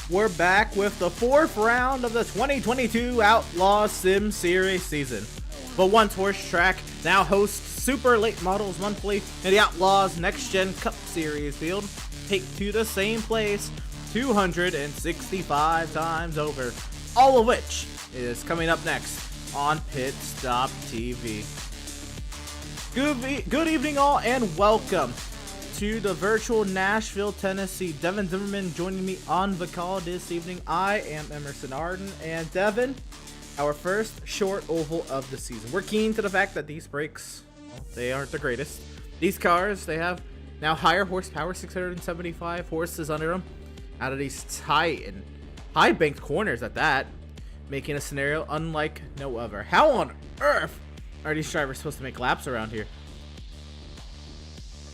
We're back with the fourth round of the 2022 Outlaws Sim Series season. But once horse track now hosts Super Late Models Monthly in the Outlaws NextGen Cup Series field, take to the same place 265 times over, all of which is coming up next on Pit Stop TV. Good evening all, and welcome to the virtual Nashville, Tennessee. Devin Zimmerman joining me on the call this evening. I am Emerson Arden, and Devin, our first short oval of the season. We're keen to the fact that these brakes, well, they aren't the greatest. These cars, they have now higher horsepower, 675 horses under them, out of these tight and high banked corners at that, making a scenario unlike no other. How on earth are these drivers supposed to make laps around here?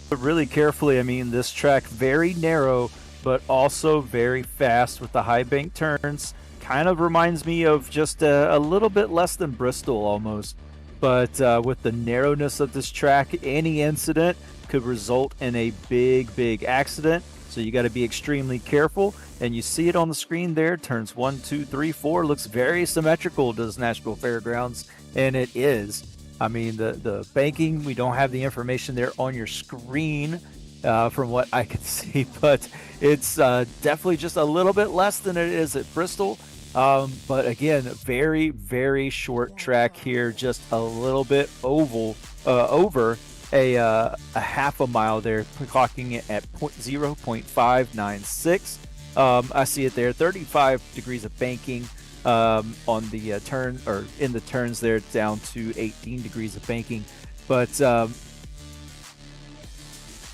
But really carefully, I mean, this track very narrow, but also very fast with the high bank turns. Kind of reminds me of just a little bit less than Bristol almost. But with the narrowness of this track, any incident could result in a big accident. So you got to be extremely careful. And you see it on the screen there. Turns 1, 2, 3, 4 looks very symmetrical to this Nashville Fairgrounds, and it is. I mean, the banking, we don't have the information there on your screen from what I can see, but it's definitely just a little bit less than it is at Bristol. But again, very short track here, just a little bit over a half a mile there, clocking it at 0.596. I see it there, 35 degrees of banking. On the turn, or in the turns there, down to 18 degrees of banking. But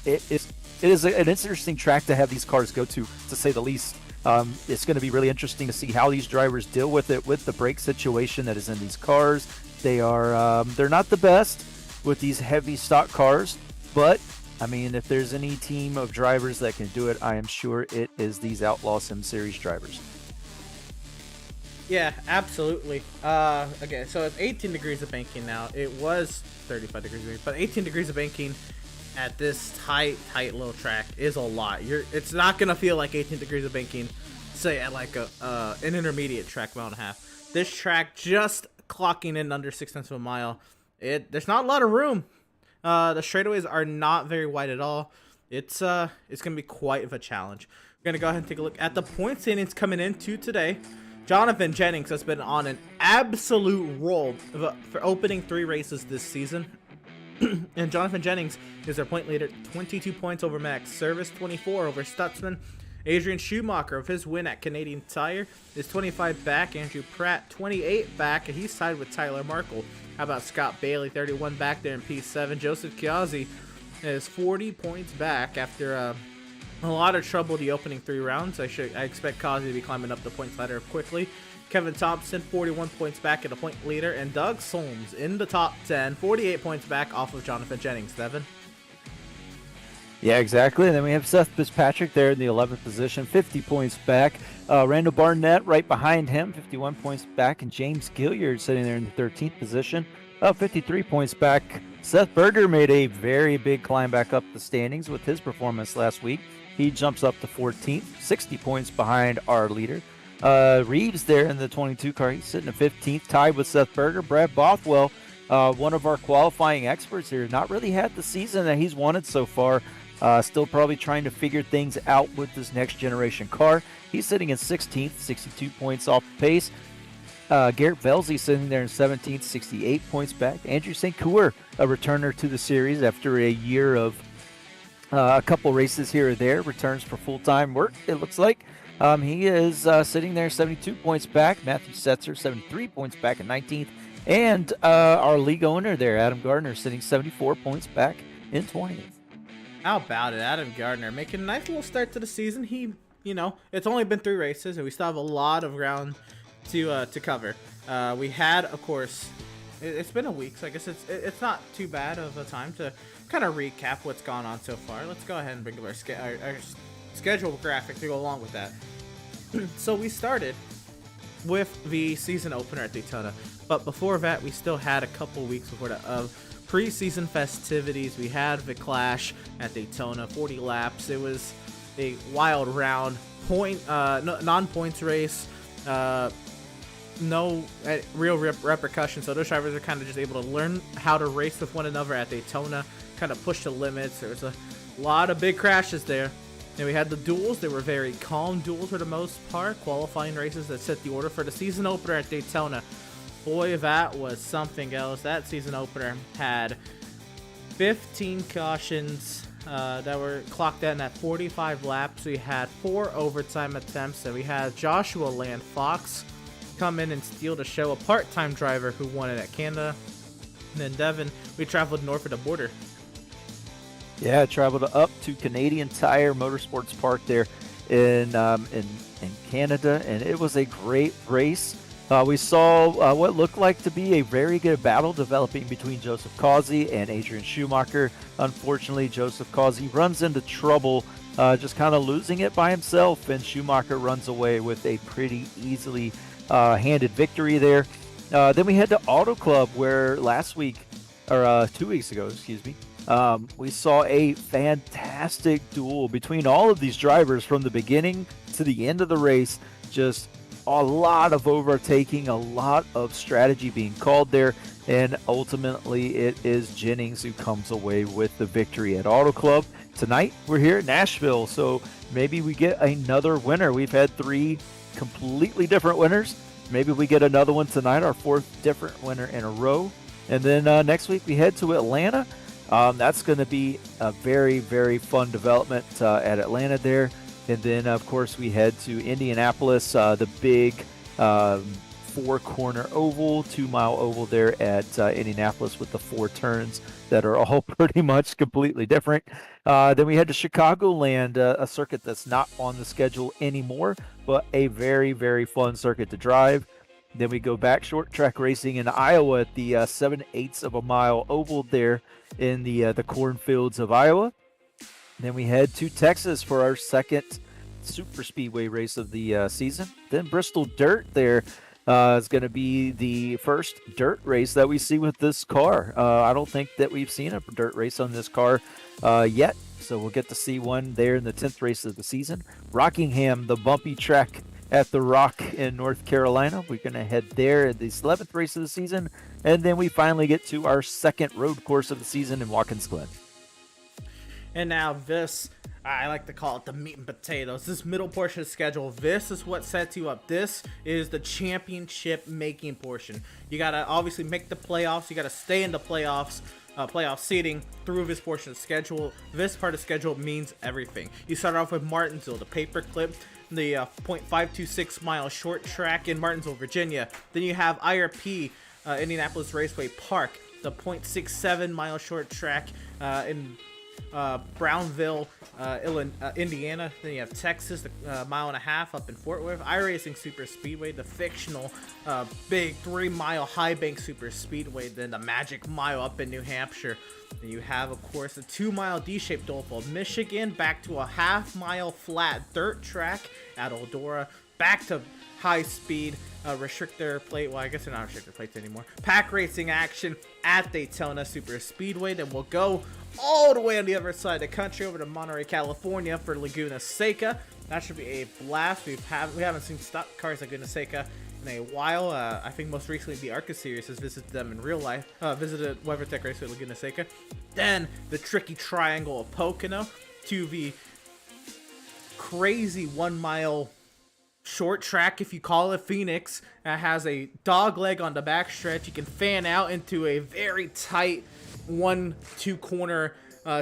it is an interesting track to have these cars go to say the least. It's going to be really interesting to see how these drivers deal with it, with the brake situation that is in these cars. They're not the best with these heavy stock cars, but I mean, if there's any team of drivers that can do it, I am sure it is these Outlaw Sim Series drivers. Yeah, absolutely. Okay, so it's 18 degrees of banking now. It was 35 degrees, but 18 degrees of banking at this tight little track is a lot. It's not gonna feel like 18 degrees of banking, say at like an intermediate track, mile and a half. This track just clocking in under 6 tenths of a mile. There's not a lot of room. The straightaways are not very wide at all. It's gonna be quite of a challenge. We're gonna go ahead and take a look at the point standings coming into today. Jonathan Jennings has been on an absolute roll for opening 3 races this season. And Jonathan Jennings is our point leader, 22 points over Max Service, 24 over Stutzman. Adrian Schumacher, of his win at Canadian Tire, is 25 back. Andrew Pratt, 28 back, and he's tied with Tyler Markle. How about Scott Bailey, 31 back there in P7. Joseph Chiazzi is 40 points back after a lot of trouble the opening 3 rounds. I expect Kazi to be climbing up the points ladder quickly. Kevin Thompson, 41 points back at a point leader, and Doug Solms in the top 10, 48 points back off of Jonathan Jennings. Devin? Yeah, exactly. And then we have Seth Fitzpatrick there in the 11th position, 50 points back. Randall Barnett right behind him, 51 points back, and James Gilliard sitting there in the 13th position, 53 points back. Seth Berger made a very big climb back up the standings with his performance last week. He jumps up to 14th, 60 points behind our leader. Reeves there in the 22 car, he's sitting at 15th, tied with Seth Berger. Brad Bothwell, one of our qualifying experts here, not really had the season that he's wanted so far. Still probably trying to figure things out with this next generation car. He's sitting in 16th, 62 points off the pace. Garrett Velzy sitting there in 17th, 68 points back. Andrew St. Coeur, a returner to the series after a year of a couple races here or there, returns for full-time work, it looks like. He is sitting there 72 points back. Matthew Setzer, 73 points back at 19th. And our league owner there, Adam Gardner, sitting 74 points back in 20th. How about it? Adam Gardner making a nice little start to the season. It's only been 3 races, and we still have a lot of ground to cover. We had, of course, it's been a week, so I guess it's not too bad of a time to kind of recap what's gone on so far. Let's go ahead and bring up our schedule graphic to go along with that. So we started with the season opener at Daytona, but before that, we still had a couple weeks before that of preseason festivities. We had the Clash at Daytona, 40 laps. It was a wild round non-points race. No real repercussions. So those drivers are kind of just able to learn how to race with one another at Daytona, kind of push the limits. There was a lot of big crashes there. And we had the duels. They were very calm duels for the most part. Qualifying races that set the order for the season opener at Daytona. Boy, that was something else. That season opener had 15 cautions that were clocked in at 45 laps. We had 4 overtime attempts. And we had Joshua Land Fox come in and steal the show, a part-time driver who won it at Canada. And then Devin, we traveled north of the border. Yeah, traveled up to Canadian Tire Motorsports Park there in Canada, and it was a great race. We saw what looked like to be a very good battle developing between Joseph Causey and Adrian Schumacher. Unfortunately, Joseph Causey runs into trouble, just kind of losing it by himself, and Schumacher runs away with a pretty easily handed victory there. Then we head to Auto Club, where 2 weeks ago, we saw a fantastic duel between all of these drivers from the beginning to the end of the race. Just a lot of overtaking, a lot of strategy being called there, and ultimately it is Jennings who comes away with the victory at Auto Club. Tonight we're here at Nashville, so maybe we get another winner. We've had 3 completely different winners. Maybe we get another one tonight, our 4th different winner in a row. And then next week we head to Atlanta. That's going to be a very, very fun development at Atlanta there. And then, of course, we head to Indianapolis, the big 4-corner oval, 2-mile oval there at Indianapolis with the 4 turns that are all pretty much completely different. Then we head to Chicagoland, a circuit that's not on the schedule anymore, but a very, very fun circuit to drive. Then we go back short track racing in Iowa at the 7/8 of a mile oval there in the cornfields of Iowa. Then we head to Texas for our second super speedway race of the season. Then Bristol Dirt there is going to be the first dirt race that we see with this car. I don't think that we've seen a dirt race on this car yet, so we'll get to see one there in the 10th race of the season. Rockingham, the bumpy track at the Rock in North Carolina. We're going to head there at the 11th race of the season, and then we finally get to our second road course of the season in Watkins Glen. And now this, I like to call it the meat and potatoes. This middle portion of the schedule, this is what sets you up. This is the championship making portion. You got to obviously make the playoffs. You got to stay in the playoffs. Playoff seeding through this portion of the schedule. This part of the schedule means everything. You start off with Martinsville, the paperclip, the 0.526 mile short track in Martinsville, Virginia. Then you have IRP, Indianapolis Raceway Park, the 0.67 mile short track in Brownville, Indiana. Then you have Texas, the mile and a half up in Fort Worth. iRacing Super Speedway, the fictional big 3-mile high bank super speedway. Then the Magic Mile up in New Hampshire. Then you have, of course, a 2-mile D-shaped oval, Michigan, back to a half-mile flat dirt track at Eldora, back to high-speed restrictor plate. Well, I guess they're not restrictor plates anymore. Pack racing action at Daytona Super Speedway. Then we'll go all the way on the other side of the country over to Monterey, California for Laguna Seca. That should be a blast. We haven't seen stock cars at Laguna Seca in a while. I think most recently the ARCA series has visited them in real life. Visited WeatherTech Raceway at Laguna Seca. Then the tricky triangle of Pocono to the crazy 1-mile short track, if you call it, Phoenix. That has a dog leg on the back stretch. You can fan out into a very tight 1-2 corner,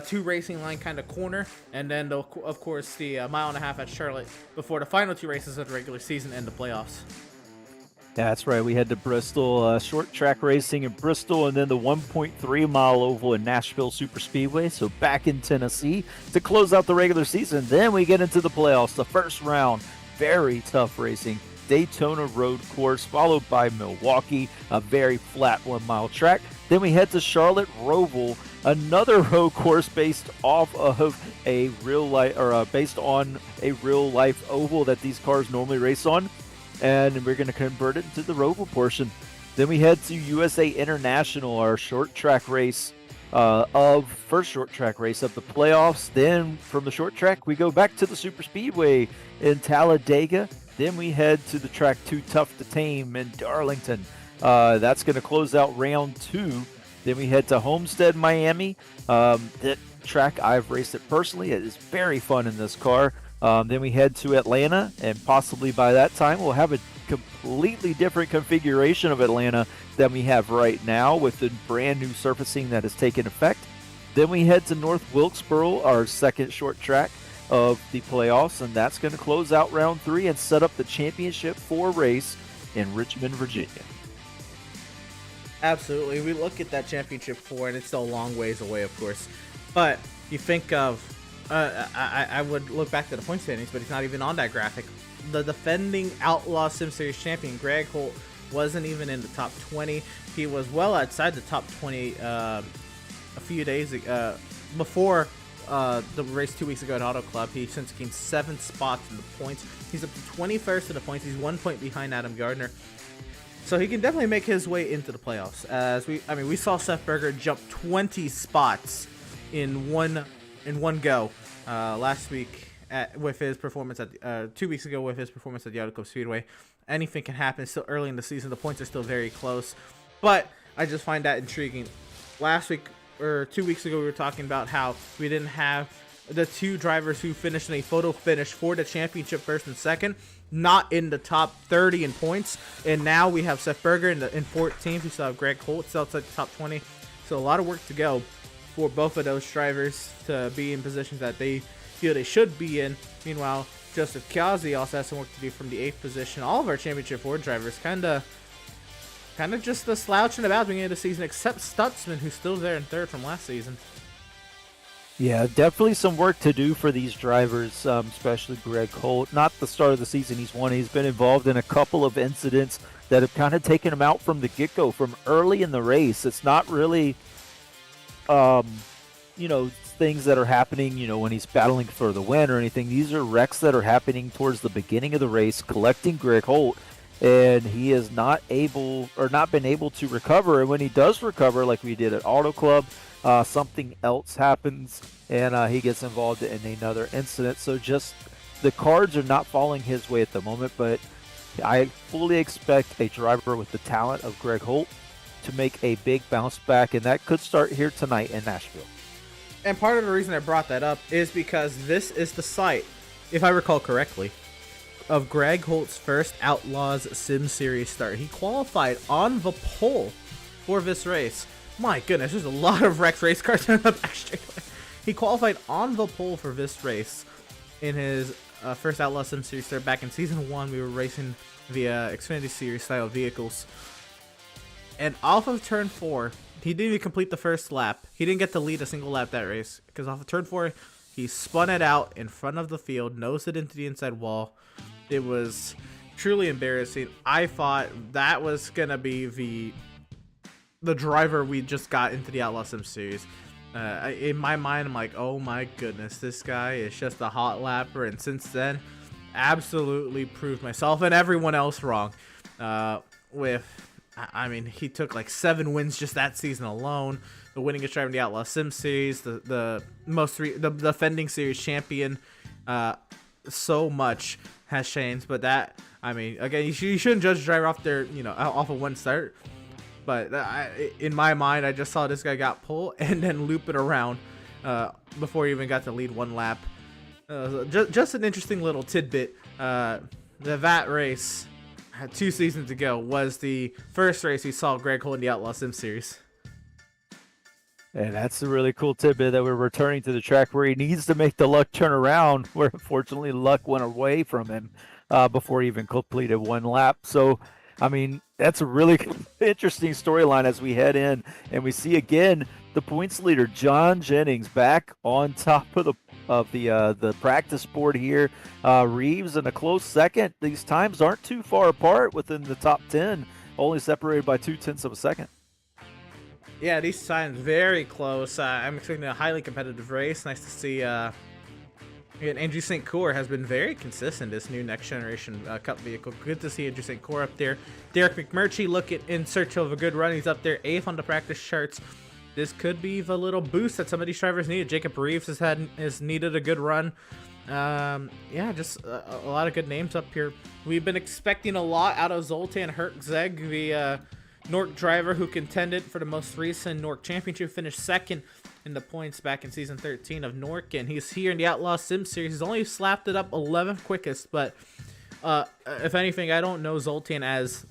2 racing line kind of corner, and then of course the mile and a half at Charlotte before the final 2 races of the regular season and the playoffs. That's right. We head to Bristol, short track racing in Bristol, and then the 1.3 mile oval in Nashville Super Speedway. So back in Tennessee to close out the regular season. Then we get into the playoffs. The first round, very tough racing. Daytona road course, followed by Milwaukee, a very flat 1-mile track. Then we head to Charlotte Roval, another road course based off of a based on a real life oval that these cars normally race on, and we're going to convert it into the Roval portion. Then we head to USA International, our short track race of first short track race of the playoffs. Then from the short track, we go back to the super speedway in Talladega. Then we head to the track Too Tough to Tame in Darlington. That's going to close out round 2. Then we head to Homestead, Miami. That track, I've raced it personally. It is very fun in this car. Then we head to Atlanta, and possibly by that time we'll have a completely different configuration of Atlanta than we have right now with the brand new surfacing that has taken effect. Then we head to North Wilkesboro, our second short track of the playoffs, and that's going to close out round 3 and set up the championship 4 race in Richmond, Virginia. Absolutely. We look at that championship 4, and it's still a long ways away, of course. But you think of, I would look back to the point standings, but he's not even on that graphic. The defending Outlaws Sim Series champion, Greg Holt, wasn't even in the top 20. He was well outside the top 20 a few days before the race 2 weeks ago at Auto Club. He since gained 7 spots in the points. He's up to 21st in the points. He's 1 point behind Adam Gardner. So he can definitely make his way into the playoffs. As we saw Seth Berger jump 20 spots in one go last week with his performance at 2 weeks ago with his performance at the Auto Club Speedway. Anything can happen. It's still early in the season. The points are still very close, but I just find that intriguing. Last week or 2 weeks ago, we were talking about how we didn't have the 2 drivers who finished in a photo finish for the championship, first and second, not in the top 30 in points. And now we have Seth Berger in 14th. We still have Greg Holt still outside the top 20. So a lot of work to go for both of those drivers to be in positions that they feel they should be in. Meanwhile, Joseph Kiazi also has some work to do from the 8th position. All of our championship 4 drivers kind of just slouching about beginning of the season, except Stutzman, who's still there in 3rd from last season. Yeah, definitely some work to do for these drivers, especially Greg Holt. Not the start of the season he's won. He's been involved in a couple of incidents that have kind of taken him out from the get-go, from early in the race. It's not really, things that are happening, when he's battling for the win or anything. These are wrecks that are happening towards the beginning of the race, collecting Greg Holt, and he is not been able to recover. And when he does recover, like we did at Auto Club, something else happens, and he gets involved in another incident. So just the cards are not falling his way at the moment, but I fully expect a driver with the talent of Greg Holt to make a big bounce back, and that could start here tonight in Nashville. And part of the reason I brought that up is because this is the site, if I recall correctly, of Greg Holt's first Outlaws Sim Series start. He qualified on the pole for this race. My goodness, there's a lot of wrecked race cars in the back straightaway. He qualified on the pole for this race in his first Outlaws Sim Series start back in Season 1. We were racing via Xfinity Series style vehicles. And off of Turn 4, he didn't even complete the first lap. He didn't get to lead a single lap that race, because off of Turn 4, he spun it out in front of the field, nosed it into the inside wall. It was truly embarrassing. I thought that was going to be the driver we just got into the Outlaw Sim Series. In my mind, I'm like, oh my goodness, this guy is just a hot lapper. And since then, absolutely proved myself and everyone else wrong. He took like 7 wins just that season alone. The winningest driver in the Outlaw Sim Series, the defending series champion. So much has changed, but that, again, you shouldn't judge a driver off their, off of one start. But in my mind, I just saw this guy got pulled and then loop it around before he even got to lead 1 lap. Just an interesting little tidbit. That race 2 seasons ago was the first race we saw Greg Holt in the Outlaw Sim Series. And that's a really cool tidbit that we're returning to the track where he needs to make the luck turn around, where unfortunately luck went away from him before he even completed 1 lap. So, that's a really interesting storyline as we head in and we see again the points leader, John Jennings, back on top of the practice board here. Reeves in a close second. These times aren't too far apart within the top 10, only separated by 0.2 of a second. Yeah, these times very close. I'm expecting a highly competitive race. Nice to see. Andrew St. Cour has been very consistent, this new next generation Cup vehicle. Good to see Andrew St. Cour up there. Derrick Mcmurchy in search of a good run. He's up there 8th on the practice charts. this could be the little boost that some of these drivers needed. Jacob Reeves has needed a good run. Yeah, just a lot of good names up here. We've been expecting a lot out of Zoltan Hertzeg, the Nork driver who contended for the most recent Nork Championship, finished second in the points back in season 13 of Nork, and he's here in the Outlaws Sim Series. He's only slapped it up 11th quickest, but if anything, I don't know Zoltan as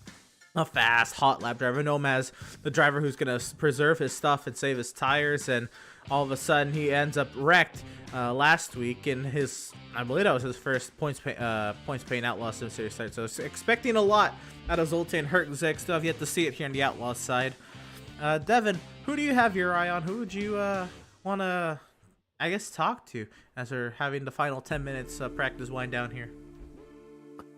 a fast hot lap driver. I know him as the driver who's going to preserve his stuff and save his tires, and all of a sudden he ends up wrecked last week in his, I believe that was his first points paying Outlaw Sim Series start. So expecting a lot out of Zoltan Hertzeg. Still have yet to see it here on the Outlaws side. Devin, who do you have your eye on? Who would you want to, I guess, talk to as we're having the final 10 minutes practice wind down here?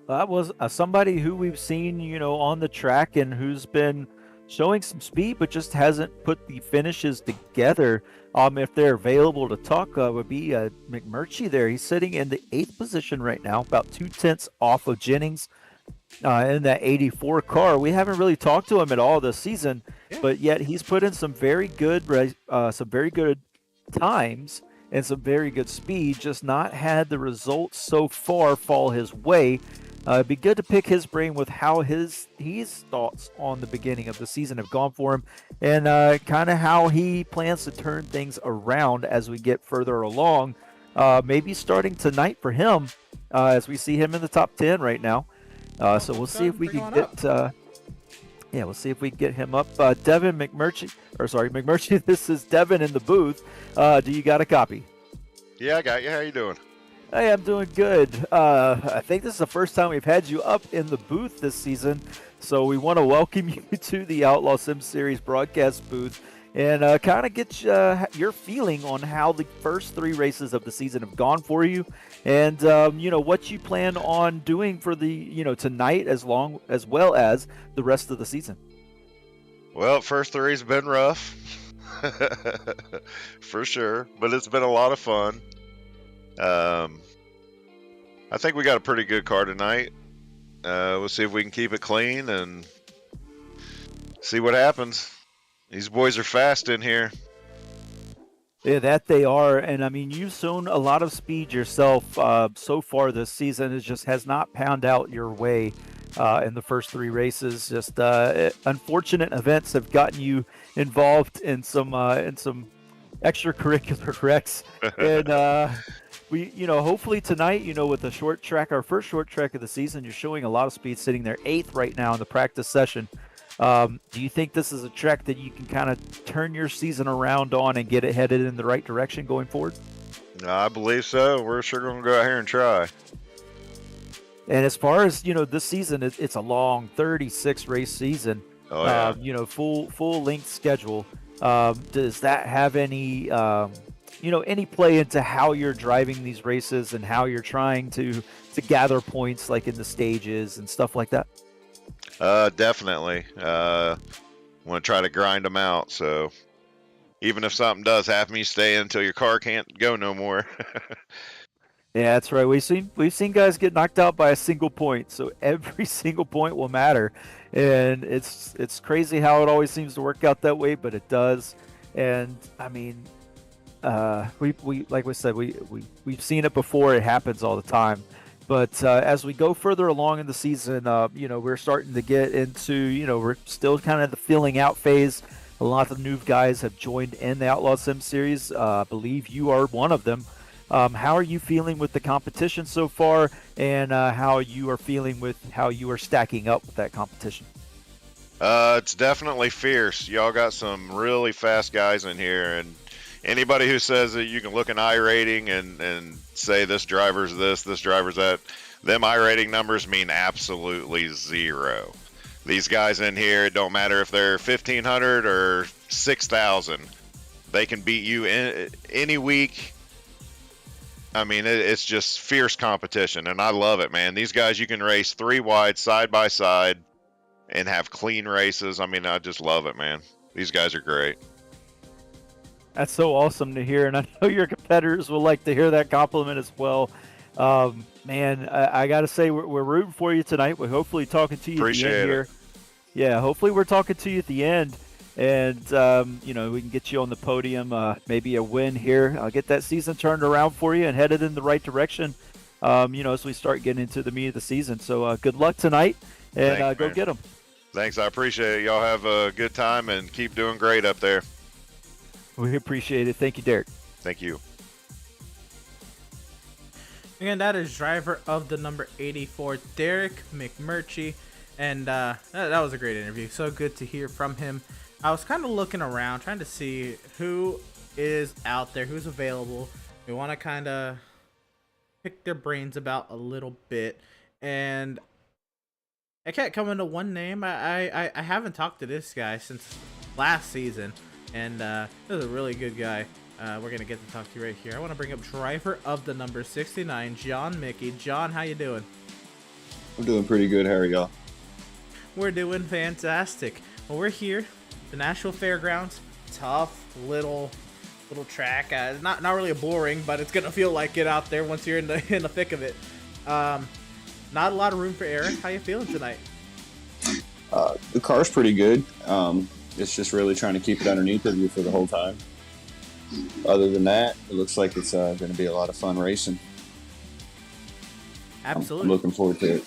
That was somebody who we've seen, on the track and who's been showing some speed, but just hasn't put the finishes together. If they're available to talk, would be Mcmurchy there. He's sitting in the 8th position right now, about 2/10 off of Jennings in that 84 car. We haven't really talked to him at all this season, but yet he's put in some very good times and some very good speed, just not had the results so far fall his way. It'd be good to pick his brain with how his thoughts on the beginning of the season have gone for him, and kind of how he plans to turn things around as we get further along. Maybe starting tonight for him, as we see him in the top 10 right now. So we'll see if we can get. We'll see if we can get him up. Devin Mcmurchy. This is Devin in the booth. Do you got a copy? Yeah, I got you. How you doing? Hey, I'm doing good. I think this is the first time we've had you up in the booth this season, so we want to welcome you to the Outlaw Sim Series broadcast booth and kind of get your feeling on how the first 3 races of the season have gone for you, and what you plan on doing for the tonight as well as the rest of the season. Well, first 3's been rough, for sure, but it's been a lot of fun. I think we got a pretty good car tonight. We'll see if we can keep it clean and see what happens. These boys are fast in here. Yeah, that they are. And I mean, you've shown a lot of speed yourself so far this season. It just has not panned out your way in the first 3 races. Just unfortunate events have gotten you involved in some extracurricular wrecks. And we, hopefully tonight, with the short track, our first short track of the season, you're showing a lot of speed, sitting there 8th right now in the practice session. Do you think this is a track that you can kind of turn your season around on and get it headed in the right direction going forward? I believe so. We're sure going to go out here and try. And as far as, this season, it's a long 36 race season. Oh, yeah. Full length schedule. Does that have any any play into how you're driving these races and how you're trying to gather points, like in the stages and stuff like that? Definitely. Want to try to grind them out. So even if something does happen, you stay until your car can't go no more. Yeah, that's right. We've seen guys get knocked out by a single point, so every single point will matter, and it's crazy how it always seems to work out that way, but it does. And I mean, we like we said, we've seen it before. It happens all the time. But as we go further along in the season, we're starting to get into, we're still kind of the filling out phase. A lot of new guys have joined in the Outlaw Sim Series. I believe you are one of them. How are you feeling with the competition so far, and how you are feeling with how you are stacking up with that competition? It's definitely fierce. Y'all got some really fast guys in here, and anybody who says that you can look an iRating and say this driver's this driver's that, them iRating numbers mean absolutely zero. These guys in here, it don't matter if they're 1,500 or 6,000. They can beat you any week. I mean, it's just fierce competition, and I love it, man. These guys, you can race 3 wide, side by side, and have clean races. I mean, I just love it, man. These guys are great. That's so awesome to hear, and I know your competitors will like to hear that compliment as well. Man, I got to say, we're rooting for you tonight. We're hopefully talking to you Appreciate at the end it. here. Yeah, hopefully we're talking to you at the end, and you know, we can get you on the podium, maybe a win here. I'll get that season turned around for you and headed in the right direction. You know, as we start getting into the meat of the season. So good luck tonight, and Thanks, go man. get them. Thanks, I appreciate it. Y'all have a good time and keep doing great up there. We appreciate it. Thank you, Derrick. Thank you. Again, that is driver of the number 84, Derrick Mcmurchy. And that was a great interview. So good to hear from him. I was kind of looking around, trying to see who is out there, who's available. We want to kind of pick their brains about a little bit. And I can't come into one name. I haven't talked to this guy since last season. And this is a really good guy. We're going to get to talk to you right here. I want to bring up driver of the number 69, John Mickey. John, how you doing? I'm doing pretty good. How are y'all? We're doing fantastic. Well, we're here, the Nashville Fairgrounds. Tough little track. Not really boring, but it's gonna feel like it out there once you're in the thick of it. Not a lot of room for error. How you feeling tonight? The car's pretty good. It's just really trying to keep it underneath of you for the whole time. Other than that, it looks like it's going to be a lot of fun racing. Absolutely. I'm looking forward to it.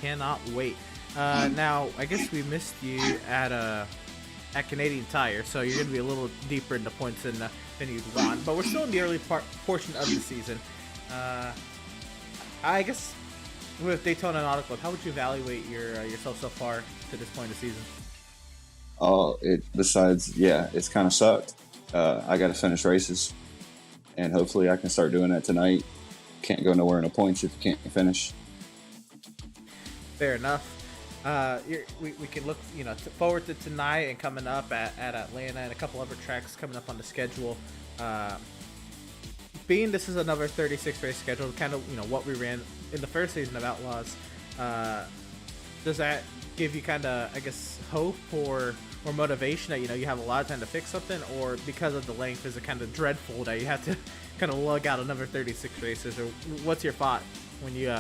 Cannot wait. Now, I guess we missed you at Canadian Tire, so you're going to be a little deeper into points than you'd want. But we're still in the early portion of the season. I guess with Daytona and Auto Club, how would you evaluate yourself so far to this point of the season? It's kind of sucked. I got to finish races, and hopefully I can start doing that tonight. Can't go nowhere in the points if you can't finish. Fair enough. We can look, forward to tonight and coming up at Atlanta and a couple other tracks coming up on the schedule. Being this is another 36 race schedule, kind of what we ran in the first season of Outlaws. Does that give you kind of, I guess, hope or motivation that you have a lot of time to fix something, or because of the length, is it kind of dreadful that you have to kind of lug out another 36 races, or what's your thought when you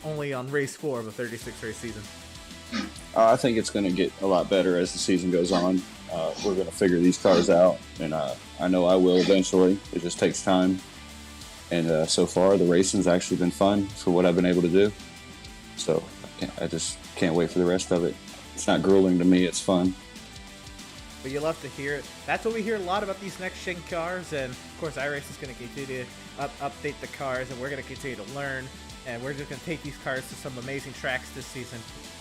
only on race 4 of a 36 race season? I think it's going to get a lot better as the season goes on. We're going to figure these cars out, and I know I will eventually. It just takes time. And so far, the racing's actually been fun for what I've been able to do. So I just can't wait for the rest of it. It's not grueling to me. It's fun. But you love to hear it. That's what we hear a lot about these next-gen cars. And, of course, iRace is going to continue to update the cars, and we're going to continue to learn. And we're just going to take these cars to some amazing tracks this season.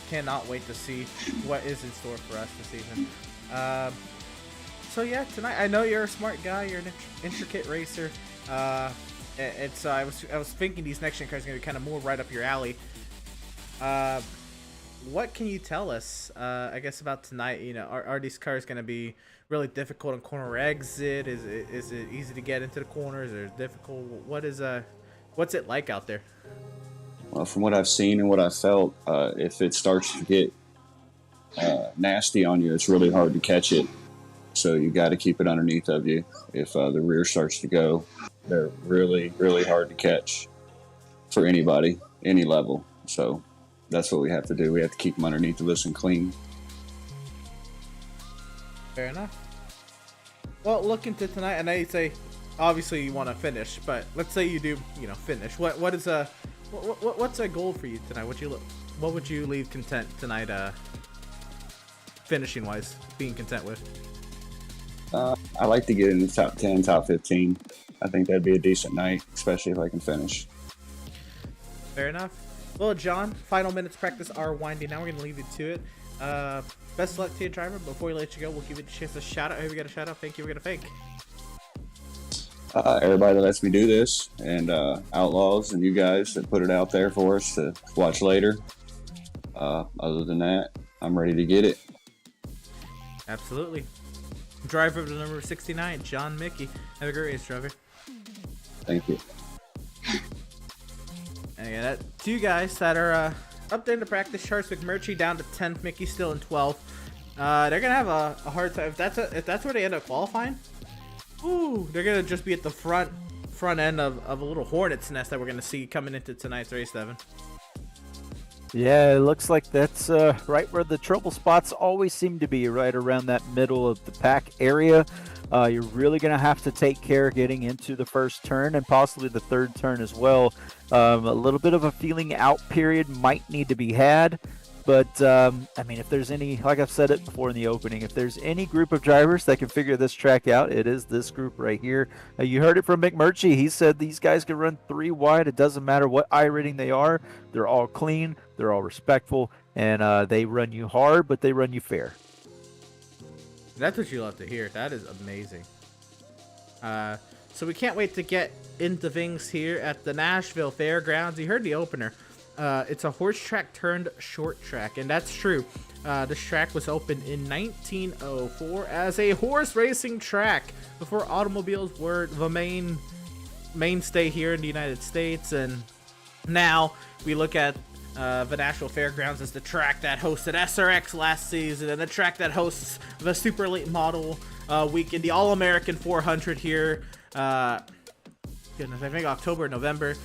Cannot wait to see what is in store for us this season. So yeah, tonight, I know you're a smart guy. You're an intricate racer. And so I was thinking these next-gen cars are going to be kind of more right up your alley. What can you tell us, I guess, about tonight? Are these cars going to be really difficult on corner exit? Is it easy to get into the corners, or difficult? What's it like out there? Well, from what I've seen and what I've felt, if it starts to get nasty on you, it's really hard to catch it. So you got to keep it underneath of you. If the rear starts to go, they're really, really hard to catch for anybody, any level. So that's what we have to do. We have to keep them underneath of us and clean. Fair enough. Well, looking to tonight, I know you say obviously you want to finish, but let's say you do, finish. What's a goal for you tonight? What would you leave content tonight, finishing wise, being content with? I like to get in the top 10, top 15. I think that'd be a decent night, especially if I can finish. Fair enough. Well, John, final minutes practice are winding down. We're going to leave you to it. Best of luck to your driver. Before we let you go, we'll give you a chance to shout out. Who we got a shout out? Thank you. We're going to thank everybody that lets me do this, and Outlaws and you guys that put it out there for us to watch later. Other than that, I'm ready to get it. Absolutely. Driver of the number 69, John Mickey. Have a great race, driver. Thank you. And again, that two guys that are up there in the practice charts. Mcmurchy down to 10th, Mickey still in 12th. They're gonna have a hard time if that's where they end up qualifying. Ooh, they're gonna just be at the front end of a little hornet's nest that we're gonna see coming into tonight's race, Devin. Yeah, it looks like that's right where the trouble spots always seem to be, right around that middle of the pack area. You're really going to have to take care getting into the first turn and possibly the third turn as well. A little bit of a feeling out period might need to be had. But, I mean, if there's any, like I've said it before in the opening, if there's any group of drivers that can figure this track out, it is this group right here. You heard it from Mcmurchy. He said these guys can run 3 wide. It doesn't matter what I rating they are. They're all clean. They're all respectful. And they run you hard, but they run you fair. That's what you love to hear. That is amazing. So we can't wait to get into things here at the Nashville Fairgrounds. You heard the opener. It's a horse track turned short track, and that's true. This track was opened in 1904 as a horse racing track before automobiles were the mainstay here in the United States. And now we look at the Nashville Fairgrounds as the track that hosted SRX last season and the track that hosts the Super Late Model weekend, the All-American 400 here. Goodness, I think October, November.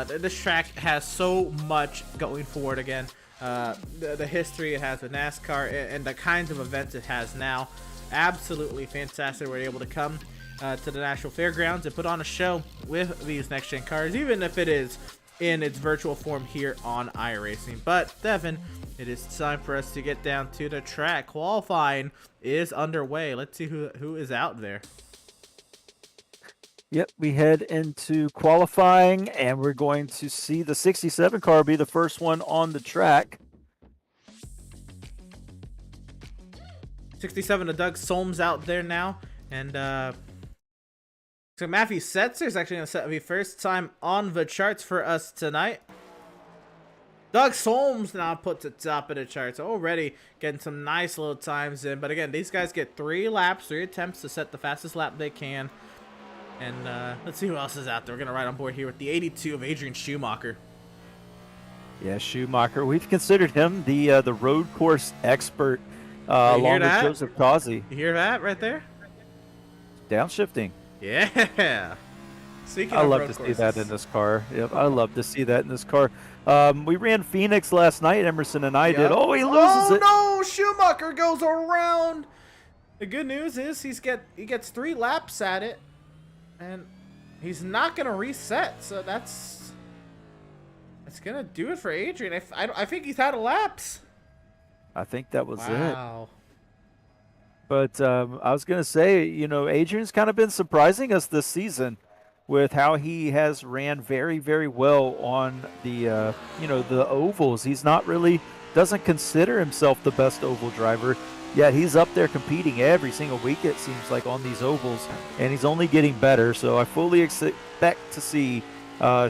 This track has so much going for it again. The history it has with NASCAR and the kinds of events it has now. Absolutely fantastic. We're able to come to the Nashville Fairgrounds and put on a show with these next-gen cars, even if it is in its virtual form here on iRacing. But, Devin, it is time for us to get down to the track. Qualifying is underway. Let's see who is out there. Yep, we head into qualifying, and we're going to see the 67 car be the first one on the track. 67 of Doug Solms out there now, and so Matthew Setzer is actually going to set the first time on the charts for us tonight. Doug Solms now puts it top of the charts, already getting some nice little times in. But again, these guys get 3 laps, 3 attempts to set the fastest lap they can. And let's see who else is out there. We're going to ride on board here with the 82 of Adrian Schumacher. Yeah, Schumacher. We've considered him the road course expert along with Joseph Causey. You hear that right there? Downshifting. Yeah. I love to see that in this car. Yep, I love to see that in this car. We ran Phoenix last night, Emerson and I did. Oh, he loses it. Oh, no! Schumacher goes around. The good news is he gets 3 laps at it. And he's not going to reset, so that's going to do it for Adrian. I think he's out of laps. I think that was Wow. it. But I was going to say, Adrian's kind of been surprising us this season with how he has ran very, very well on the, the ovals. He's not really, doesn't consider himself the best oval driver. Yeah, he's up there competing every single week, it seems like, on these ovals, and he's only getting better. So I fully expect to see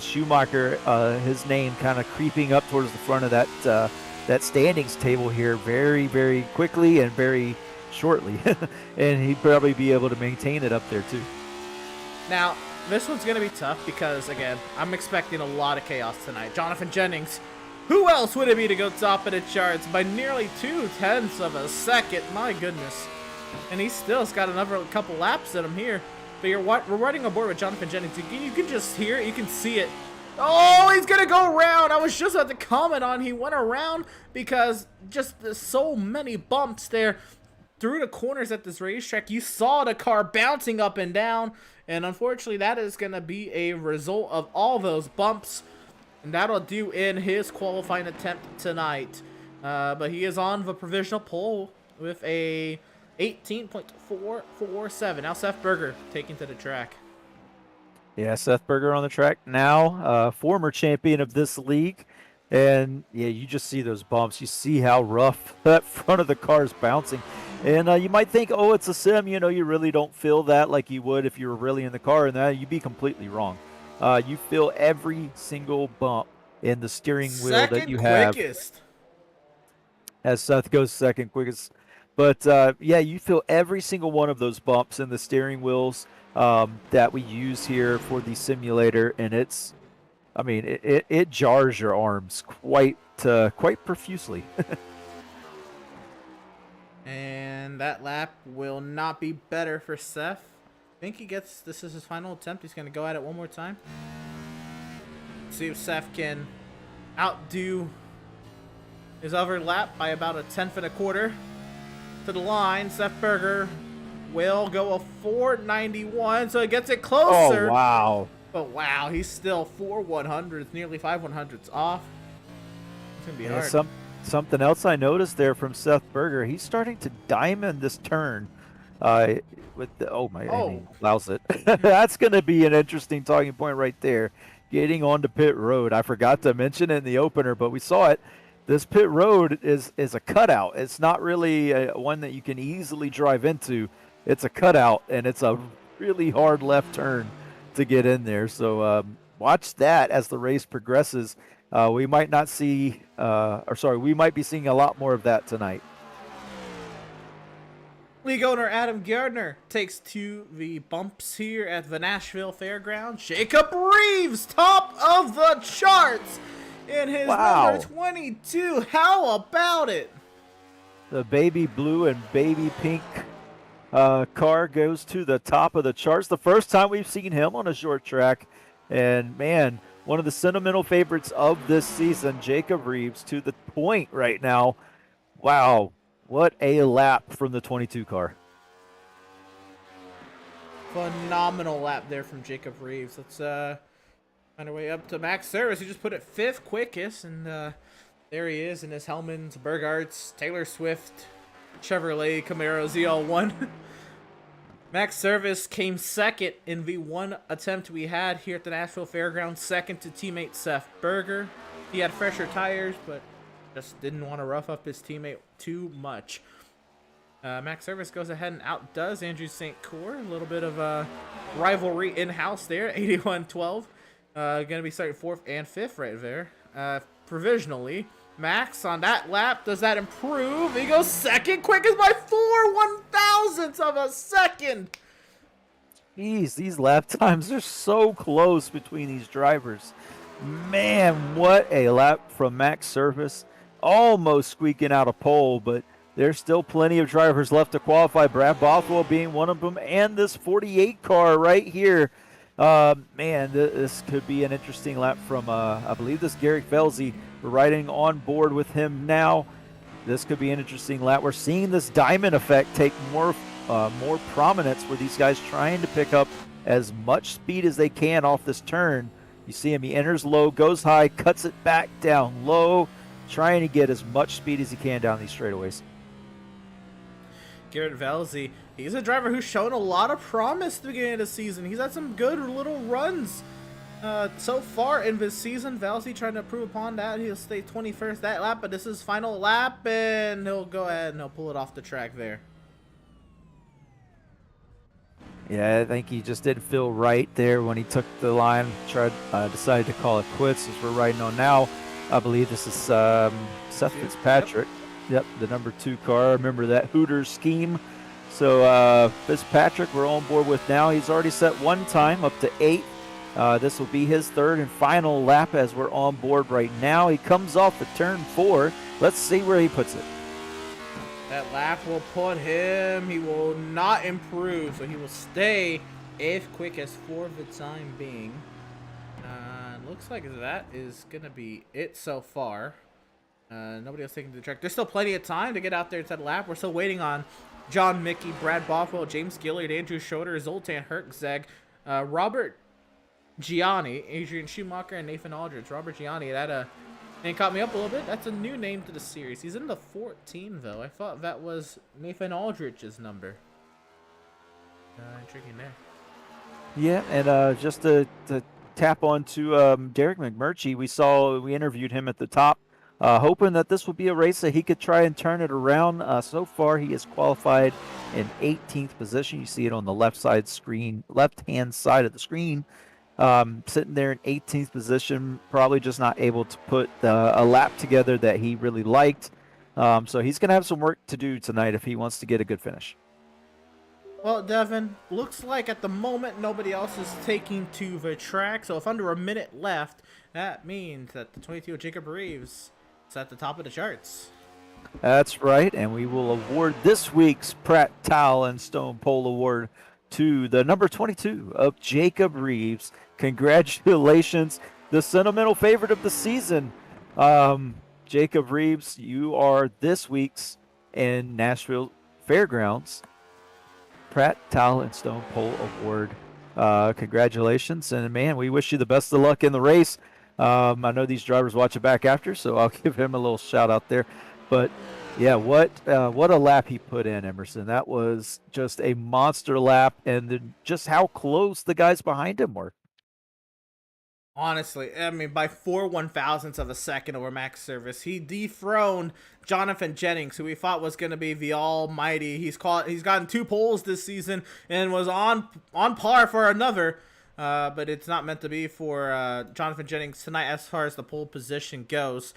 Schumacher, his name kind of creeping up towards the front of that standings table here very, very quickly and very shortly. And he'd probably be able to maintain it up there too. Now, this one's going to be tough because, again, I'm expecting a lot of chaos tonight. Jonathan Jennings, who else would it be to go top of the charts by nearly 0.2 of a second? My goodness. And he still's got another couple laps at him here. But we're riding aboard with Jonathan Jennings. You can just hear it. You can see it. Oh, he's going to go around. I was just about to comment on he went around because just there's so many bumps there through the corners at this racetrack. You saw the car bouncing up and down. And unfortunately, that is going to be a result of all those bumps. And that'll do in his qualifying attempt tonight. But he is on the provisional pole with a 18.447. Now Seth Berger taking to the track. Yeah, Seth Berger on the track now, former champion of this league. And, yeah, you just see those bumps. You see how rough that front of the car is bouncing. And you might think, oh, it's a sim. You really don't feel that like you would if you were really in the car. And that you'd be completely wrong. You feel every single bump in the steering wheel that you have. Second quickest. As Seth goes second quickest. But, yeah, you feel every single one of those bumps in the steering wheels that we use here for the simulator. And it jars your arms quite profusely. And that lap will not be better for Seth. I think this is his final attempt. He's going to go at it one more time. See if Seth can outdo is overlapped by about a 1/10 to the line. Seth Berger will go a 491, so it gets it closer. Oh, wow. But wow, he's still 4/100s, nearly 5/100s off. It's going to be hard. Something else I noticed there from Seth Berger, he's starting to diamond this turn. With the, he allows it. That's going to be an interesting talking point right there. Getting onto pit road. I forgot to mention it in the opener, but we saw it. This pit road is a cutout. It's not really one that you can easily drive into. It's a cutout, and it's a really hard left turn to get in there. So watch that as the race progresses. We might not see, we might be seeing a lot more of that tonight. League owner Adam Gardner takes to the bumps here at the Nashville Fairgrounds. Jacob Reeves, top of the charts in his number 22. How about it? The baby blue and baby pink car goes to the top of the charts. The first time we've seen him on a short track. And, man, one of the sentimental favorites of this season, Jacob Reeves, to the point right now. Wow. What a lap from the 22 car. Phenomenal lap there from Jacob Reeves. Let's find our way up to Max Service. He just put it 5th quickest, and there he is in his Hellmann's, Burgart's, Taylor Swift, Chevrolet Camaro ZL1. Max Service came 2nd in the one attempt we had here at the Nashville Fairgrounds, 2nd to teammate Seth Berger. He had fresher tires, but just didn't want to rough up his teammate too much. Max Service goes ahead and outdoes Andrew St. Cour. A little bit of a rivalry in-house there. 81-12. Going to be starting 4th and 5th right there. Provisionally. Max on that lap. Does that improve? He goes 2nd quickest by 4/1000ths of a second. Jeez, these lap times are so close between these drivers. Man, what a lap from Max Service. Almost squeaking out a pole, but there's still plenty of drivers left to qualify. Brad Bothwell being one of them, and this 48 car right here. Man, this could be an interesting lap from, I believe this Garrick Velzy. We're riding on board with him now. This could be an interesting lap. We're seeing this diamond effect take more prominence, where these guys trying to pick up as much speed as they can off this turn. You see him, he enters low, goes high, cuts it back down low, trying to get as much speed as he can down these straightaways. Garrett Velzy, he's a driver who's shown a lot of promise at the beginning of the season. He's had some good little runs so far in this season. Velzy trying to improve upon that. He'll stay 21st that lap, but this is his final lap, and he'll go ahead and he'll pull it off the track there. Yeah, I think he just didn't feel right there when he took the line, decided to call it quits as we're riding on now. I believe this is Seth Fitzpatrick. Yep, the number 2 car. Remember that Hooters scheme. So Fitzpatrick we're on board with now. He's already set one time up to 8th. This will be his 3rd and final lap as we're on board right now. He comes off the turn 4. Let's see where he puts it. That lap will put him, he will not improve, so he will stay 8th quickest for the time being. Looks like that is going to be it so far. Nobody else taking to the track. There's still plenty of time to get out there to the lap. We're still waiting on John Mickey, Brad Bothwell, James Gilliard, Andrew Schroeder, Zoltan Herczeg, Robert Gianni, Adrian Schumacher, and Nathan Aldridge. Robert Gianni, that name caught me up a little bit. That's a new name to the series. He's in the 14, though. I thought that was Nathan Aldridge's number. Intriguing there. Yeah, and just to tap on to Derrick Mcmurchy, we interviewed him at the top, hoping that this would be a race that he could try and turn it around. So far, he has qualified in 18th position. You see it on the left-hand side of the screen. Sitting there in 18th position, probably just not able to put a lap together that he really liked. So he's going to have some work to do tonight if he wants to get a good finish. Well, Devin, looks like at the moment nobody else is taking to the track. So if under a minute left, that means that the 22 of Jacob Reeves is at the top of the charts. That's right, and we will award this week's Pratt Towel and Stone Pole Award to the number 22 of Jacob Reeves. Congratulations, the sentimental favorite of the season. Jacob Reeves, you are this week's in Nashville Fairgrounds Pratt Towel and Stone Pole Award. Congratulations, and man, we wish you the best of luck in the race. I know these drivers watch it back after, so I'll give him a little shout out there. But yeah, what a lap he put in, Emerson. That was just a monster lap, and then just how close the guys behind him were. Honestly, I mean, by 4/1000ths of a second over max service, he dethroned Jonathan Jennings, who we thought was going to be the almighty. He's gotten 2 poles this season and was on par for another. But it's not meant to be for Jonathan Jennings tonight as far as the pole position goes.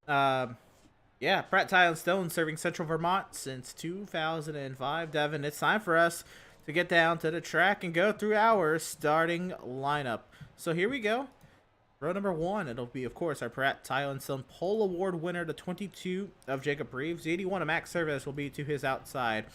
Yeah, Pratt Tile and Stone serving Central Vermont since 2005. Devin, it's time for us to get down to the track and go through our starting lineup. So here we go. Row number 1, it'll be, of course, our Pratt Tile and Stone Pole Award winner, the 22 of Jacob Reeves. The 81 of Max Service will be to his outside.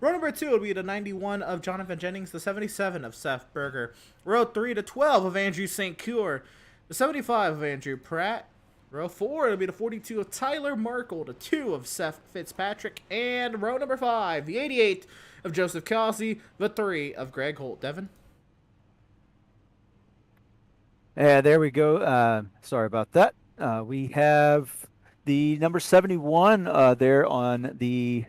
Row number 2 will be the 91 of Jonathan Jennings, the 77 of Seth Berger. Row 3, the 12 of Andrew St. Cure, the 75 of Andrew Pratt. Row 4, it'll be the 42 of Tyler Markle, the 2 of Seth Fitzpatrick. And row number 5, the 88 of Joseph Causey, the 3 of Greg Holt. Devin? And there we go. Sorry about that. We have the number 71 there on the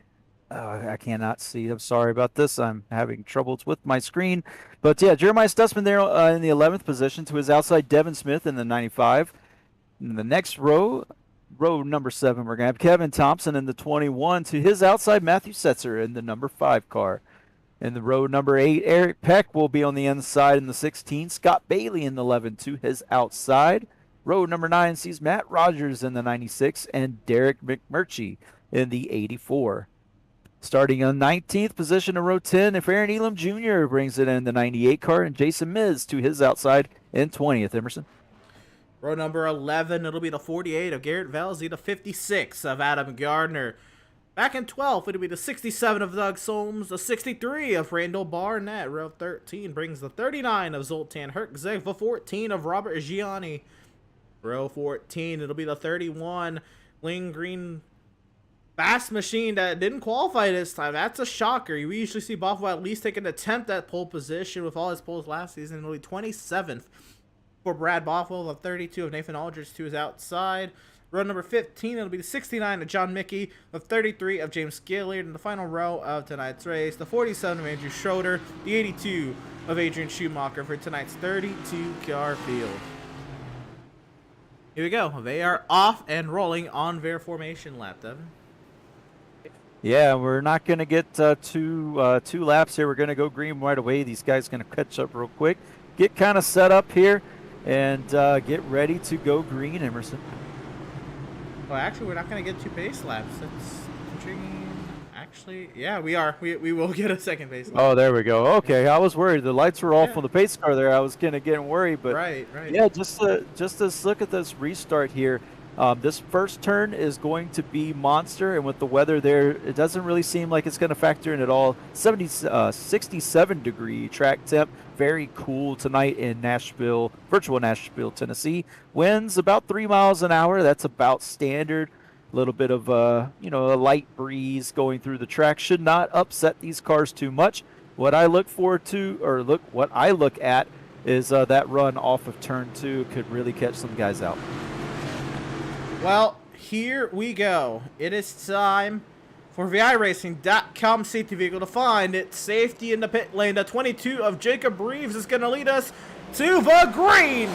I cannot see. I'm sorry about this. I'm having troubles with my screen. But yeah, Jeremiah Stutzman there in the 11th position. To his outside, Devin Smith in the 95. In the next row number 7, we're going to have Kevin Thompson in the 21. To his outside, Matthew Setzer in the number 5 car. In the row number 8, Eric Peck will be on the inside in the 16. Scott Bailey in the 11 to his outside. Row number 9 sees Matt Rogers in the 96 and Derrick McMurchy in the 84. Starting on 19th position in row 10, if Aaron Elam Jr. brings it in the 98 car, and Jason Miz to his outside in 20th. Emerson. Row number 11, it'll be the 48 of Garrett Velzy, the 56 of Adam Gardner. Back in 12th, it'll be the 67 of Doug Solms, the 63 of Randall Barnett. Row 13 brings the 39 of Zoltan Herkzeg, the 14 of Robert Gianni. Row 14, it'll be the 31 Lane Green Fast Machine that didn't qualify this time. That's a shocker. We usually see Buffalo at least take an attempt at pole position with all his poles last season. It'll be 27th for Brad Buffalo, the 32 of Nathan Aldridge to his outside. Row number 15, it'll be the 69 of John Mickey, the 33 of James Gilliard. In the final row of tonight's race, the 47 of Andrew Schroeder, the 82 of Adrian Schumacher for tonight's 32-car field. Here we go. They are off and rolling on their formation lap, Devin. Yeah, we're not going to get two laps here. We're going to go green right away. These guys going to catch up real quick, get kind of set up here, and get ready to go green, Emerson. Well, actually, we're not going to get 2 base laps. That's intriguing. Actually, yeah, we are. We will get a second base lap. Oh, there we go. Okay, I was worried. The lights were off on the pace car there. I was kind of getting worried, but right. Yeah, just to look at this restart here. This first turn is going to be monster, and with the weather there, it doesn't really seem like it's going to factor in at all. 67-degree track temp, very cool tonight in Nashville, virtual Nashville, Tennessee. Winds about 3 miles an hour. That's about standard. A little bit of a light breeze going through the track should not upset these cars too much. What I look at is that run off of turn 2 could really catch some guys out. Well, here we go. It is time for the iRacing.com safety vehicle to find its safety in the pit lane. The 22 of Jacob Reeves is going to lead us to the green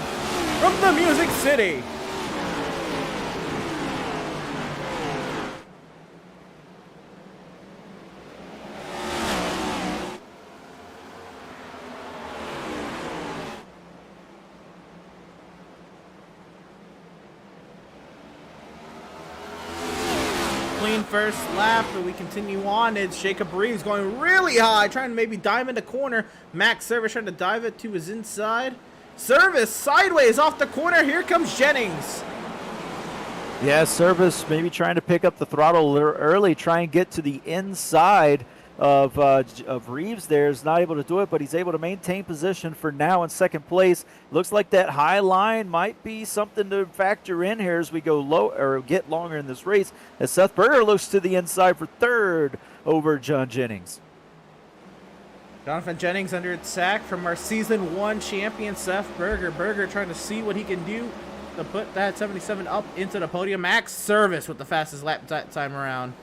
from the Music City. Clean first lap, but we continue on. It's Jacob Reeves going really high, trying to maybe dive in the corner. Max Service trying to dive it to his inside. Service sideways off the corner. Here comes Jennings. Yeah, Service maybe trying to pick up the throttle a little early, try and get to the inside of Reeves there is not able to do it, but he's able to maintain position for now in second place. Looks like that high line might be something to factor in here as we go low or get longer in this race. As Seth Berger looks to the inside for third over John Jennings. Jonathan Jennings under sack from our season 1 champion Seth Berger. Berger trying to see what he can do to put that 77 up into the podium. Max Service with the fastest lap time around.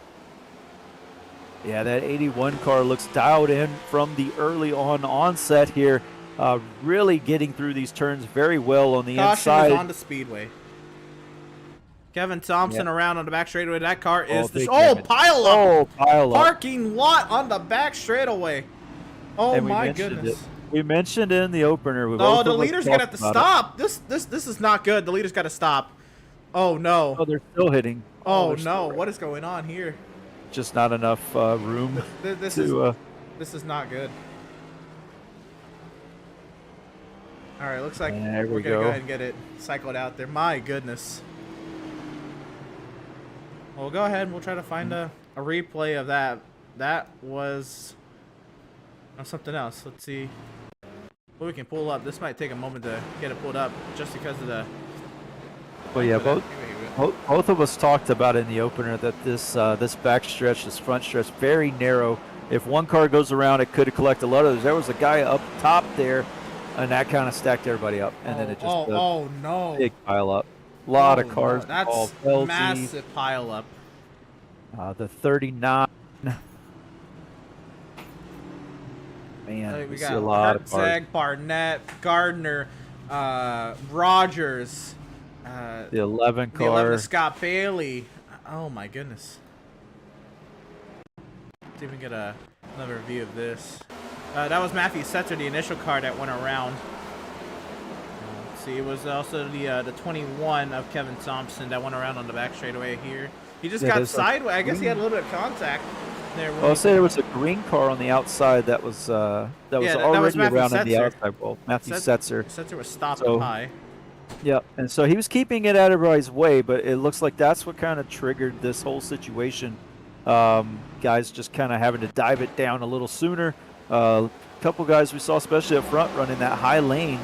Yeah, that 81 car looks dialed in from the early onset here. Really getting through these turns very well on the inside. Caution is on the speedway. Kevin Thompson around on the back straightaway. That car is pile up. Oh, pile up. Parking lot on the back straightaway. Oh my goodness. We mentioned in the opener. Oh, the leader's gonna have to stop. This is not good. The leader's got to stop. Oh no. Oh, they're still hitting. Oh no. What is going on here? Just not enough room. This is not good. All right, looks like we're gonna go ahead and get it cycled out there. My goodness. Well, go ahead and we'll try to find a replay of that. That was something else. Let's see what we can pull up. This might take a moment to get it pulled up just because of the. Well, yeah, both of us talked about in the opener that this back stretch, this front stretch, very narrow. If one car goes around, it could collect a lot of those. There was a guy up top there, and that kind of stacked everybody up, and then it just no, big pile up. A lot of cars. No. That's massive pile up. The 39. Man, we see got a lot of cars. Herzeg, Barnett, Gardner, Rogers. The 11 car. The 11 Scott Bailey. Oh my goodness. Let's even get another view of this. That was Matthew Setzer, the initial car that went around. Let's see, it was also the 21 of Kevin Thompson that went around on the back straightaway here. He just got sideways. I guess he had a little bit of contact there. I'll say there was a green car on the outside that was already around on the outside. Well, Matthew Setzer. Setzer was stopping high. Yeah, and so he was keeping it out of everybody's way, but it looks like that's what kind of triggered this whole situation. Guys just kind of having to dive it down a little sooner. A couple guys we saw, especially up front, running that high lane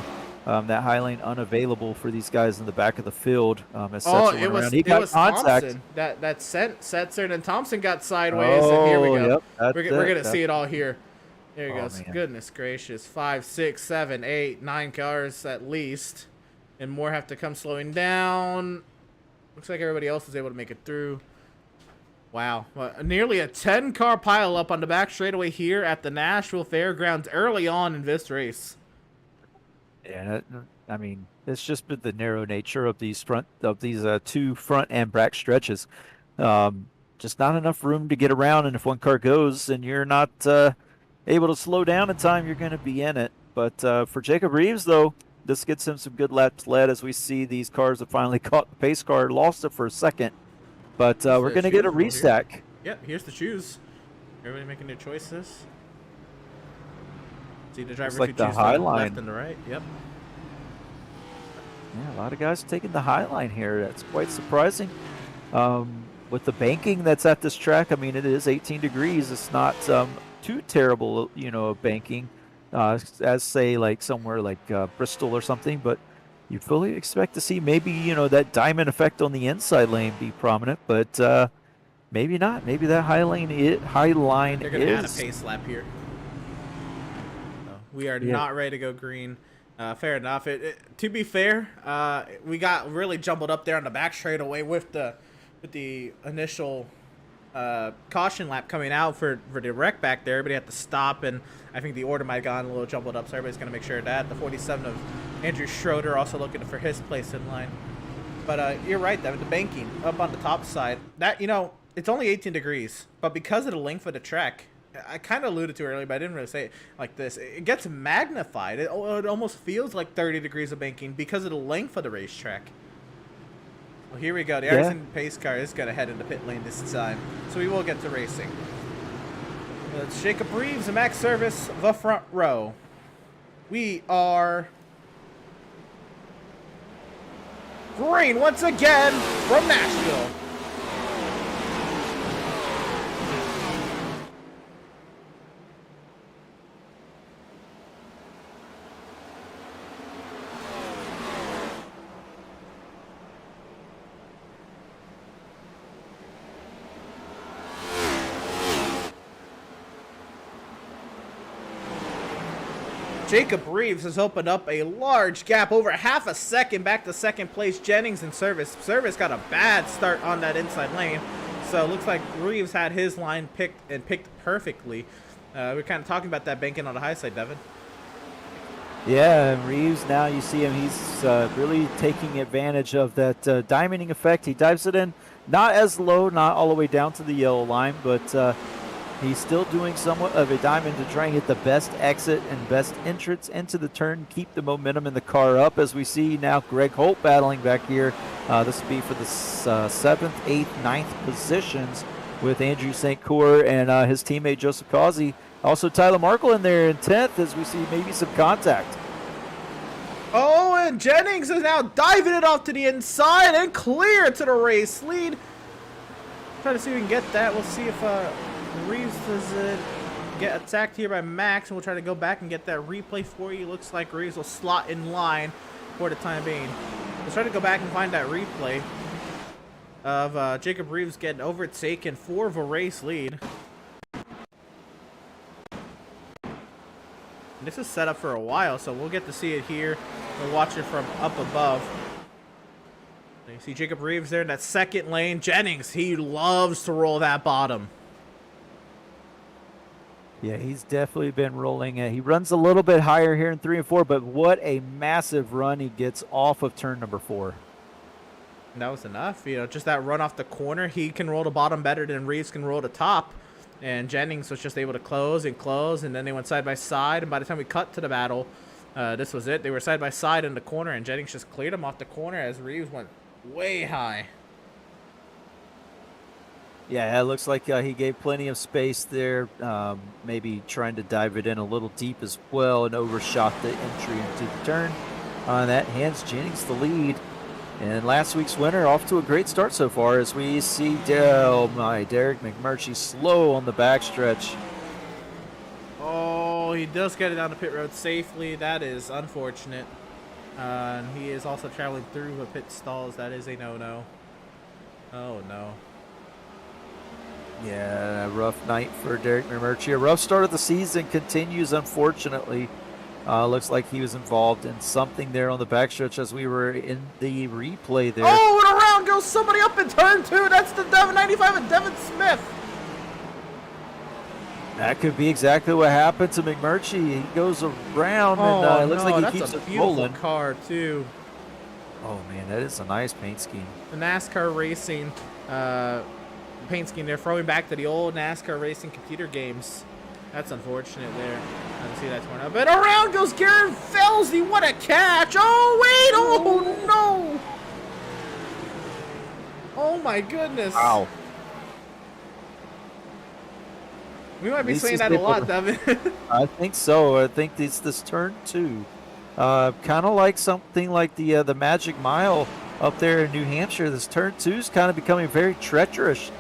unavailable for these guys in the back of the field. As it was Thompson that sent Setzer, and Thompson got sideways, and here we go. Yep, we're gonna see it all here. There he goes. Man. Goodness gracious, 5, 6, 7, 8, 9 cars at least. And more have to come slowing down. Looks like everybody else is able to make it through. Wow. Nearly a 10-car pile up on the back straightaway here at the Nashville Fairgrounds early on in this race. Yeah, I mean, it's just been the narrow nature of these two front and back stretches. Just not enough room to get around, and if one car goes and you're not able to slow down in time, you're going to be in it. But for Jacob Reeves, though, this gets him some good laps led as we see these cars have finally caught the pace car, lost it for a second. But we're going to get a restack. Yep, here's the choose. Everybody making their choices. See the driver like could choose the left and the right. Yep. Yeah, a lot of guys taking the high line here. That's quite surprising. With the banking that's at this track, I mean, it is 18 degrees. It's not too terrible, banking. As say like somewhere like Bristol or something, but you fully expect to see maybe that diamond effect on the inside lane be prominent, but maybe not. Maybe that high line They're gonna add a pace lap here. So we are not ready to go green. Fair enough. To be fair, we got really jumbled up there on the back straightaway with the initial caution lap coming out for the wreck back there. Everybody had to stop, and I think the order might have gotten a little jumbled up, so everybody's going to make sure of that. The 47 of Andrew Schroeder also looking for his place in line. But you're right, Devin, the banking up on the top side, that, it's only 18 degrees, but because of the length of the track, I kind of alluded to earlier, but I didn't really say it like this. It gets magnified. It almost feels like 30 degrees of banking because of the length of the racetrack. Well, here we go. The Artisan pace car is going to head into pit lane this time, so we will get to racing. It's Jacob Reeves and Max Service, the front row. We are green once again from Nashville. Jacob Reeves has opened up a large gap, over half a second back to second place. Jennings and Service. Service got a bad start on that inside lane, so it looks like Reeves had his line picked perfectly. We're kind of talking about that banking on the high side, Devin. Yeah, and Reeves, now you see him, he's really taking advantage of that diamonding effect. He dives it in, not as low, not all the way down to the yellow line, but he's still doing somewhat of a diamond to try and get the best exit and best entrance into the turn, keep the momentum in the car up. As we see now Greg Holt battling back here. This will be for the 7th, 8th, 9th positions with Andrew St. Cour and his teammate Joseph Causey. Also Tyler Markle in there in 10th as we see maybe some contact. Oh, and Jennings is now diving it off to the inside and clear to the race lead. Try to see if we can get that. We'll see if Reeves does get attacked here by Max, and we'll try to go back and get that replay for you. Looks like Reeves will slot in line for the time being. Let's try to go back and find that replay of Jacob Reeves getting overtaken for the race lead. And this is set up for a while, so we'll get to see it here. We'll watch it from up above. You see Jacob Reeves there in that second lane. Jennings, he loves to roll that bottom. Yeah, he's definitely been rolling. He runs a little bit higher here in 3 and 4, but what a massive run he gets off of turn number 4. And that was enough. You know, just that run off the corner. He can roll the bottom better than Reeves can roll the top. And Jennings was just able to close, and then they went side by side. And by the time we cut to the battle, this was it. They were side by side in the corner, and Jennings just cleared him off the corner as Reeves went way high. Yeah, it looks like he gave plenty of space there, maybe trying to dive it in a little deep as well and overshot the entry into the turn. That hands Jennings the lead. And last week's winner off to a great start so far as we see Derrick Mcmurchy slow on the backstretch. Oh, he does get it down the pit road safely. That is unfortunate. And he is also traveling through the pit stalls. That is a no-no. Oh, no. Yeah, a rough night for Derrick Mcmurchy. A rough start of the season continues, unfortunately. Looks like he was involved in something there on the backstretch as we were in the replay there. Oh, and around goes somebody up in turn 2. That's the Devin 95 and Devin Smith. That could be exactly what happened to Mcmurchy. He goes around and it looks like he keeps it rolling. That's a car, too. Oh, man, that is a nice paint scheme. The NASCAR racing paint scheme. They're throwing back to the old NASCAR racing computer games. That's unfortunate there. I don't see that torn up. But around goes Garrett Felsey. What a catch. Oh, wait. Oh, no. Oh, my goodness. Wow. We might be saying that a lot, Devin. I think so. I think it's this turn 2. Kind of like something like the Magic Mile up there in New Hampshire. This turn 2 is kind of becoming very treacherous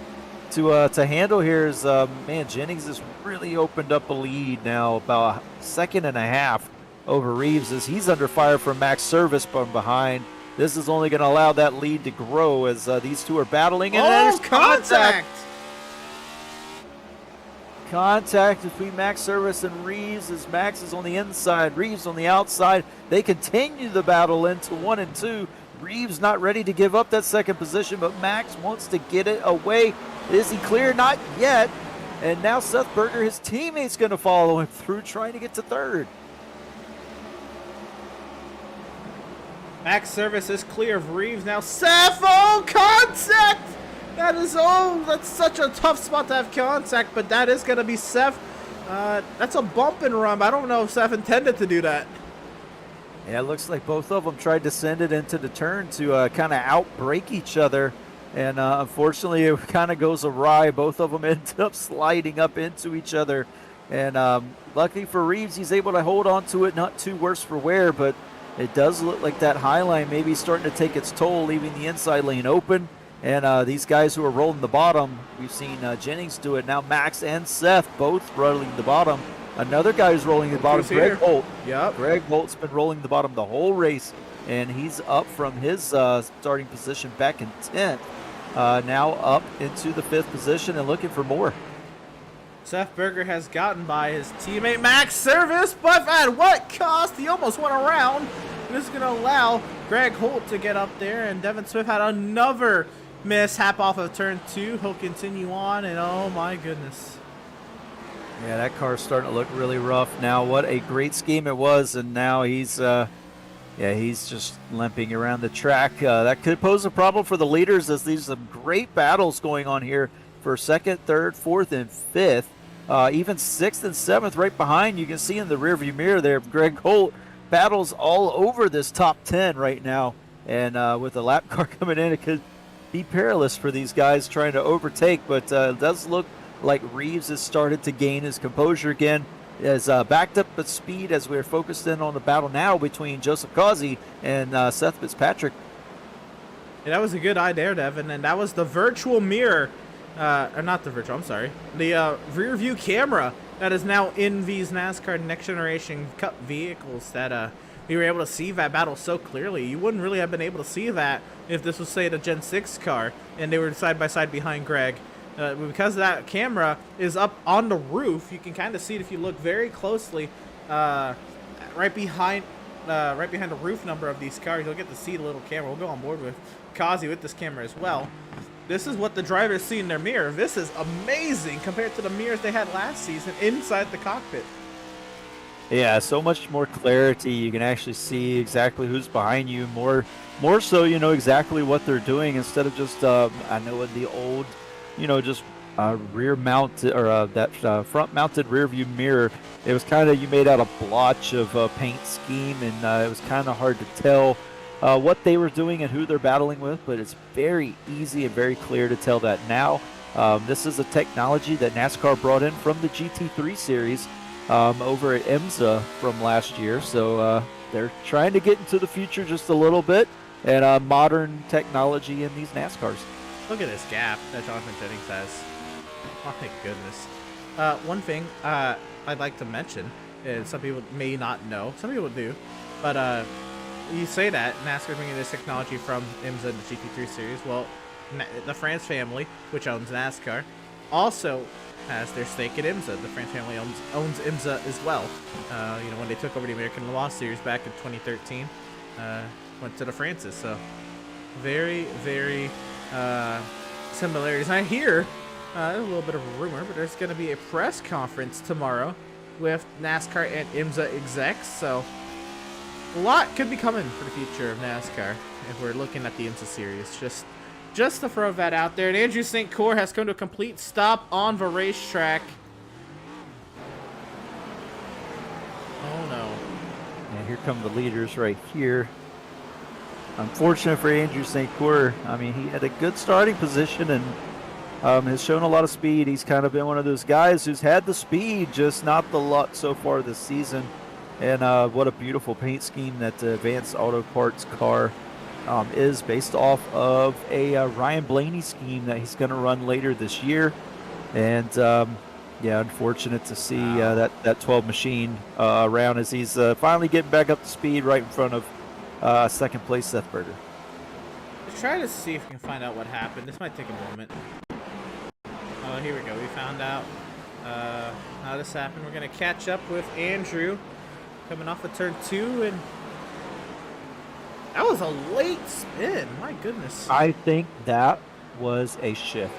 to handle here. Is man, Jennings has really opened up a lead now, about a second and a half over Reeves as he's under fire from Max Service from behind. This is only going to allow that lead to grow as these two are battling. And there's contact! Contact between Max Service and Reeves as Max is on the inside, Reeves on the outside. They continue the battle into 1 and 2. Reeves not ready to give up that second position, but Max wants to get it away. Is he clear? Not yet. And now Seth Berger, his teammate's going to follow him through, trying to get to third. Max Service is clear of Reeves now. Seth, oh, contact! That's such a tough spot to have contact, but that is going to be Seth. That's a bump and run. I don't know if Seth intended to do that. Yeah, it looks like both of them tried to send it into the turn to kind of outbreak each other. And unfortunately, it kind of goes awry. Both of them end up sliding up into each other. And luckily for Reeves, he's able to hold on to it, not too worse for wear. But it does look like that high line maybe starting to take its toll, leaving the inside lane open. And these guys who are rolling the bottom, we've seen Jennings do it. Now Max and Seth both rolling the bottom. Another guy who's rolling the bottom, Greg Holt. Yep. Greg Holt's been rolling the bottom the whole race, and he's up from his starting position back in 10th. Now up into the 5th position and looking for more. Seth Berger has gotten by his teammate Max Service, but at what cost? He almost went around. This is going to allow Greg Holt to get up there, and Devin Swift had another mishap off of turn 2. He'll continue on, and oh my goodness. Yeah, that car's starting to look really rough now. What a great scheme it was, and now he's just limping around the track. That could pose a problem for the leaders, as these are some great battles going on here for 2nd, 3rd, 4th, and 5th. Even 6th and 7th right behind. You can see in the rearview mirror there, Greg Holt battles all over this top 10 right now. And with the lap car coming in, it could be perilous for these guys trying to overtake. But it does look like Reeves has started to gain his composure again. Has backed up at speed as we're focused in on the battle now between Joseph Causey and Seth Fitzpatrick. Yeah, that was a good eye there, Devin, and that was the virtual mirror, or not the virtual, I'm sorry, the rear view camera that is now in these NASCAR Next Generation Cup vehicles that we were able to see that battle so clearly. You wouldn't really have been able to see that if this was, say, the Gen 6 car and they were side by side behind Greg. Because that camera is up on the roof, you can kind of see it if you look very closely right behind the roof number of these cars. You'll get to see the little camera. We'll go on board with Kazi with this camera as well. This is what the drivers see in their mirror. This is amazing compared to the mirrors they had last season inside the cockpit. Yeah, so much more clarity. You can actually see exactly who's behind you. More so, you know exactly what they're doing instead of just I know in the old, just rear mounted or that front mounted rear view mirror, it was kind of, you made out a blotch of paint scheme, and it was kind of hard to tell what they were doing and who they're battling with, but it's very easy and very clear to tell that now. This is a technology that NASCAR brought in from the GT3 series over at IMSA from last year, so they're trying to get into the future just a little bit, and modern technology in these NASCARs. Look at this gap that Jonathan Jennings has. Oh my goodness. One thing I'd like to mention is some people may not know, some people do, but you say that NASCAR bringing this technology from IMSA and the GT3 series. Well, the France family, which owns NASCAR, also has their stake at IMSA. The France family owns IMSA as well. When they took over the American Le Mans series back in 2013, went to the Francis. So very, very similarities. And I hear a little bit of a rumor, but there's going to be a press conference tomorrow with NASCAR and IMSA execs. So a lot could be coming for the future of NASCAR if we're looking at the IMSA series. Just to throw that out there. And Andrew St. Cyr has come to a complete stop on the racetrack. Oh no. And here come the leaders right here. Unfortunate for Andrew St. Cyr. I mean, he had a good starting position and has shown a lot of speed. He's kind of been one of those guys who's had the speed, just not the luck so far this season. And what a beautiful paint scheme that the Advanced Auto Parts car is based off of a Ryan Blaney scheme that he's going to run later this year. And unfortunate to see that 12 machine around as he's finally getting back up to speed right in front of second place Seth Berger. Let's try to see if we can find out what happened. This might take a moment. Oh, here we go. We found out how this happened. We're going to catch up with Andrew coming off of turn 2, and that was a late spin. My goodness. I think that was a shift.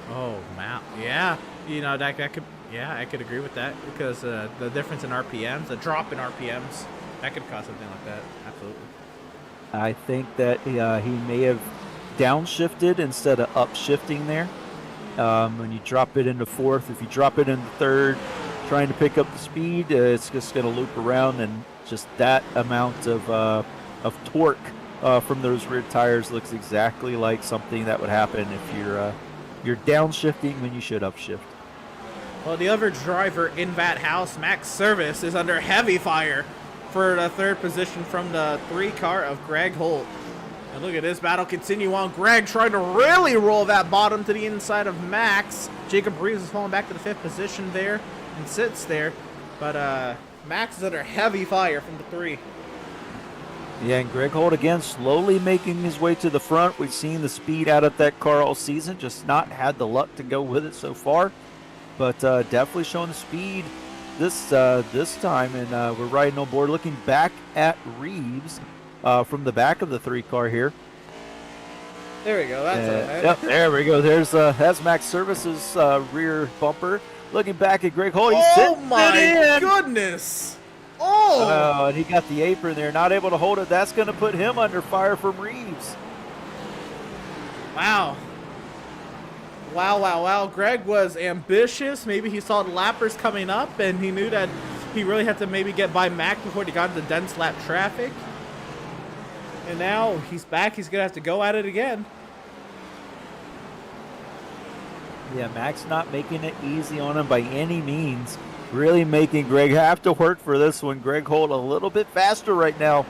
Oh, wow. Yeah. That could, I could agree with that, because the difference in RPMs, the drop in RPMs, that could cause something like that. Absolutely. I think that he may have downshifted instead of upshifting there. When you drop it into 4th, if you drop it into 3rd, trying to pick up the speed, it's just going to loop around, and just that amount of torque from those rear tires looks exactly like something that would happen if you're downshifting when you should upshift. Well, the other driver in that house, Max Service, is under heavy fire for the 3rd position from the 3 car of Greg Holt. And look at this battle continue on. Greg trying to really roll that bottom to the inside of Max. Jacob Reeves is falling back to the 5th position there and sits there. But Max is under heavy fire from the 3. Yeah, and Greg Holt again slowly making his way to the front. We've seen the speed out of that car all season, just not had the luck to go with it so far. but definitely showing the speed this time, and we're riding on board, looking back at Reeves from the back of the 3-car here. There we go. That's all right. Yep, there we go. That's Max Service's rear bumper. Looking back at Greg Holt. Oh my goodness! Oh! And he got the apron there, not able to hold it. That's going to put him under fire from Reeves. Wow. Wow. Greg was ambitious. Maybe he saw the lappers coming up, and he knew that he really had to maybe get by Mac before he got into dense lap traffic. And now he's back. He's going to have to go at it again. Yeah, Max not making it easy on him by any means. Really making Greg have to work for this one. Greg Holt a little bit faster right now,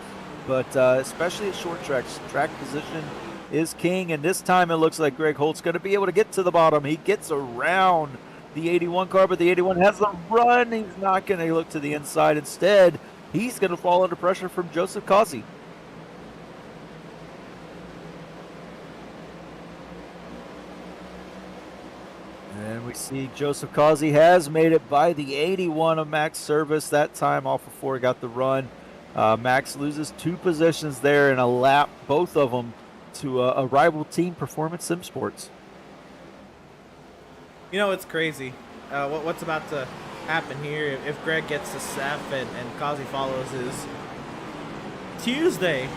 but especially at short tracks. Track position is king, and this time it looks like Greg Holt's going to be able to get to the bottom. He gets around the 81 car, but the 81 has the run. He's not going to look to the inside. Instead, he's going to fall under pressure from Joseph Causey. And we see Joseph Causey has made it by the 81 of Max Service. That time off before he got the run. Max loses 2 positions there in a lap, both of them, to a rival team, Performance Sim Sports. You know, it's crazy. What's about to happen here if Greg gets to Seth and Causey follows is Tuesday.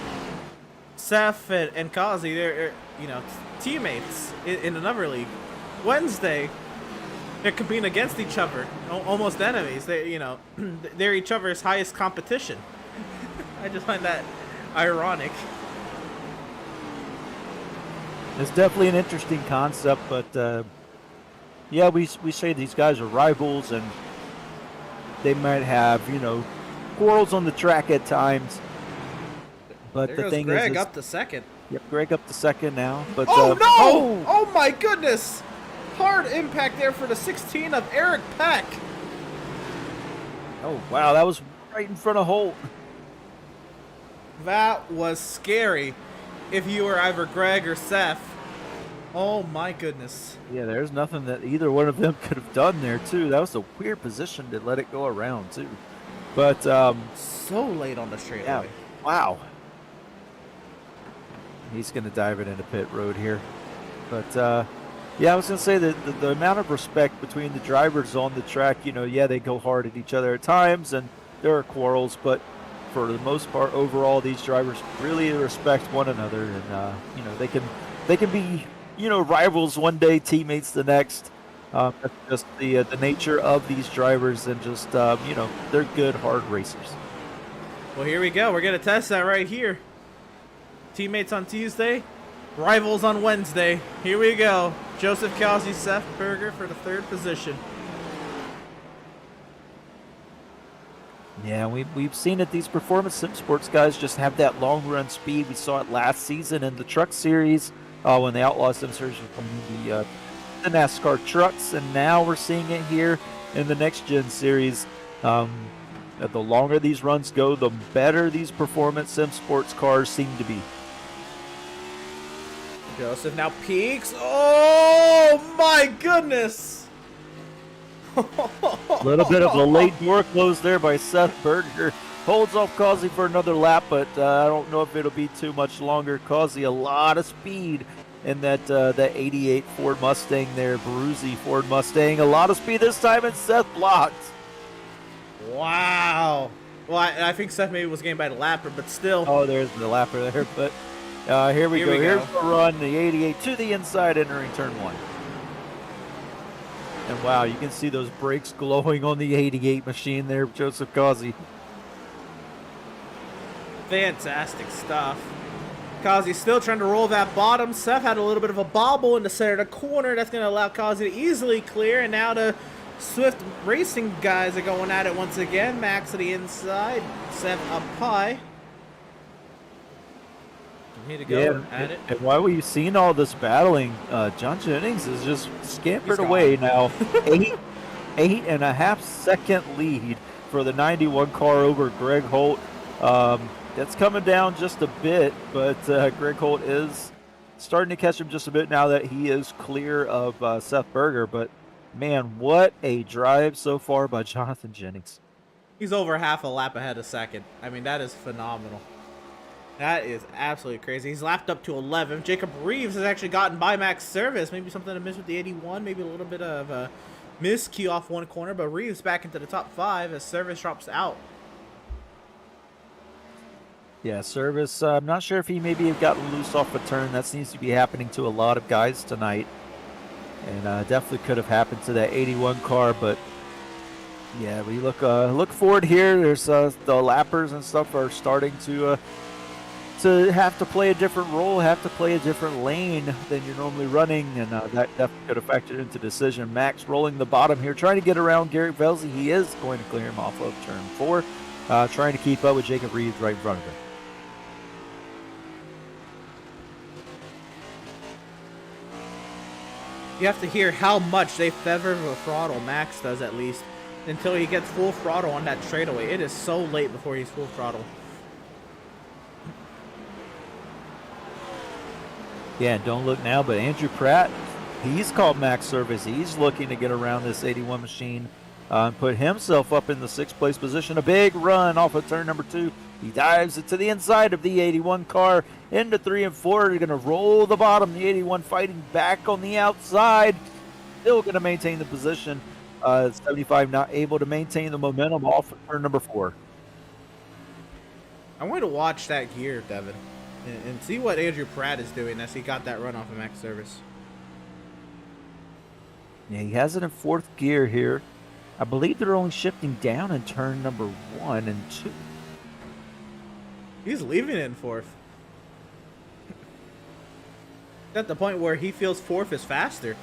Seth and Causey, they're teammates in another league. Wednesday, they're competing against each other, almost enemies. They're each other's highest competition. I just find that ironic. It's definitely an interesting concept, but yeah, we say these guys are rivals, and they might have quarrels on the track at times. But there the goes thing Greg is, up to second. Yep, Greg up to second now. But oh no! Oh my goodness! Hard impact there for the 16 of Eric Peck. Oh wow, that was right in front of Holt. That was scary. If you were either Greg or Seth. Oh my goodness. Yeah, there's nothing that either one of them could have done there too. That was a weird position to let it go around too. But so late on the straightaway. Yeah, wow. He's going to dive it into pit road here. But yeah, I was going to say that the amount of respect between the drivers on the track, yeah, they go hard at each other at times and there are quarrels, but for the most part, overall, these drivers really respect one another, and they can be rivals one day, teammates the next. That's just the nature of these drivers, and just they're good, hard racers. Well, here we go. We're gonna test that right here. Teammates on Tuesday, rivals on Wednesday. Here we go. Joseph Causey, Seth Berger for the 3rd position. Yeah, we've seen it. These Performance Sim Sports guys just have that long run speed. We saw it last season in the Truck Series when the Outlaws Sim Series was from the NASCAR trucks, and now we're seeing it here in the NextGen Series. The longer these runs go, the better these Performance Sim Sports cars seem to be. Joseph now peaks. Oh my goodness! A little bit of a late door close there by Seth Berger. Holds off Causey for another lap, but I don't know if it'll be too much longer. Causey a lot of speed in that 88 Ford Mustang there, Baruzzi Ford Mustang. A lot of speed this time, and Seth blocked. Wow. Well, I think Seth maybe was getting by the lapper, but still. Oh, there's the lapper there, but here we go. Here's the run, the 88 to the inside entering turn 1. And wow, you can see those brakes glowing on the 88 machine there, Joseph Causey. Fantastic stuff. Causey still trying to roll that bottom. Seth had a little bit of a bobble in the center of the corner. That's going to allow Causey to easily clear. And now the Swift Racing guys are going at it once again. Max to the inside. Seth up high. Here to go at it. And while we've seen all this battling, John Jennings is just scampered away now. 8.5 second lead for the 91 car over Greg Holt. That's coming down just a bit, but Greg Holt is starting to catch him just a bit now that he is clear of Seth Berger. But Man, what a drive so far by Jonathan Jennings. He's over half a lap ahead of second. I mean, that is phenomenal. That is absolutely crazy. He's lapped up to 11. Jacob Reeves has actually gotten by Max Service. Maybe something to miss with the 81. Maybe a little bit of a miscue off one corner. But Reeves back into the top 5 as Service drops out. Yeah, Service, I'm not sure if he maybe got loose off a turn. That seems to be happening to a lot of guys tonight. And definitely could have happened to that 81 car, but yeah, we look forward here. There's the lappers and stuff are starting to have to play a different role, have to play a different lane than you're normally running, and that definitely could have factored into the decision. Max rolling the bottom here, trying to get around Garrett Velzy. He is going to clear him off of turn 4, trying to keep up with Jacob Reeves right in front of him. You have to hear how much they feather the throttle, Max does at least, until he gets full throttle on that straightaway. It is so late before he's full throttle. Yeah, and don't look now, but Andrew Pratt, he's called Max Service. He's looking to get around this 81 machine and put himself up in the 6th place position. A big run off of turn number 2. He dives it to the inside of the 81 car into 3 and 4. They're going to roll the bottom. The 81 fighting back on the outside. Still going to maintain the position. 75 not able to maintain the momentum off of turn number 4. I want to watch that gear, Devin, and see what Andrew Pratt is doing as he got that run off of Max Service. Yeah, he has it in 4th gear here. I believe they're only shifting down in turn number 1 and 2. He's leaving it in 4th. At the point where he feels 4th is faster.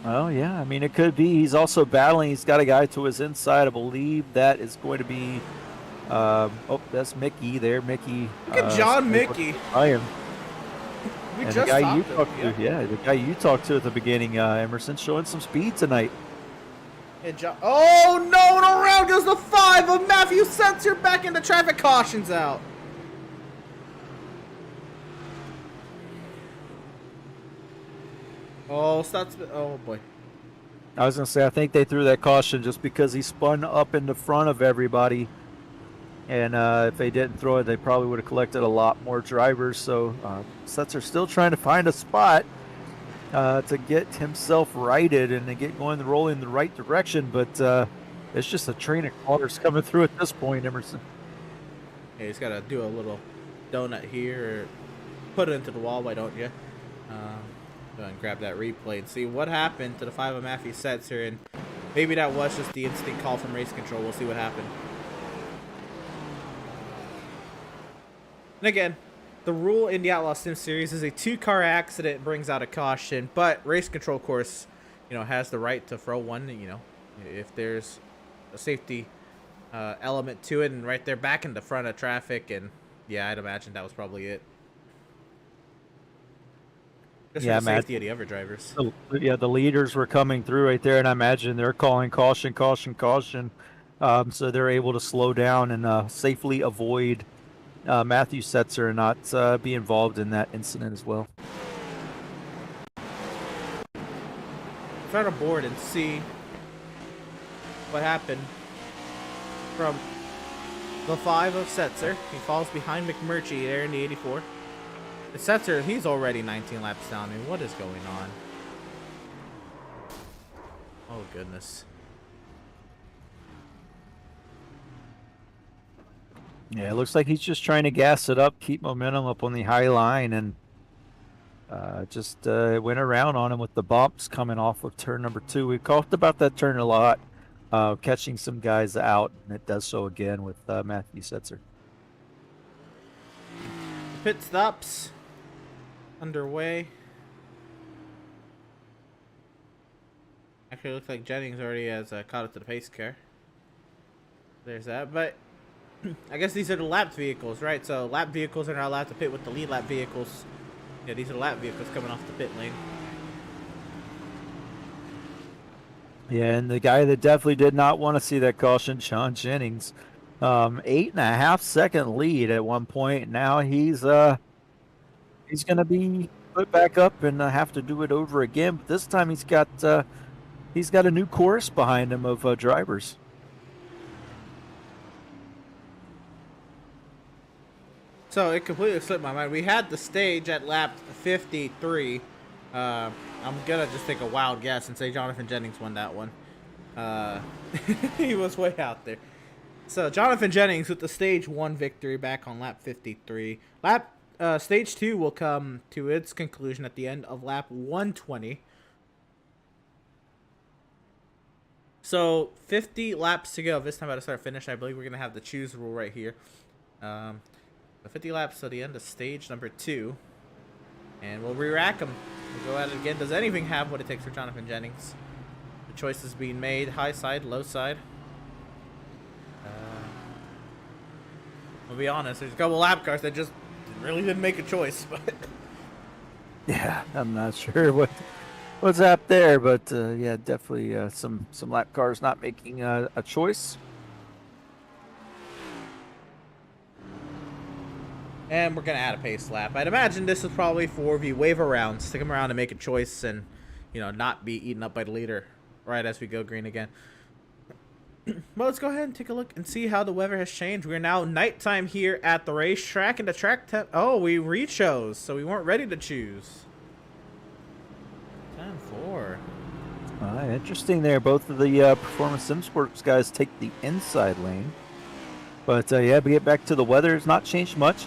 Oh, yeah. I mean, it could be. He's also battling. He's got a guy to his inside. I believe that is going to be... oh, that's Mickey there. Mickey. Look at John Mickey. Iron. We And just the guy you talked talked to, yeah, the guy you talked to at the beginning, Emerson, showing some speed tonight. Oh no, and around goes the 5 of Matthew Sensor back into traffic, cautions out. Oh, oh boy. I was going to say, I think they threw that caution just because he spun up in the front of everybody. And if they didn't throw it, they probably would have collected a lot more drivers. So Setzer still trying to find a spot to get himself righted and to get going and rolling in the right direction. But it's just a train of cars coming through at this point, Emerson. Yeah, he's got to do a little donut here, or put it into the wall, why don't you? Go ahead and grab that replay and see what happened to the 5 of Matthew Setzer. And maybe that was just the instinct call from race control. We'll see what happened. And again, the rule in the Outlaws Sim Series is a 2-car accident brings out a caution, but race control, of course, has the right to throw one, if there's a safety element to it, and right there back in the front of traffic, and yeah, I'd imagine that was probably it. Just for the safety of the other drivers. Yeah, the leaders were coming through right there, and I imagine they're calling caution, caution, caution. So they're able to slow down and safely avoid Matthew Setzer and not be involved in that incident as well. Try to board and see what happened from the 5 of Setzer. He falls behind McMurchy there in the 84. The Setzer, he's already 19 laps down. I mean, what is going on? Oh, goodness. Yeah, it looks like he's just trying to gas it up, keep momentum up on the high line, and just went around on him with the bumps coming off of turn number 2. We've talked about that turn a lot, catching some guys out, and it does so again with Matthew Setzer. Pit stops underway. Actually, it looks like Jennings already has caught up to the pace car. There's that, but I guess these are the lapped vehicles, right? So lap vehicles are not allowed to pit with the lead lap vehicles. Yeah, these are the lap vehicles coming off the pit lane. Yeah, and the guy that definitely did not want to see that caution, Sean Jennings, 8.5 second lead at one point. Now he's going to be split back up and have to do it over again. But this time he's got a new chorus behind him of drivers. So it completely slipped my mind. We had the stage at lap 53. I'm gonna just take a wild guess and say Jonathan Jennings won that one. He was way out there. So Jonathan Jennings with the stage 1 victory back on lap 53. Stage 2 will come to its conclusion at the end of lap 120. So 50 laps to go. This time out of start finish, I believe we're gonna have the choose rule right here. 50 laps to the end of stage number 2, and we'll re-rack them. We'll go at it again. Does anything have what it takes for Jonathan Jennings? The choice is being made: high side, low side. I'll be honest. There's a couple lap cars that just really didn't make a choice, but yeah, I'm not sure what's up there, but yeah, definitely some lap cars not making a choice. And we're going to add a pace lap. I'd imagine this is probably for the waiver rounds. Stick them around and make a choice and, not be eaten up by the leader right as we go green again. Well, let's go ahead and take a look and see how the weather has changed. We're now nighttime here at the racetrack, and the track we re-chose, so we weren't ready to choose. 10-4. Interesting there. Both of the Performance Sim Sports guys take the inside lane. But, yeah, we get back to the weather. It's not changed much.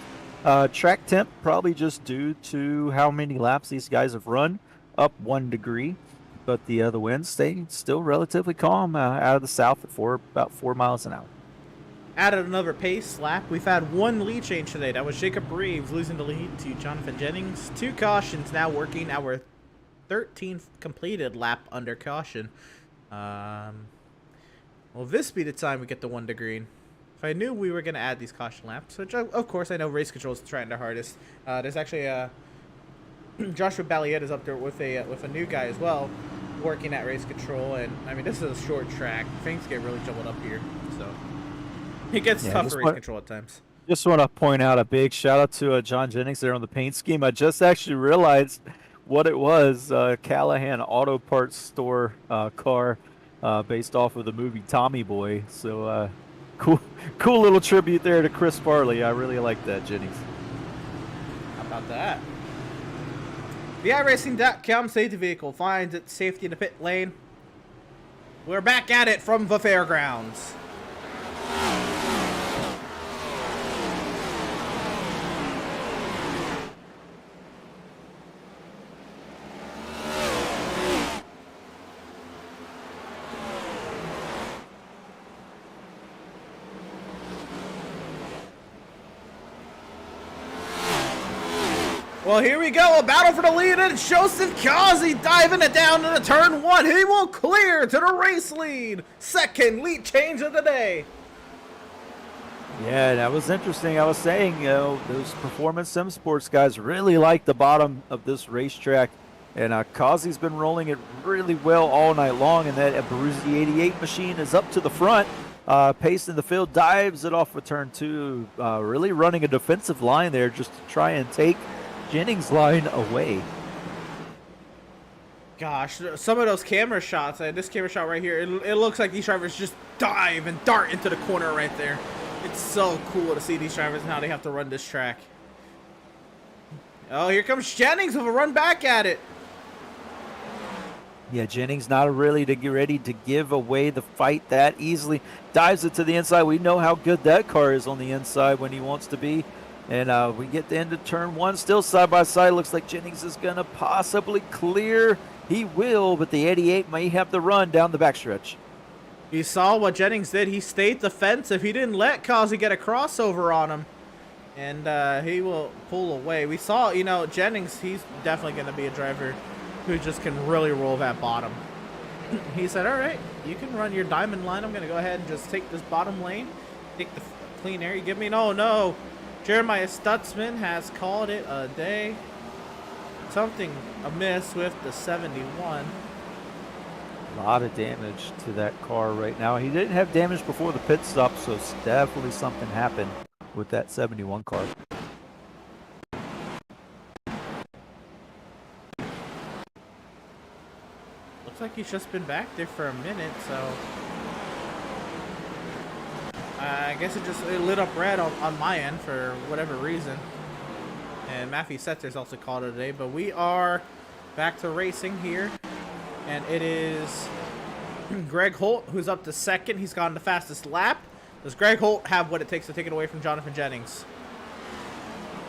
Track temp probably just due to how many laps these guys have run, up 1 degree. But the winds stay still relatively calm out of the south at about 4 miles an hour. Added another pace lap. We've had 1 lead change today. That was Jacob Reeves losing the lead to Jonathan Jennings. 2 cautions now working. Our 13th completed lap under caution. Will this be the time we get the 1 to green? If I knew we were going to add these caution laps, which of course I know Race Control is trying their hardest. There's actually Joshua Balliet is up there with a new guy as well, working at Race Control, and I mean this is a short track. Things get really jumbled up here, so it gets tough for Race Control at times. Just want to point out a big shout out to John Jennings there on the paint scheme. I just actually realized what it was. Callahan Auto Parts Store car, based off of the movie Tommy Boy. So. Cool little tribute there to Chris Farley. I really like that, Jennings. How about that? The iRacing.com safety vehicle finds its safety in the pit lane. We're back at it from the Fairgrounds. Well, here we go. A battle for the lead, and Joseph Kazi diving it down into turn 1. He will clear to the race lead. Second lead change of the day. Yeah, that was interesting. I was saying, those Performance Sim Sports guys really like the bottom of this racetrack. And Kazi's been rolling it really well all night long, and that Abruzzi 88 machine is up to the front. Pace in the field, dives it off of turn 2. Really running a defensive line there just to try and take Jennings' line away. Gosh, some of those camera shots, this camera shot right here, it looks like these drivers just dive and dart into the corner right there. It's so cool to see these drivers and how they have to run this track. Oh, here comes Jennings with a run back at it. Yeah, Jennings not really to get ready to give away the fight that easily. Dives it to the inside. We know how good that car is on the inside when he wants to be. And we get the end of turn 1, still side by side. Looks like Jennings is going to possibly clear. He will, but the 88 may have the run down the backstretch. You saw what Jennings did. He stayed defensive. He didn't let Kazi get a crossover on him. And he will pull away. We saw, Jennings, he's definitely going to be a driver who just can really roll that bottom. He said, all right, you can run your diamond line. I'm going to go ahead and just take this bottom lane. Take the clean air you give me. No. Jeremiah Stutzman has called it a day. Something amiss with the 71. A lot of damage to that car right now. He didn't have damage before the pit stop, so definitely something happened with that 71 car. Looks like he's just been back there for a minute, so I guess it lit up red on my end for whatever reason. And Matthew Setter's also called it today, but we are back to racing here, and it is Greg Holt who's up to second. He's gotten the fastest lap. Does Greg Holt have what it takes to take it away from Jonathan Jennings?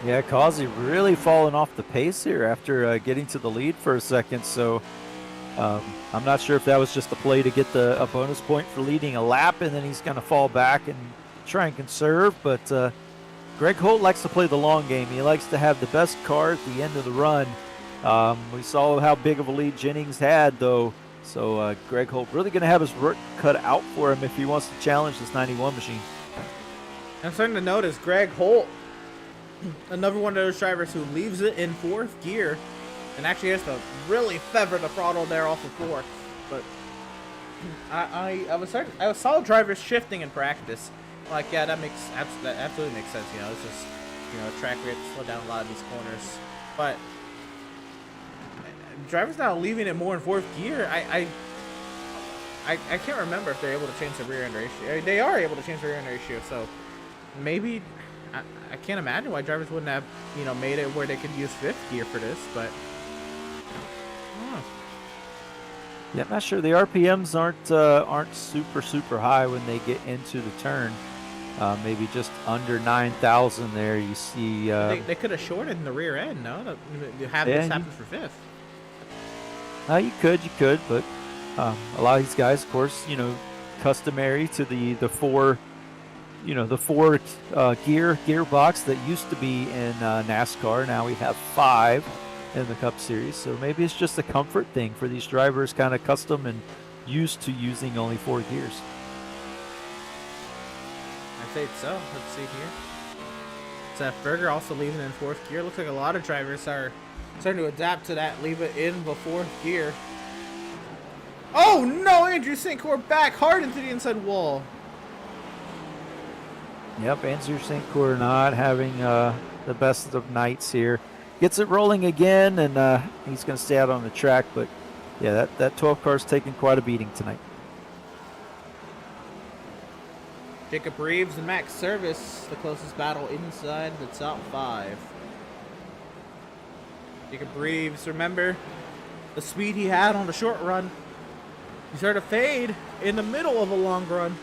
Yeah, Causey really falling off the pace here after getting to the lead for a second. So I'm not sure if that was just a play to get a bonus point for leading a lap, and then he's going to fall back and try and conserve. But Greg Holt likes to play the long game. He likes to have the best car at the end of the run. We saw how big of a lead Jennings had, though. So Greg Holt really going to have his work cut out for him if he wants to challenge this 91 machine. I'm starting to notice Greg Holt, another one of those drivers who leaves it in fourth gear and actually has to really feather the throttle there off of fourth. But I saw drivers shifting in practice. Like, yeah, that absolutely makes sense. You know, it's just, you know, a track where you have to slow down a lot of these corners. But drivers now leaving it more in fourth gear. I can't remember if they're able to change the rear end ratio. They are able to change the rear end ratio, so maybe I can't imagine why drivers wouldn't have, you know, made it where they could use fifth gear for this. But yeah, I'm not sure. The RPMs aren't super high when they get into the turn. Maybe just under 9,000 there. You see. They could have shortened the rear end, no? To have this happen for fifth. You could, but a lot of these guys, of course, you know, customary to the four gearbox that used to be in NASCAR. Now we have 5 in the Cup Series, so maybe it's just a comfort thing for these drivers, kind of custom and used to using only 4 gears. I think so. Let's see here. Seth Berger also leaving in fourth gear. Looks like a lot of drivers are starting to adapt to that. Leave it in the fourth gear. Oh no! Andrew Sincor back hard into the inside wall. Yep, Andrew Sincor not having the best of nights here. Gets it rolling again, and he's going to stay out on the track. But yeah, that 12 car's taking quite a beating tonight. Jacob Reeves and Max Service, the closest battle inside the top 5. Jacob Reeves, remember the speed he had on the short run. He started to fade in the middle of a long run.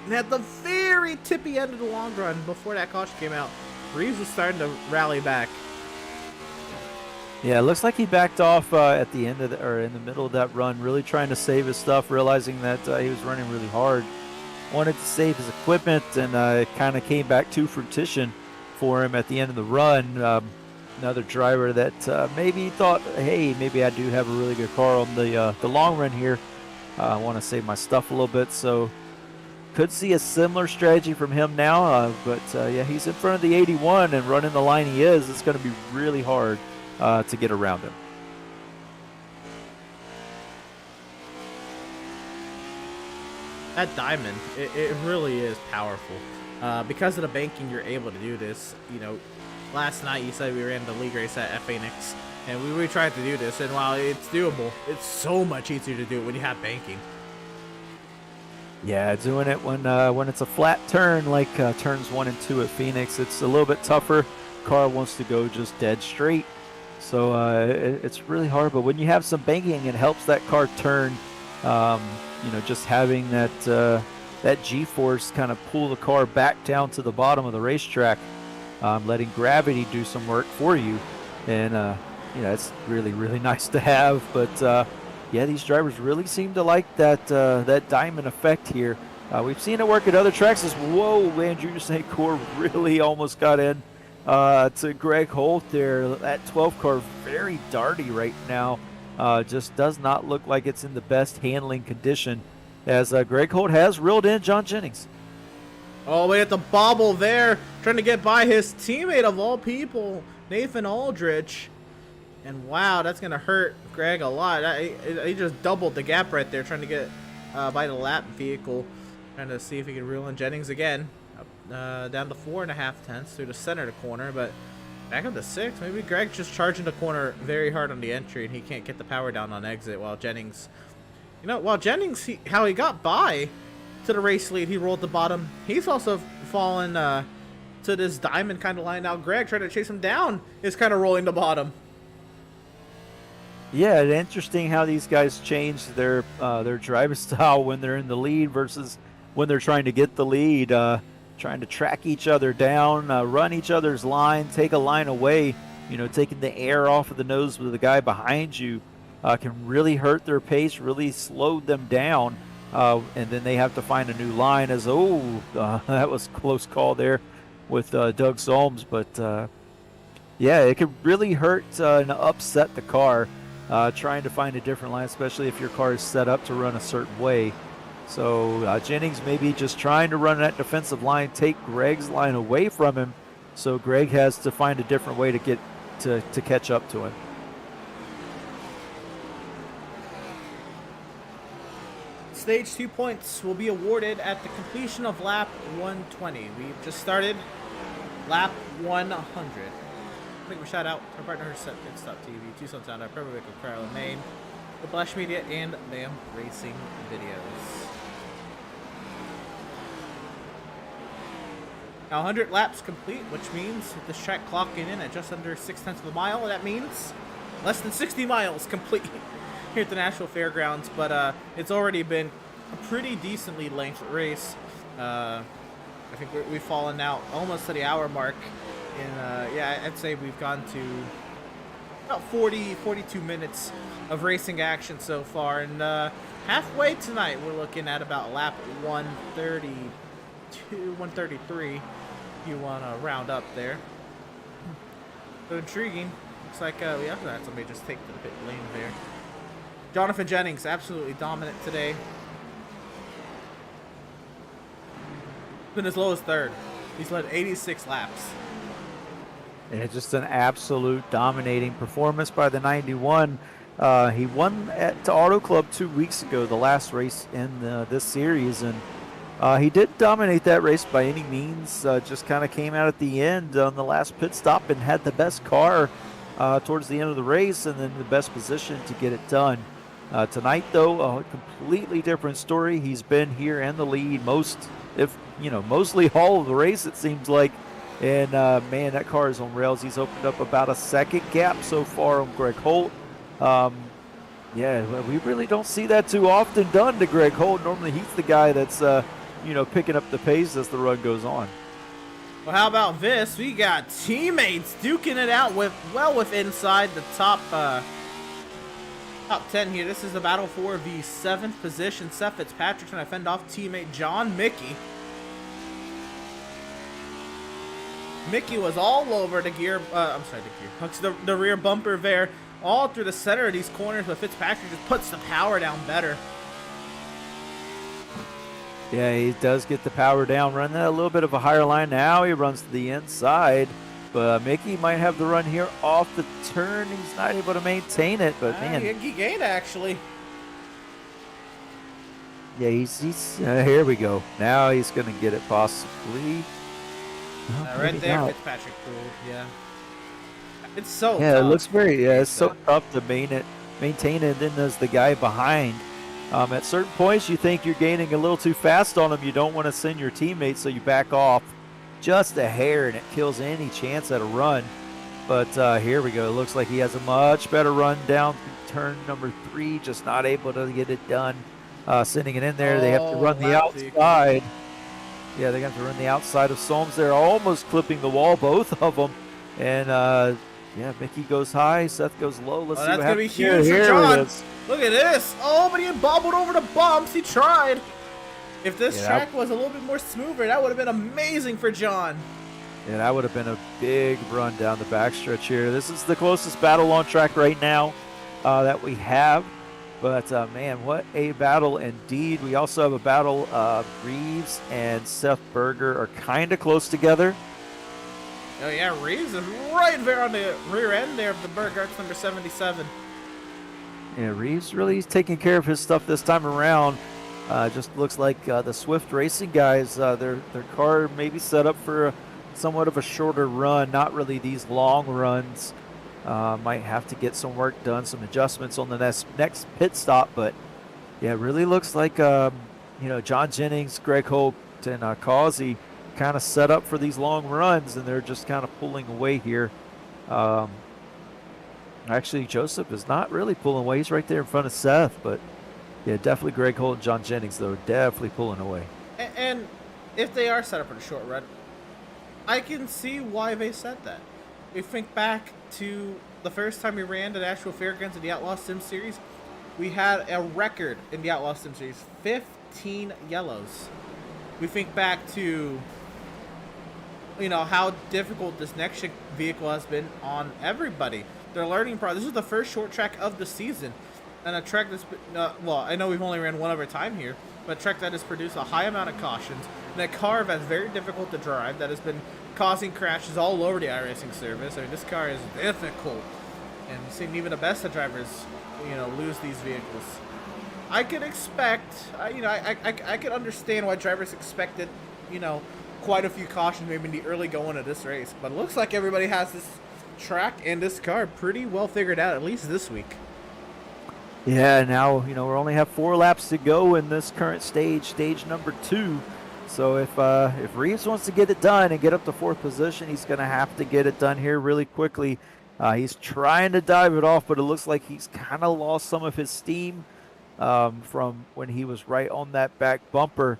And at the very tippy end of the long run, before that caution came out, Reeves was starting to rally back. Yeah, it looks like he backed off at the end of in the middle of that run, really trying to save his stuff, realizing that he was running really hard. Wanted to save his equipment, and it kind of came back to fruition for him at the end of the run. Another driver that maybe thought, hey, maybe I do have a really good car on the long run here. I want to save my stuff a little bit, so could see a similar strategy from him now. But yeah, he's in front of the 81 and running the line he is. It's going to be really hard to get around him. That diamond, it really is powerful. Because of the banking, you're able to do this. You know, last night you said we ran the league race at Phoenix, and we really tried to do this. And while it's doable, it's so much easier to do it when you have banking. Yeah, doing it when it's a flat turn like turns 1 and 2 at Phoenix, it's a little bit tougher. Car wants to go just dead straight, so it's really hard. But when you have some banking, it helps that car turn. You know, just having that G-force kind of pull the car back down to the bottom of the racetrack, letting gravity do some work for you, and you know, it's really nice to have. But yeah, these drivers really seem to like that diamond effect here. We've seen it work at other tracks. Whoa, Andrew St. Core really almost got in to Greg Holt there. That 12 car very darty right now. Just does not look like it's in the best handling condition, as Greg Holt has reeled in John Jennings. Oh, we at the bobble there, trying to get by his teammate of all people, Nathan Aldrich. And wow, that's going to hurt Greg a lot. He just doubled the gap right there, trying to get by the lap vehicle. Trying to see if he can reel in Jennings again. Down to 4.5 tenths through the center of the corner. But Back up to 6. Maybe Greg's just charging the corner very hard on the entry, and he can't get the power down on exit. While Jennings, how he got by to the race lead, he rolled the bottom. He's also fallen to this diamond kind of line. Now Greg trying to chase him down is kind of rolling the bottom. Yeah, it's interesting how these guys change their driving style when they're in the lead versus when they're trying to get the lead. Trying to track each other down, run each other's line, take a line away. Taking the air off of the nose of the guy behind you can really hurt their pace, really slow them down. And then they have to find a new line that was a close call there with Doug Solms. But, yeah, it could really hurt and upset the car trying to find a different line, especially if your car is set up to run a certain way. So Jennings maybe just trying to run that defensive line, take Greg's line away from him. So Greg has to find a different way to get to catch up to him. Stage 2 points will be awarded at the completion of lap 120. We've just started lap 100. Quick shout out to our partner Seth Fitzpatrick, Tucson Sound Art, Purple Vehicle, Carolyn, Maine, Whiplash Media, and BAM Racing Videos. Now 100 laps complete, which means this track clocking in at just under 0.6 of a mile. That means less than 60 miles complete here at the Nashville Fairgrounds, but it's already been a pretty decently length race. I think we've fallen now almost to the hour mark. I'd say we've gone to about 42 minutes of racing action so far, and halfway tonight we're looking at about lap 133, if you want to round up there. So intriguing. Looks like we also had somebody just take to the pit lane there. Jonathan Jennings, absolutely dominant today. Been as low as third. He's led 86 laps. And it's just an absolute dominating performance by the 91. He won at Auto Club 2 weeks ago, the last race in this series, and he did dominate that race by any means. Just kind of came out at the end on the last pit stop and had the best car towards the end of the race, and then the best position to get it done. Tonight, though, a completely different story. He's been here in the lead mostly all of the race, it seems like. And, man, that car is on rails. He's opened up about a second gap so far on Greg Holt. We really don't see that too often done to Greg Holt. Normally he's the guy that's, picking up the pace as the run goes on. Well, how about this? We got teammates duking it out with inside the top 10 here. This is the battle for the 7th position. Seth Fitzpatrick trying to fend off teammate John Mickey. Mickey was all over the rear bumper there, all through the center of these corners, but Fitzpatrick just puts the power down better. Yeah, he does get the power down, running a little bit of a higher line. Now he runs to the inside, but Mickey might have the run here off the turn. He's not able to maintain it, but man. He gained, actually. Yeah, he's here we go. Now he's going to get it possibly. Right there, Fitzpatrick pulled. Yeah, it's so tough. It looks it's so tough to maintain it. Then there's the guy behind. At certain points, you think you're gaining a little too fast on him. You don't want to send your teammates, so you back off just a hair, and it kills any chance at a run. But here we go. It looks like he has a much better run down turn number 3, just not able to get it done. Sending it in there. They have to run the outside. Yeah, they got to run the outside of Solms there, almost clipping the wall, both of them. And, Mickey goes high, Seth goes low. Let's see what happens. That's going to be huge for John. Look at this. Oh, but he bobbled over the bumps. He tried. If this track was a little bit more smoother, that would have been amazing for John. Yeah, that would have been a big run down the backstretch here. This is the closest battle on track right now that we have. But, man, what a battle indeed. We also have a battle. Reeves and Seth Berger are kind of close together. Oh, yeah, Reeves is right there on the rear end there of the Berger. That's number 77. Yeah, Reeves really taking care of his stuff this time around. Just looks like the Swift Racing guys, their car may be set up for somewhat of a shorter run, not really these long runs. Might have to get some work done, some adjustments on the next pit stop. But yeah, it really looks like John Jennings, Greg Holt, and Causey kind of set up for these long runs, and they're just kind of pulling away here. Actually, Joseph is not really pulling away. He's right there in front of Seth, but yeah, definitely Greg Holt and John Jennings, though, definitely pulling away. And if they are set up for the short run, I can see why they said that. We think back to the first time we ran the Nashville Fairgrounds in the Outlaws Sim Series, we had a record in the Outlaws Sim Series, 15 yellows. We think back to, how difficult this NextGen vehicle has been on everybody. Their learning process. This is the first short track of the season, and a track that's been, I know we've only ran one other time here, but a track that has produced a high amount of cautions, and a car that's very difficult to drive, that has been causing crashes all over the iRacing service. I mean, this car is difficult, and we've seen even the best of drivers, lose these vehicles. I could expect, I could understand why drivers expected, quite a few cautions maybe in the early going of this race, but it looks like everybody has this track and this car pretty well figured out, at least this week. Yeah, now we only have 4 laps to go in this current stage number 2. So if Reeves wants to get it done and get up to 4th position, he's going to have to get it done here really quickly. He's trying to dive it off, but it looks like he's kind of lost some of his steam from when he was right on that back bumper.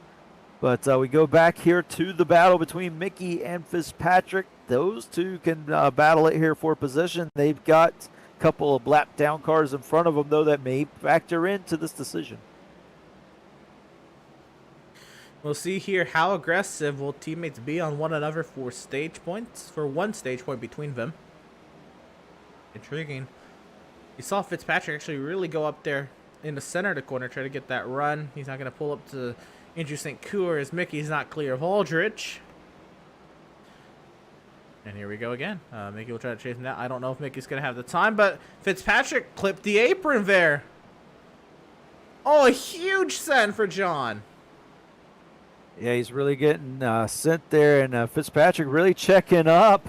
But we go back here to the battle between Mickey and Fitzpatrick. Those two can battle it here for position. They've got a couple of lap down cars in front of them, though, that may factor into this decision. We'll see here how aggressive will teammates be on one another for stage points, for one stage point between them. Intriguing. You saw Fitzpatrick actually really go up there in the center of the corner, try to get that run. He's not going to pull up to Andrew St. Coeur as Mickey's not clear of Aldrich. And here we go again. Mickey will try to chase him down. I don't know if Mickey's going to have the time, but Fitzpatrick clipped the apron there. Oh, a huge send for John. Yeah, he's really getting sent there, and Fitzpatrick really checking up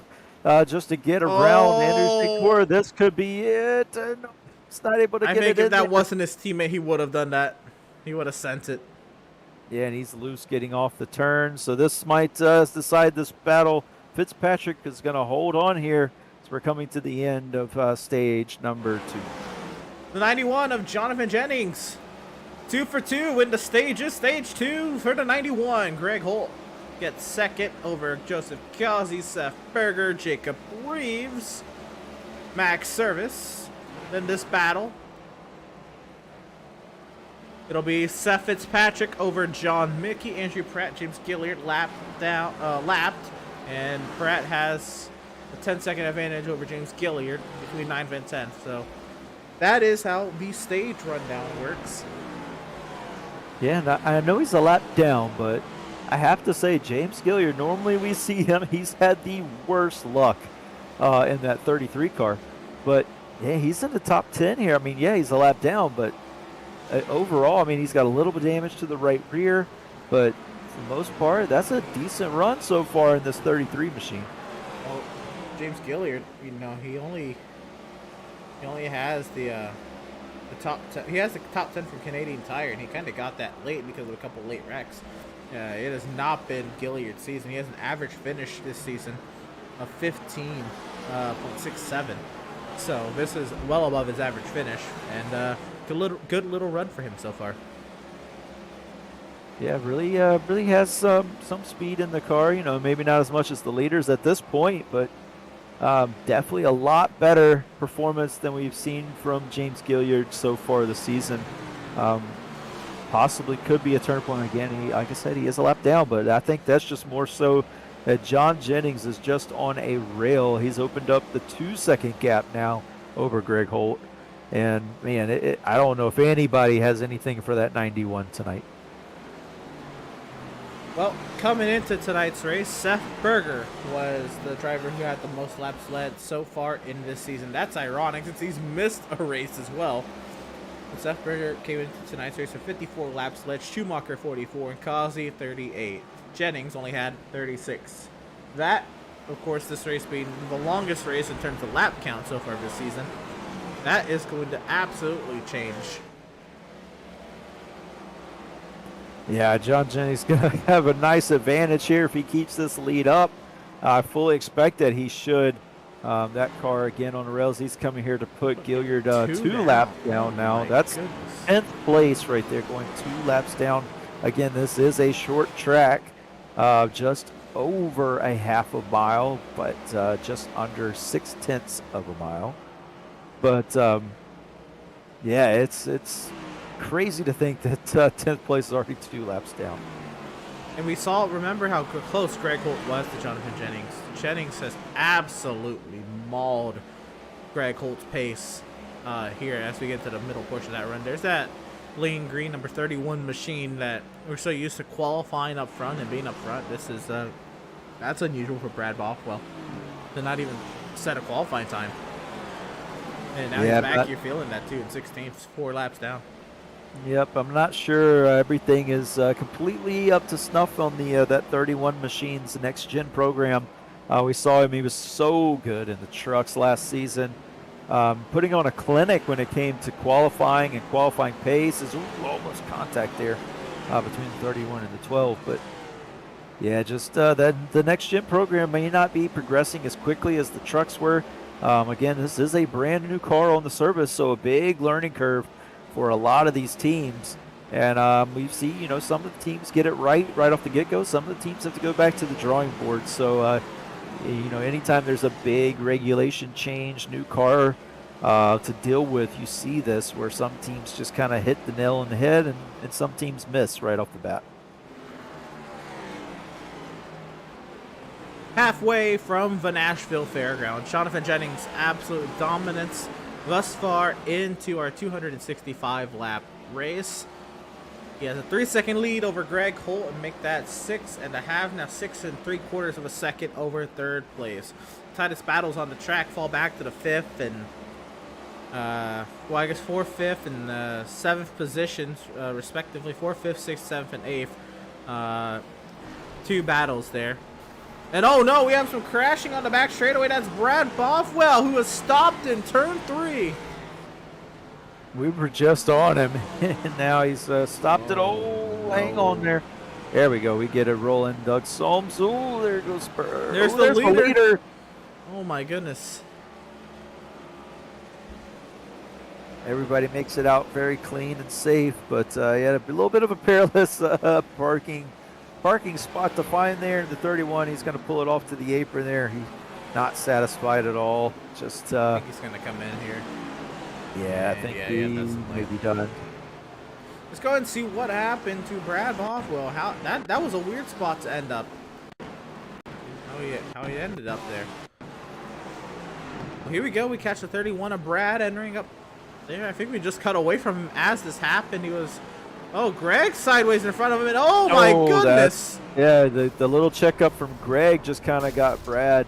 just to get around Andrew St. Coeur. This could be it. No, he's not able to get it in. I think if that wasn't his teammate, he would have done that. He would have sent it. Yeah, and he's loose getting off the turn. So this might decide this battle. Fitzpatrick is going to hold on here as we're coming to the end of stage number 2. The 91 of Jonathan Jennings. 2 for 2 win the stages. Stage 2 for the 91. Greg Holt gets second over Joseph Causey, Seth Berger, Jacob Reeves, Max Service. Then this battle, it'll be Seth Fitzpatrick over John Mickey, Andrew Pratt, James Gilliard lapped, and Pratt has a 10-second advantage over James Gilliard between 9th and 10th. So that is how the stage rundown works. Yeah, and I know he's a lap down, but I have to say, James Gilliard, normally we see him, he's had the worst luck in that 33 car. But, yeah, he's in the top 10 here. I mean, yeah, he's a lap down, but overall, I mean, he's got a little bit of damage to the right rear. But for the most part, that's a decent run so far in this 33 machine. Well, James Gilliard, he only has the top 10. He has the top 10 from Canadian Tire, and he kind of got that late because of a couple late wrecks. It has not been Gilliard's season. He has an average finish this season of 15.67. So this is well above his average finish, and good little run for him so far. Yeah, really has some speed in the car. Maybe not as much as the leaders at this point, but definitely a lot better performance than we've seen from James Gilliard so far this season. Possibly could be a turn point again. Like I said, he is a lap down, but I think that's just more so that John Jennings is just on a rail. He's opened up the 2-second gap now over Greg Holt. And, man, I don't know if anybody has anything for that 91 tonight. Well, coming into tonight's race, Seth Berger was the driver who had the most laps led so far in this season. That's ironic since he's missed a race as well. But Seth Berger came into tonight's race with 54 laps led, Schumacher 44, and Causey 38. Jennings only had 36. That of course, this race being the longest race in terms of lap count so far this season, that is going to absolutely change. Yeah, John Jennings going to have a nice advantage here if he keeps this lead up. I fully expect that he should. That car again on the rails. He's coming here to put Gilliard two laps down now. That's 10th place right there, going 2 laps down. Again, this is a short track, just over a half a mile, but just under 6/10 of a mile. But yeah, it's crazy to think that 10th place is already 2 laps down. And we saw, remember how close Greg Holt was to Jonathan Jennings. Jennings has absolutely mauled Greg Holt's pace here as we get to the middle portion of that run. There's that lean green number 31 machine that we're so used to qualifying up front and being up front. This is that's unusual for Brad Bothwell to not even set a qualifying time. And now he's back. You're feeling that too in 16th, 4 laps down. Yep, I'm not sure everything is completely up to snuff on the that 31 Machines NextGen program. We saw him; he was so good in the trucks last season, putting on a clinic when it came to qualifying and qualifying pace. Is almost contact there between the 31 and the 12, but yeah, just that the NextGen program may not be progressing as quickly as the trucks were. Again, this is a brand new car on the service, so a big learning curve for a lot of these teams. And we see, some of the teams get it right off the get-go. Some of the teams have to go back to the drawing board. So, anytime there's a big regulation change, new car to deal with, you see this where some teams just kind of hit the nail on the head and some teams miss right off the bat. Halfway from the Nashville Fairgrounds, Jonathan Jennings' absolute dominance thus far into our 265 lap race. He has a 3-second lead over Greg Holt and make that 6.5, now 6 3/4 of a second over third place. Tightest battles on the track fall back to the 5th and I guess 4th, 5th, and 7th positions respectively. 4th, 5th, 6th, 7th, and 8th. 2 battles there. And oh no, we have some crashing on the back straightaway. That's Brad Bothwell, who has stopped in turn 3. We were just on him, and now he's stopped it. Oh, hang on there. There we go. We get it rolling. Doug Solms. Oh, there goes Spur. There's the leader. Oh my goodness. Everybody makes it out very clean and safe, but he had a little bit of a perilous parking spot to find there. The 31, he's going to pull it off to the apron there. He's not satisfied at all. Just I think he's going to come in here. Yeah, I think he may be done. Let's go ahead and see what happened to Brad Bothwell. How that was a weird spot to end up. How he ended up there. Well, here we go. We catch the 31 of Brad entering up there. I think we just cut away from him as this happened. He was... Oh, Greg sideways in front of him, and oh my goodness! Yeah, the little checkup from Greg just kind of got Brad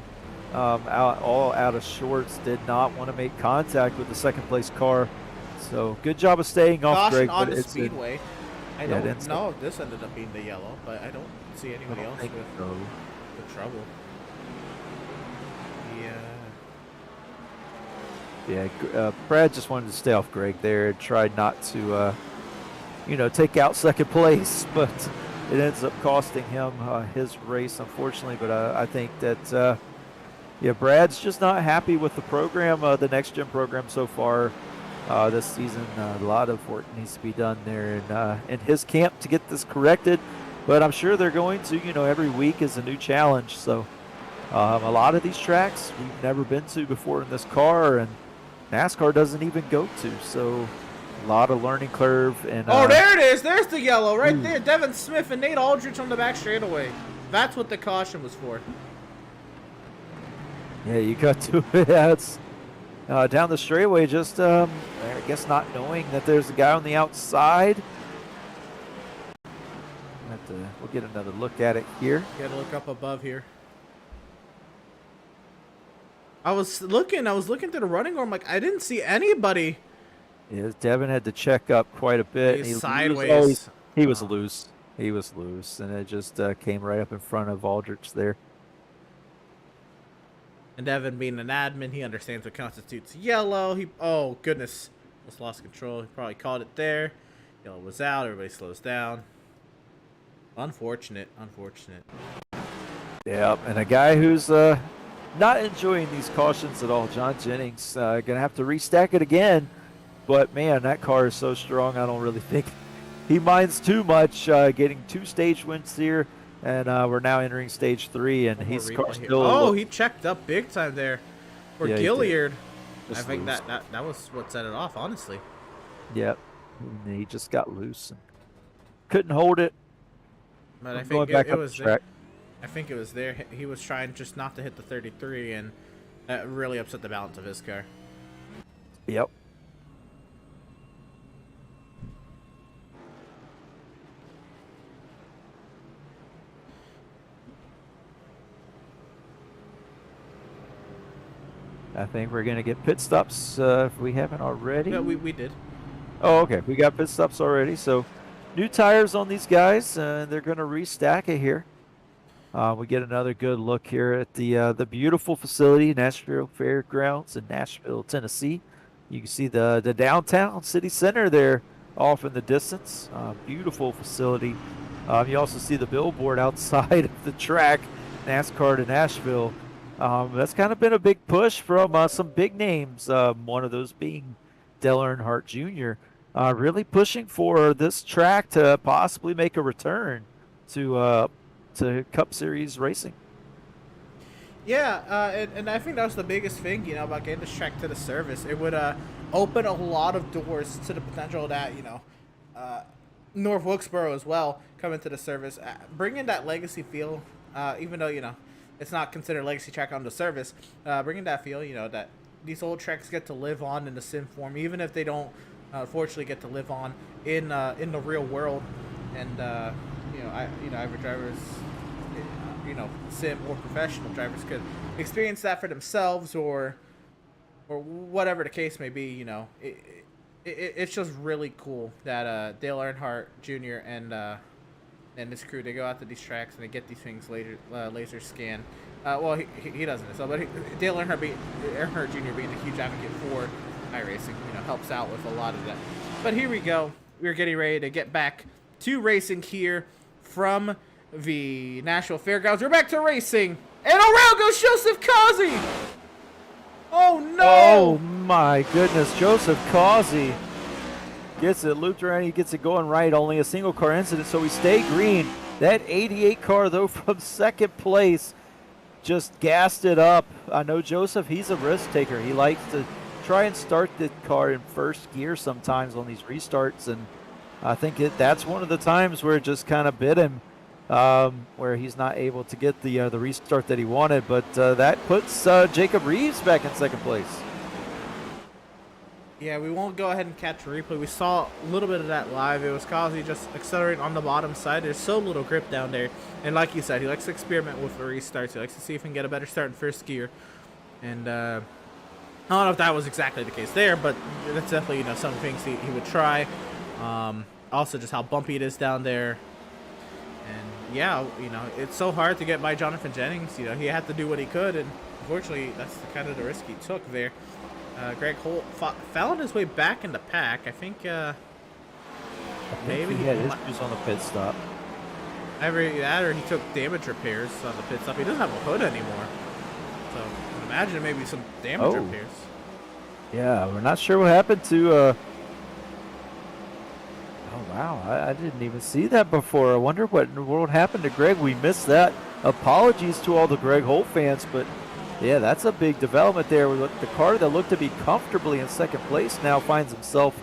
all out of shorts. Did not want to make contact with the second place car. So good job of staying off, Greg. On the speedway. I don't know if this ended up being the yellow, but I don't see anybody else with the trouble. Yeah, Brad just wanted to stay off Greg there and tried not to. Take out second place, but it ends up costing him his race, unfortunately. But I think that, Brad's just not happy with the program, the NextGen program so far this season. A lot of work needs to be done there in his camp to get this corrected. But I'm sure they're going to, every week is a new challenge. So a lot of these tracks we've never been to before in this car, and NASCAR doesn't even go to. So a lot of learning curve. And oh, there it is. There's the yellow right there. Devin Smith and Nate Aldrich on the back straightaway. That's what the caution was for. Yeah, you got to it. It's down the straightaway, just I guess not knowing that there's a guy on the outside. We'll get another look at it here. Gotta look up above here. I was looking through the running room, like I didn't see anybody. Yeah, Devin had to check up quite a bit. He's sideways. He was loose. He was loose, and it just came right up in front of Aldrich there. And Devin being an admin, he understands what constitutes yellow. Oh, goodness. Just lost control. He probably called it there. Yellow was out. Everybody slows down. Unfortunate. Yeah, and a guy who's not enjoying these cautions at all, John Jennings, going to have to restack it again. But, man, that car is so strong, I don't really think he minds too much, getting 2 stage wins here. And we're now entering stage 3, and he's still. Oh, he checked up big time there for Gilliard. I think loose. that was what set it off, honestly. Yep, and he just got loose and couldn't hold it. But I think it was there. I think it was there. He was trying just not to hit the 33, and that really upset the balance of his car. Yep. I think we're going to get pit stops if we haven't already. Yeah, we did. Oh, okay. We got pit stops already. So new tires on these guys. They're going to restack it here. We get another good look here at the beautiful facility, Nashville Fairgrounds in Nashville, Tennessee. You can see the downtown city center there off in the distance. Beautiful facility. You also see the billboard outside of the track, NASCAR to Nashville. That's kind of been a big push from some big names, one of those being Dale Earnhardt Jr., really pushing for this track to possibly make a return to Cup Series racing. Yeah, and I think that was the biggest thing, about getting this track to the service. It would open a lot of doors to the potential that, North Wilkesboro as well come into the service, bringing that legacy feel, even though, it's not considered legacy track on the service, bringing that feel, that these old tracks get to live on in the sim form, even if they don't, unfortunately, get to live on in the real world. And average drivers, sim or professional drivers could experience that for themselves or whatever the case may be. It's just really cool that Dale Earnhardt Jr. and his crew, they go out to these tracks and they get these things laser scanned. Well, he doesn't, so but Dale Earnhardt Jr. being a huge advocate for iRacing, helps out with a lot of that. But here we go. We're getting ready to get back to racing here from the Nashville Fairgrounds. We're back to racing, and around goes Joseph Causey. Oh no! Oh my goodness, Joseph Causey gets it looped around. He gets it going right. Only a single car incident, so we stay green. That 88 car, though, from second place, just gassed it up. I know Joseph, he's a risk taker. He likes to try and start the car in first gear sometimes on these restarts, and I think that's one of the times where it just kind of bit him, where he's not able to get the restart that he wanted. But that puts Jacob Reeves back in second place. Yeah, we won't go ahead and catch a replay. We saw a little bit of that live. It was Causey just accelerating on the bottom side. There's so little grip down there. And like you said, he likes to experiment with the restarts. He likes to see if he can get a better start in first gear. And I don't know if that was exactly the case there, but that's definitely, some things he would try. Also just how bumpy it is down there. And yeah, it's so hard to get by Jonathan Jennings. He had to do what he could, and unfortunately that's kind of the risk he took there. Greg Holt found his way back in the pack. I think maybe he had issues on the pit stop. Either that or he took damage repairs on the pit stop. He doesn't have a hood anymore, so I would imagine maybe some damage repairs. Yeah, we're not sure what happened to. Oh wow, I didn't even see that before. I wonder what in the world happened to Greg. We missed that. Apologies to all the Greg Holt fans, but yeah, that's a big development there. The car that looked to be comfortably in second place now finds himself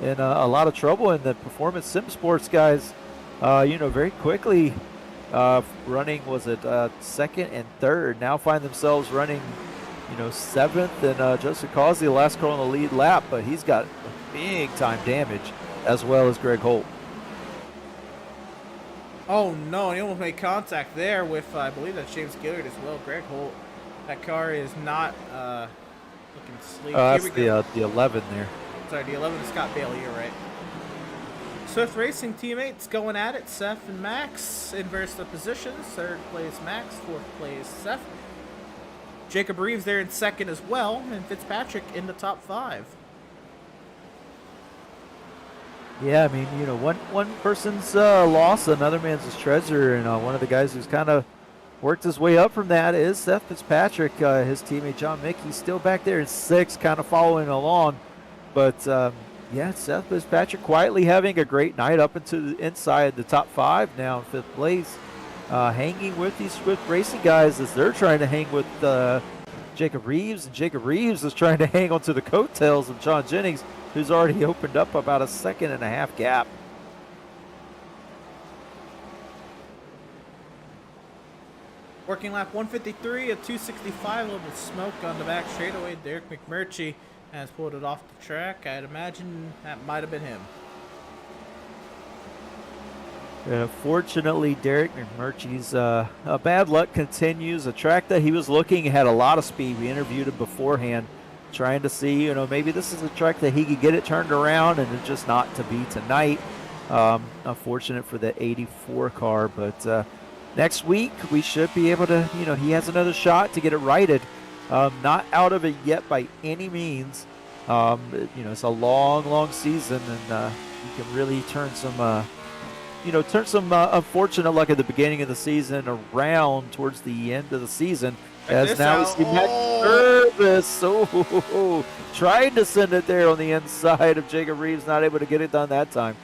in a lot of trouble. And the Performance Sim Sports guys, very quickly running, was it second and third, now find themselves running, seventh. And Joseph Causey, the last car on the lead lap, but he's got big time damage as well as Greg Holt. Oh no, and he almost made contact there with, I believe that's James Gillard as well. Greg Holt. That car is not looking sleek. That's the 11 there. Sorry, the 11 is Scott Bailey, you're right. Swift Racing teammates going at it. Seth and Max inverse the positions. Third place Max, fourth place Seth. Jacob Reeves there in second as well, and Fitzpatrick in the top 5. Yeah, I mean, one person's loss, another man's his treasure, and one of the guys who's kind of worked his way up from that is Seth Fitzpatrick. His teammate John Mickey still back there in 6th, kind of following along. But yeah, Seth Fitzpatrick quietly having a great night up into the inside the top 5 now in 5th place, hanging with these Swift Racing guys as they're trying to hang with Jacob Reeves, and Jacob Reeves is trying to hang onto the coattails of John Jennings, who's already opened up about a 1.5-second gap. Working lap 153 at 265, a little bit of smoke on the back straightaway. Derrick Mcmurchy has pulled it off the track. I'd imagine that might have been him. Fortunately, Derrick McMurchy's bad luck continues. A track that he was looking had a lot of speed. We interviewed him beforehand, trying to see, maybe this is a track that he could get it turned around, and it's just not to be tonight. Unfortunate for the 84 car, but next week we should be able to, he has another shot to get it righted. Not out of it yet by any means. It's a long season, and you can really turn some unfortunate luck at the beginning of the season around towards the end of the season. As now we see Max Nervous. Trying to send it there on the inside of Jacob Reeves, not able to get it done that time.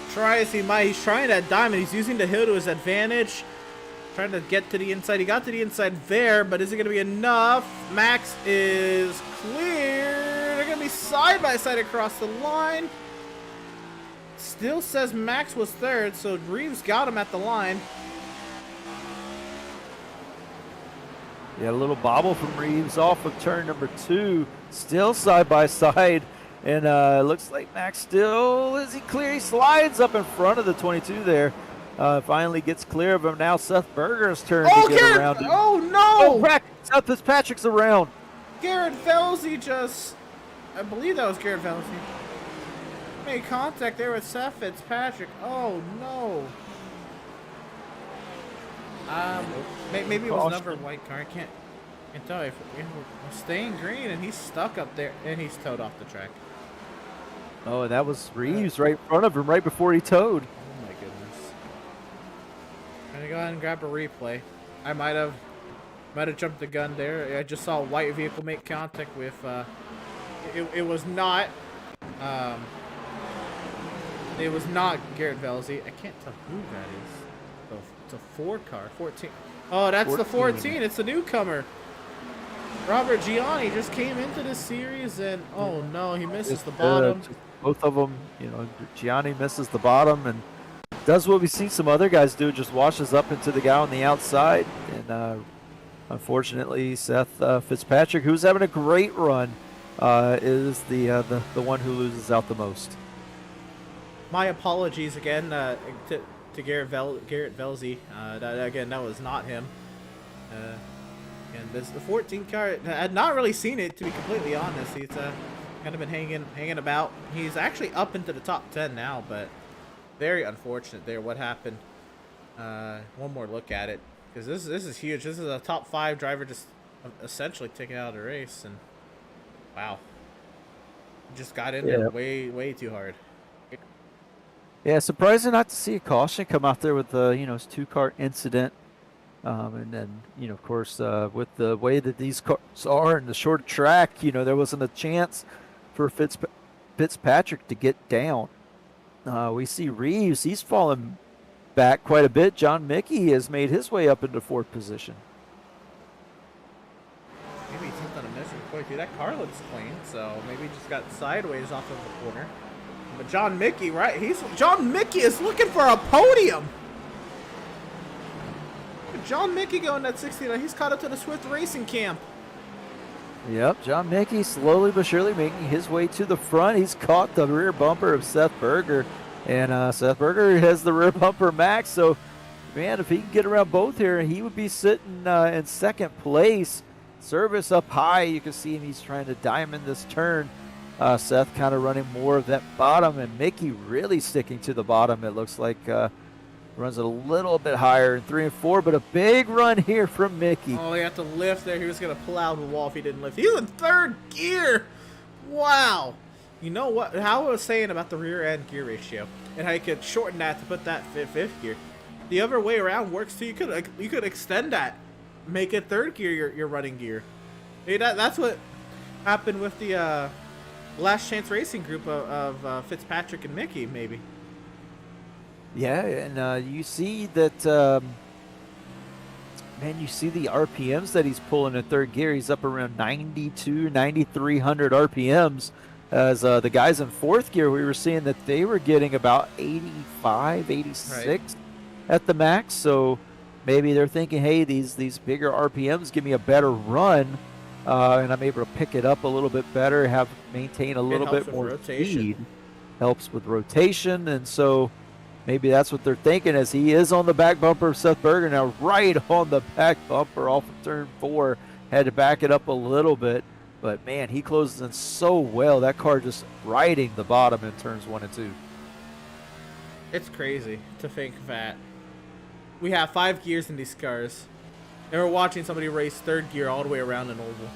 He's trying that diamond. He's using the hill to his advantage. Trying to get to the inside. He got to the inside there, but is it going to be enough? Max is clear. They're going to be side by side across the line. Still says Max was 3rd, so Reeves got him at the line. Yeah, a little bobble from Reeves off of turn number 2. Still side by side. And looks like Max still, is he clear? He slides up in front of the 22 there. Finally gets clear of him. Now Seth Berger's turn to get around him. Oh, no! Oh, Seth Fitzpatrick's around. Garrett Velsey I believe that was Garrett Velsey. Made contact there with Seth Fitzpatrick. Oh, no. Maybe it was another white car. I can't tell if we're staying green, and he's stuck up there, and he's towed off the track. Oh, and that was Reeves right in front of him right before he towed. Oh my goodness. I'm gonna go ahead and grab a replay. I might have jumped the gun there. I just saw a white vehicle make contact with it was not Garrett Velsey. I can't tell who that is. Oh, it's a 4 car, 14. Oh, that's 14. The 14. It's a newcomer. Robert Gianni just came into this series, and oh no, he misses the bottom. Both of them, Gianni misses the bottom and does what we see some other guys do, just washes up into the guy on the outside. And unfortunately, Seth Fitzpatrick, who's having a great run, is the one who loses out the most. My apologies again to Garrett Velsey. That was not him. And this the 14 car. I had not really seen it, to be completely honest. He's kind of been hanging about. He's actually up into the top 10 now, but very unfortunate there. What happened? One more look at it, because this is huge. This is a top 5 driver just essentially taking out of the race, and wow, just got in there way too hard. Yeah, surprising not to see a caution come out there with the his 2-car incident. And then, of course, with the way that these cars are and the short track, there wasn't a chance for Fitzpatrick to get down. We see Reeves, he's fallen back quite a bit. John Mickey has made his way up into 4th position. Maybe something to measure quick. That car looks clean, so maybe he just got sideways off of the corner. But John Mickey, John Mickey is looking for a podium. John Mickey going that 69. He's caught up to the Swift Racing camp. Yep, John Mickey slowly but surely making his way to the front. He's caught the rear bumper of Seth Berger. And Seth Berger has the rear bumper Max. So, man, if he can get around both here, he would be sitting in 2nd place. Service up high. You can see him. He's trying to diamond this turn. Seth kind of running more of that bottom. And Mickey really sticking to the bottom, it looks like. Runs it a little bit higher in 3 and 4, but a big run here from Mickey. Oh, he had to lift there. He was going to pull out the wall if he didn't lift. He's in third gear. Wow. You know what? How I was saying about the rear end gear ratio and how you could shorten that to put that fifth gear. The other way around works too. You could extend that, make it third gear your running gear. Hey, that's what happened with the Last Chance Racing group of Fitzpatrick and Mickey, maybe. Yeah, and you see that, man, you see the RPMs that he's pulling in third gear. He's up around 92, 9,300 RPMs. As the guys in fourth gear, we were seeing that they were getting about 85, 86 right at the max. So maybe they're thinking, hey, these bigger RPMs give me a better run, and I'm able to pick it up a little bit better, maintain a little bit more speed. Helps with rotation, and so maybe that's what they're thinking as he is on the back bumper of Seth Berger now, right on the back bumper off of turn 4. Had to back it up a little bit, but man, he closes in so well. That car just riding the bottom in turns 1 and 2. It's crazy to think that we have 5 gears in these cars, and we're watching somebody race third gear all the way around an oval.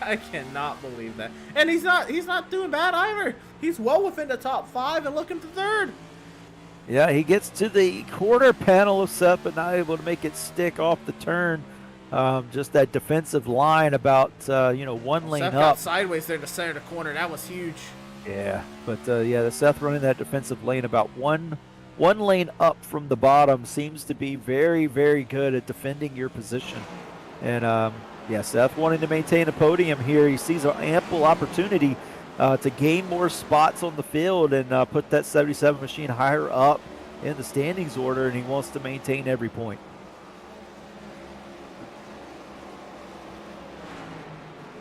I cannot believe that. And he's not doing bad either. He's well within the top 5 and looking for third. Yeah, he gets to the quarter panel of Seth, but not able to make it stick off the turn. Just that defensive line about, 1 lane Seth up. got sideways there to center the corner. That was huge. Yeah, but the Seth running that defensive lane about one lane up from the bottom seems to be very, very good at defending your position. And Seth wanting to maintain a podium here. He sees an ample opportunity to gain more spots on the field and put that 77 machine higher up in the standings order, and he wants to maintain every point.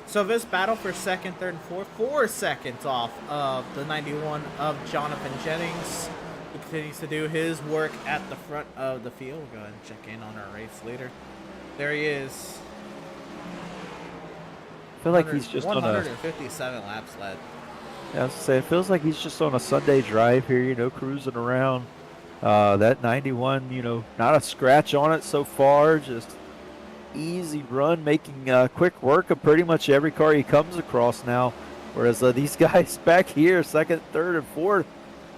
So this battle for second, third, and fourth, 4 seconds off of the 91 of Jonathan Jennings, who continues to do his work at the front of the field. We'll go ahead and check in on our race later. There he is. I feel like he's just 157 laps led. Yeah, I was gonna say, it feels like he's just on a Sunday drive here, cruising around. That 91, not a scratch on it so far, just easy run, making quick work of pretty much every car he comes across now. Whereas these guys back here, second, third, and fourth,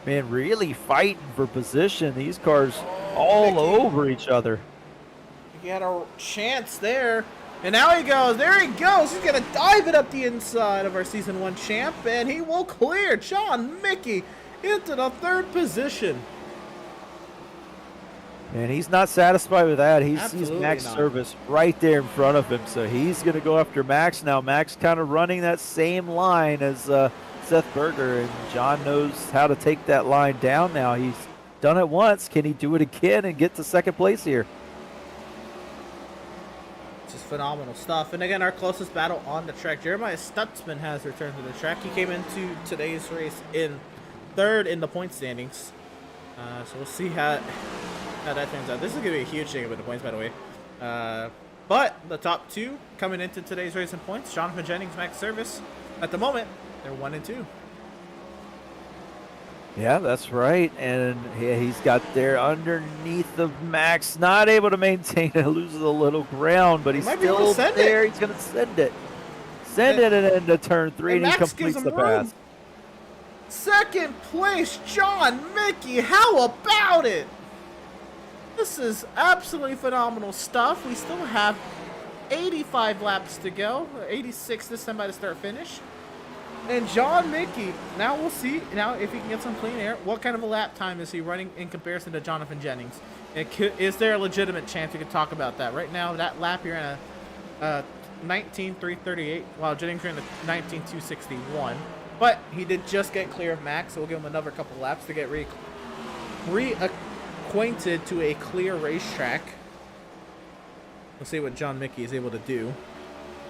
man, really fighting for position. These cars all over each other. He had a chance there. And now he goes. There he goes. He's going to dive it up the inside of our Season 1 champ. And he will clear John Mickey into the third position. And he's not satisfied with that. He sees Max not. Service right there in front of him. So he's going to go after Max now. Max kind of running that same line as Seth Berger. And John knows how to take that line down now. He's done it once. Can he do it again and get to second place here? Just phenomenal stuff. And again, our closest battle on the track, Jeremiah Stutzman has returned to the track. He came into today's race in third in the point standings. So we'll see how that turns out. This is going to be a huge thing with the points, by the way. But the top 2 coming into today's race in points, Jonathan Jennings, Max Service. At the moment, they're 1 and 2. Yeah, that's right. And he's got there underneath of Max, not able to maintain it, loses a little ground, but he's still there. He's going to send it. Send it into turn 3, and he completes the pass. Second place, John Mickey. How about it? This is absolutely phenomenal stuff. We still have 85 laps to go. 86 this time by the start finish. And John Mickey, now we'll see now if he can get some clean air. What kind of a lap time is he running in comparison to Jonathan Jennings? Is there a legitimate chance we could talk about that? Right now, that lap you're in a 19.338, while Jennings ran a 19.261. But he did just get clear of Max, so we'll give him another couple laps to get reacquainted to a clear racetrack. We'll see what John Mickey is able to do.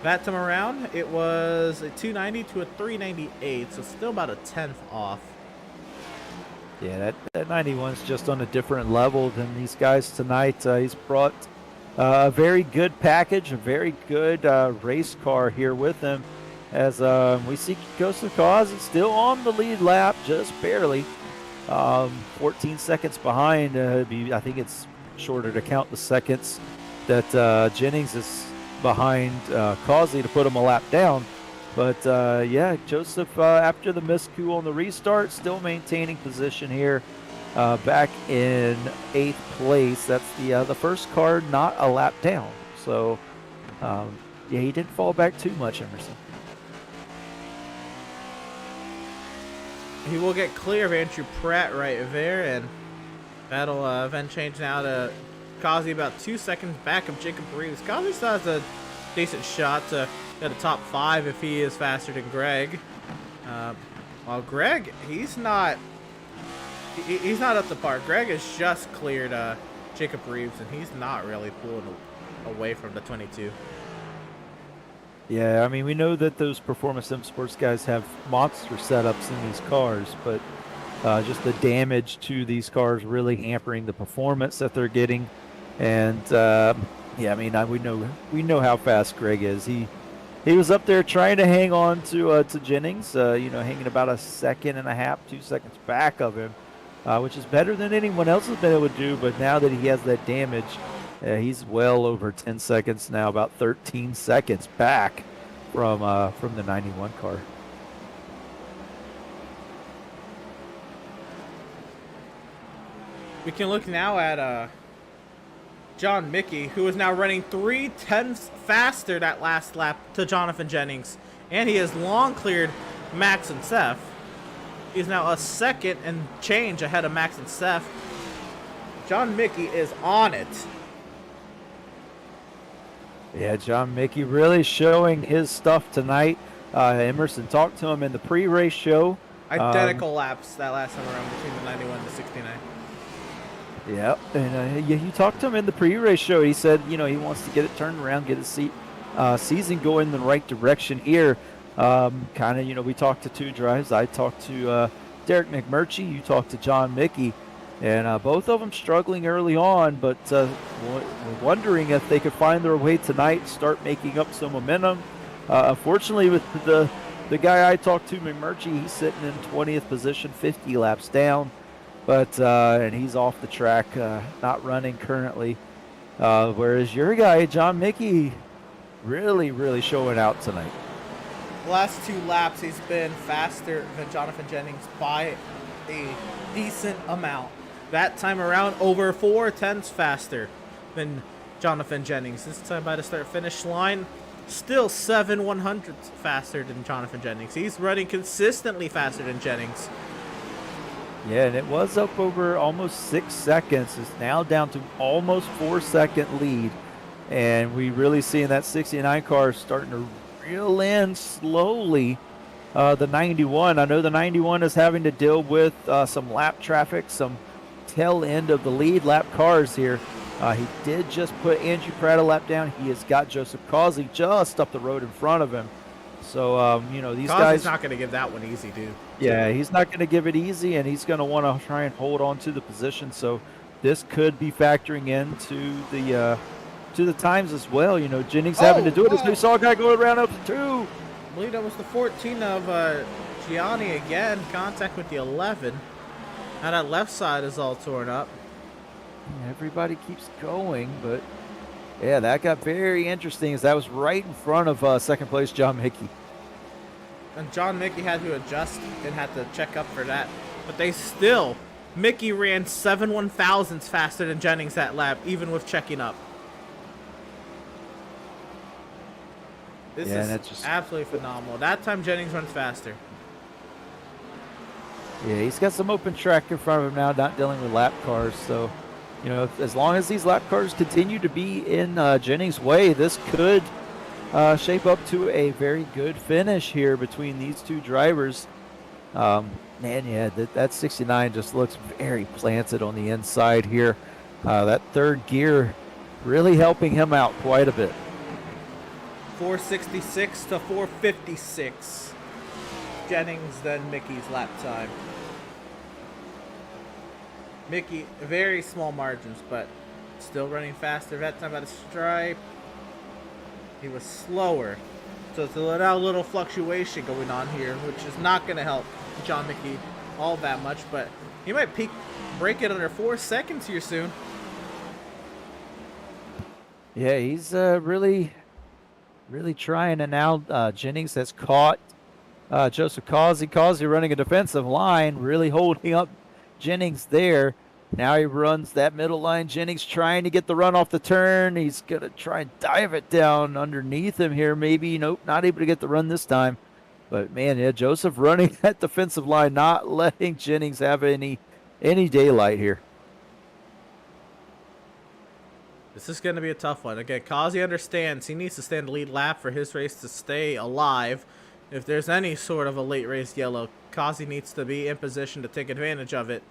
That time around, it was a 290 to a 398, so still about a 10th off. Yeah, that 91's just on a different level than these guys tonight. He's brought a very good package, a very good race car here with him. As we see Costa Cause is still on the lead lap, just barely. 14 seconds behind. I think it's shorter to count the seconds that Jennings is behind Causey to put him a lap down. But yeah, Joseph, after the miscue on the restart, still maintaining position here, back in 8th place. That's the first car not a lap down. So yeah, he didn't fall back too much, Emerson. He will get clear of Andrew Pratt right there, and that'll then change now to Causey about 2 seconds back of Jacob Reeves. Causey still has a decent shot to get a top 5 if he is faster than Greg. While Greg, he's not up to par. Greg has just cleared Jacob Reeves, and he's not really pulling away from the 22. Yeah, I mean, we know that those Performance Sim Sports guys have monster setups in these cars, but just the damage to these cars really hampering the performance that they're getting. And yeah, I mean, we know how fast Greg is. He was up there trying to hang on to Jennings, hanging about 1.5 seconds, 2 seconds back of him, which is better than anyone else has been able to do. But now that he has that damage, he's well over 10 seconds now, about 13 seconds back from the 91 car. We can look now at John Mickey, who is now running 3/10 faster that last lap to Jonathan Jennings, and he has long cleared Max and Seth. He's now 1 second and change ahead of Max and Seth. John Mickey is on it. Yeah, John Mickey really showing his stuff tonight. Emerson talked to him in the pre-race show. Identical laps that last time around between the 91 to 69. Yeah, and yeah, you talked to him in the pre-race show. He said, he wants to get it turned around, get his season going in the right direction here. We talked to 2 drives. I talked to Derrick Mcmurchy. You talked to John Mickey. And both of them struggling early on, but wondering if they could find their way tonight, start making up some momentum. Unfortunately, with the guy I talked to, McMurchy, he's sitting in 20th position, 50 laps down. But and he's off the track, not running currently. Whereas your guy, John Mickey, really, really showing out tonight. The last 2 laps, he's been faster than Jonathan Jennings by a decent amount. That time around, over 4/10 faster than Jonathan Jennings. This time by the start-finish line, still 7/100 faster than Jonathan Jennings. He's running consistently faster than Jennings. Yeah, and it was up over almost 6 seconds. It's now down to almost 4-second lead. And we really seeing that 69 car starting to reel in slowly. The 91. I know the 91 is having to deal with some lap traffic, some tail end of the lead lap cars here. He did just put Andrew Pratt a lap down. He has got Joseph Causey just up the road in front of him. So, these guys... not going to give that one easy, dude. Yeah, he's not going to give it easy, and he's going to want to try and hold on to the position. So this could be factoring into the times as well. Jennings having to do it. We saw a guy go around up to 2. I believe that was the 14 of Gianni again. Contact with the 11. Now that left side is all torn up. Everybody keeps going, but yeah, that got very interesting as that was right in front of second place John Mickey. And John Mickey had to adjust and had to check up for that. But Mickey ran 7/1000ths faster than Jennings that lap, even with checking up. This is just absolutely phenomenal. That time Jennings runs faster. Yeah, he's got some open track in front of him now, not dealing with lap cars. So, as long as these lap cars continue to be in Jennings' way, this could shape up to a very good finish here between these 2 drivers. That 69 just looks very planted on the inside here. That 3rd gear really helping him out quite a bit. 466 to 456. Jennings, then Mickey's lap time. Mickey, very small margins, but still running faster. That time at a stripe, he was slower. So it's a little fluctuation going on here, which is not going to help John Mickey all that much. But He might break it under 4 seconds here soon. Yeah, he's really trying. And now Jennings has caught Joseph Causey. Causey running a defensive line, really holding up Jennings there. Now he runs that middle line. Jennings trying to get the run off the turn. He's going to try and dive it down underneath him here. Maybe, nope, not able to get the run this time. But, man, yeah, Joseph running that defensive line, not letting Jennings have any daylight here. This is going to be a tough one. Again, Causey understands he needs to stand the lead lap for his race to stay alive. If there's any sort of a late race yellow, Causey needs to be in position to take advantage of it.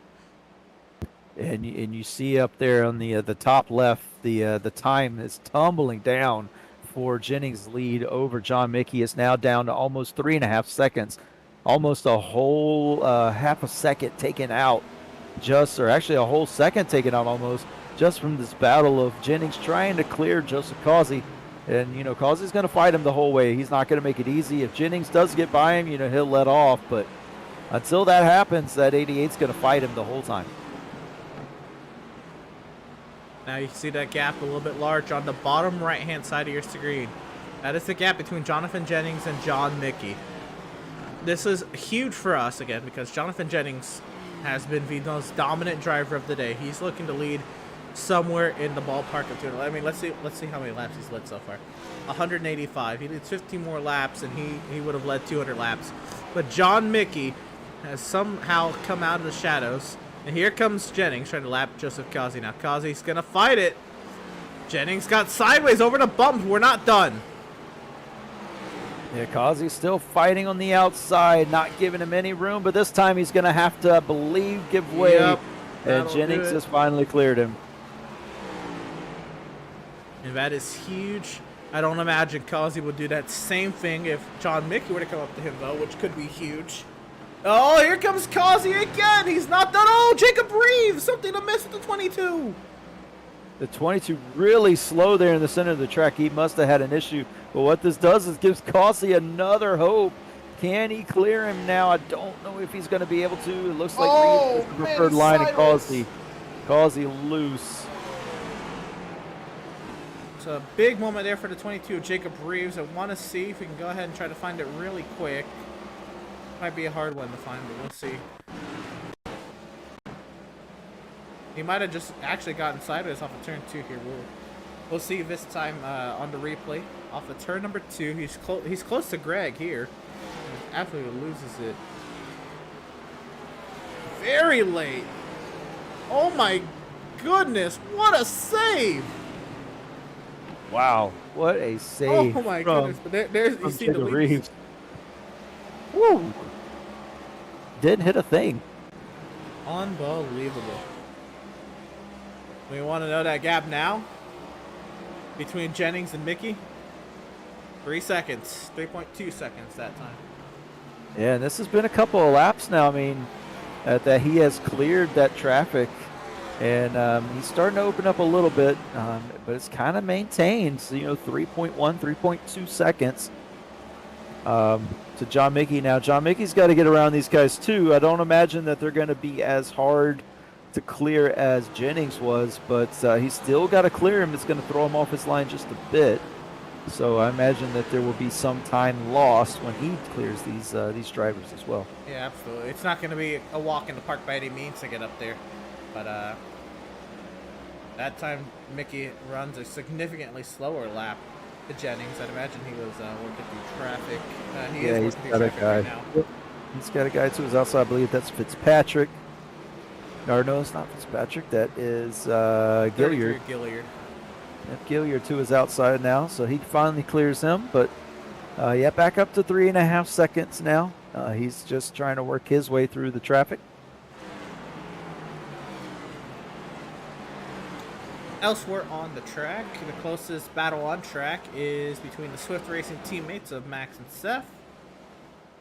And you see up there on the top left, the time is tumbling down for Jennings' lead over John Mickey. Is now down to almost 3.5 seconds, almost a whole half a second taken out, or actually a whole second taken out almost, just from this battle of Jennings trying to clear Joseph Causey. And, you know, Causey's going to fight him the whole way. He's not going to make it easy. If Jennings does get by him, you know, he'll let off. But until that happens, that 88's going to fight him the whole time. Now you can see that gap a little bit large on the bottom right-hand side of your screen. That is the gap between Jonathan Jennings and John Mickey. This is huge for us, again, because Jonathan Jennings has been the most dominant driver of the day. He's looking to lead somewhere in the ballpark of 200. I mean, let's see how many laps he's led so far. 185. He needs 15 more laps, and he would have led 200 laps. But John Mickey has somehow come out of the shadows. And here comes Jennings trying to lap Joseph Causey. Now Causey's going to fight it. Jennings got sideways over the bump. We're not done. Yeah, Causey's still fighting on the outside, not giving him any room. But this time he's going to have to, I believe, give way. Yep, and Jennings has finally cleared him. And that is huge. I don't imagine Causey would do that same thing if John Mickey were to come up to him, though, which could be huge. Oh, here comes Causey again. He's not done. Oh, Jacob Reeves. Something to miss at the 22. The 22 really slow there in the center of the track. He must have had an issue. But what this does is gives Causey another hope. Can he clear him now? I don't know if he's going to be able to. It looks like Reeves is the preferred line, and Causey loose. So a big moment there for the 22, Jacob Reeves. I want to see if we can go ahead and try to find it really quick. Might be a hard one to find, but we'll see. He might have just actually gotten sideways off of turn 2 here. We'll see this time on the replay. Off of turn number 2, he's close to Greg here. He absolutely loses it. Very late. Oh my goodness, what a save! Wow, what a save! Oh my goodness! But there's you see the Reeves. Woo! Didn't hit a thing. Unbelievable. We want to know that gap now between Jennings and Mickey. 3 seconds, 3.2 seconds that time. Yeah, and this has been a couple of laps now. I mean, that he has cleared that traffic, and he's starting to open up a little bit, but it's kind of maintained. So, you know, 3.1, 3.2 seconds. To John Mickey. Now John Mickey's got to get around these guys too. I don't imagine that they're going to be as hard to clear as Jennings was, but he's still got to clear him. It's going to throw him off his line just a bit. So I imagine that there will be some time lost when he clears these drivers as well. Yeah, absolutely. It's not going to be a walk in the park by any means to get up there, but that time Mickey runs a significantly slower lap. Jennings. I'd imagine he was working through traffic. He's got a guy. Right now. He's got a guy to his outside. I believe that's Fitzpatrick. No, it's not Fitzpatrick. That is Gilliard. Gilliard. Yep, Gilliard to his outside now, so he finally clears him. But yeah, back up to 3.5 seconds now. He's just trying to work his way through the traffic. Elsewhere on the track, the closest battle on track is between the Swift Racing teammates of Max and Seth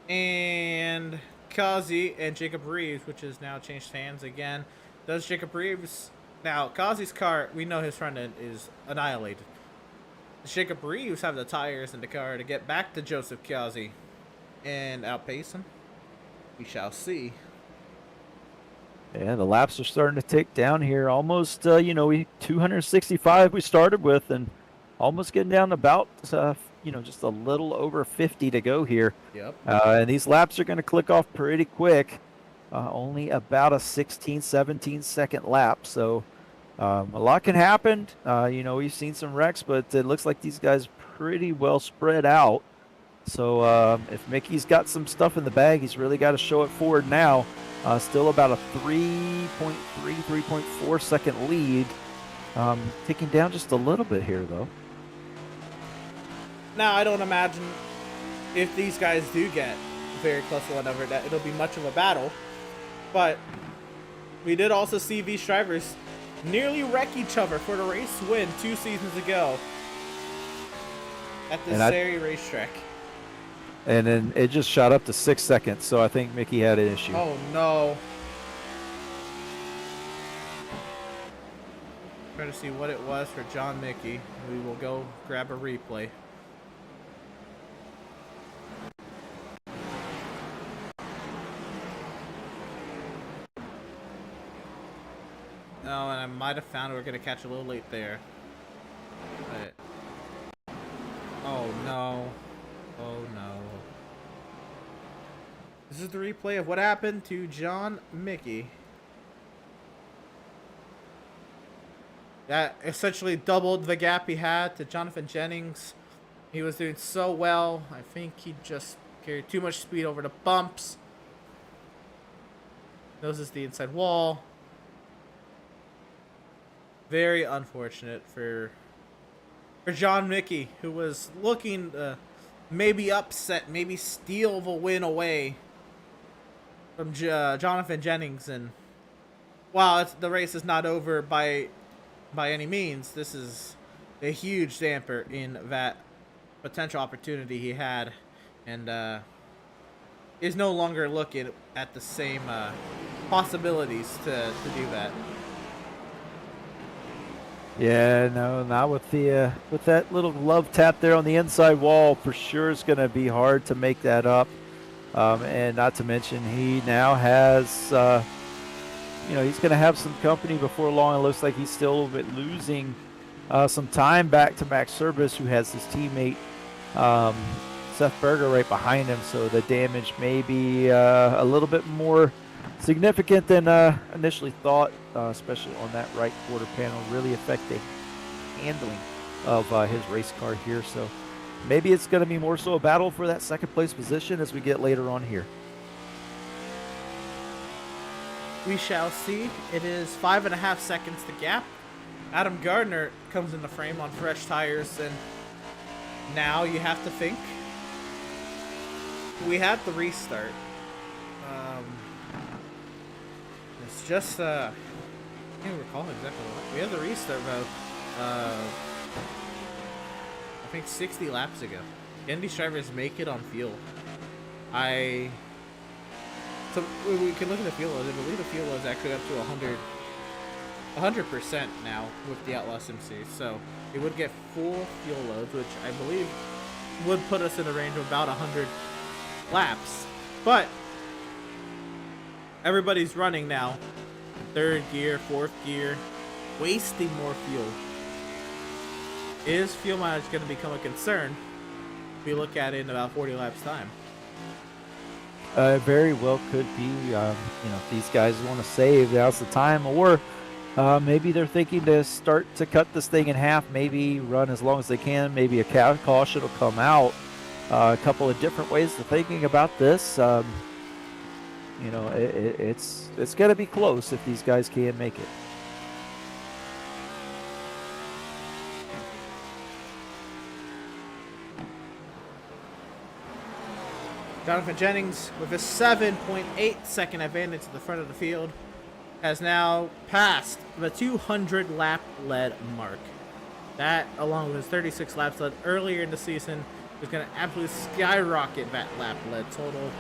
and Causey and Jacob Reeves, which has now changed hands again. Does Jacob Reeves... Now, Causey's car, we know his front end is annihilated. Does Jacob Reeves have the tires in the car to get back to Joseph Causey and outpace him? We shall see. Yeah, the laps are starting to tick down here. Almost, we 265 we started with, and almost getting down to about, just a little over 50 to go here. Yep. And these laps are going to click off pretty quick. Only about a 16, 17 second lap. So a lot can happen. We've seen some wrecks, but it looks like these guys pretty well spread out. So if Mickey's got some stuff in the bag, he's really got to show it forward now. Still about a 3.3, 3.4 second lead. Ticking down just a little bit here, though. Now, I don't imagine if these guys do get very close to one another that it'll be much of a battle. But we did also see these drivers nearly wreck each other for the race win 2 seasons ago at this very racetrack. And then it just shot up to 6 seconds, so I think Mickey had an issue. Oh, no. Try to see what it was for John Mickey. We will go grab a replay. Oh, and I might have found it. We're going to catch a little late there. But... oh, no. Oh, no. This is the replay of what happened to John Mickey. That essentially doubled the gap he had to Jonathan Jennings. He was doing so well. I think he just carried too much speed over the bumps. Noses the inside wall. Very unfortunate for John Mickey, who was looking maybe upset, maybe steal the win away from Jonathan Jennings. And while the race is not over by any means, this is a huge damper in that potential opportunity he had, and is no longer looking at the same possibilities to do that. Yeah, no, not with the with that little glove tap there on the inside wall. For sure, it's going to be hard to make that up. And not to mention, he now has, he's going to have some company before long. It looks like he's still losing some time back to Max Service, who has his teammate Seth Berger right behind him. So the damage may be a little bit more significant than initially thought, especially on that right quarter panel, really affecting handling of his race car here. So maybe it's going to be more so a battle for that second place position as we get later on here. We shall see. It is 5.5 seconds to gap. Adam Gardner comes in the frame on fresh tires, and now you have to think. We had the restart. It's just I can't recall exactly what. We had the restart about I think 60 laps ago. Can these drivers make it on fuel? So we can look at the fuel load. I believe the fuel load is actually up to 100% now with the Outlaws Sim Series. So it would get full fuel loads, which I believe would put us in the range of about 100 laps. But everybody's running now. 3rd gear, 4th gear, wasting more fuel. Is fuel mileage going to become a concern if we look at it in about 40 laps time? Very well could be. If these guys want to save, now's the time. Or maybe they're thinking to start to cut this thing in half, maybe run as long as they can. Maybe a caution will come out. A couple of different ways of thinking about this. It's going to be close if these guys can make it. Jonathan Jennings, with a 7.8 second advantage to the front of the field, has now passed the 200 lap lead mark. That, along with his 36 laps led earlier in the season, is going to absolutely skyrocket that lap lead total.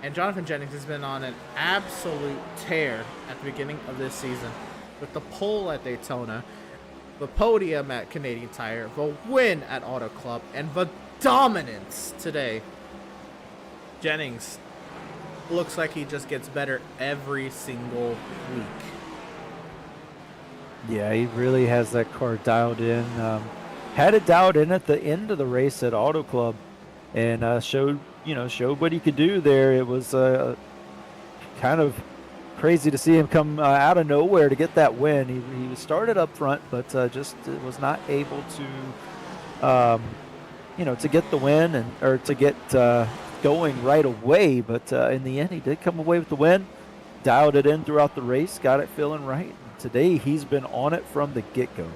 And Jonathan Jennings has been on an absolute tear at the beginning of this season, with the pole at Daytona, the podium at Canadian Tire, the win at Auto Club, and the dominance today. Jennings looks like he just gets better every single week. Yeah, he really has that car dialed in. Had it dialed in at the end of the race at Auto Club, and showed what he could do there. It was kind of crazy to see him come out of nowhere to get that win. He started up front, but just was not able to, to get the win or to get going right away. But in the end, he did come away with the win. Dialed it in throughout the race, got it feeling right. Today, he's been on it from the get-go.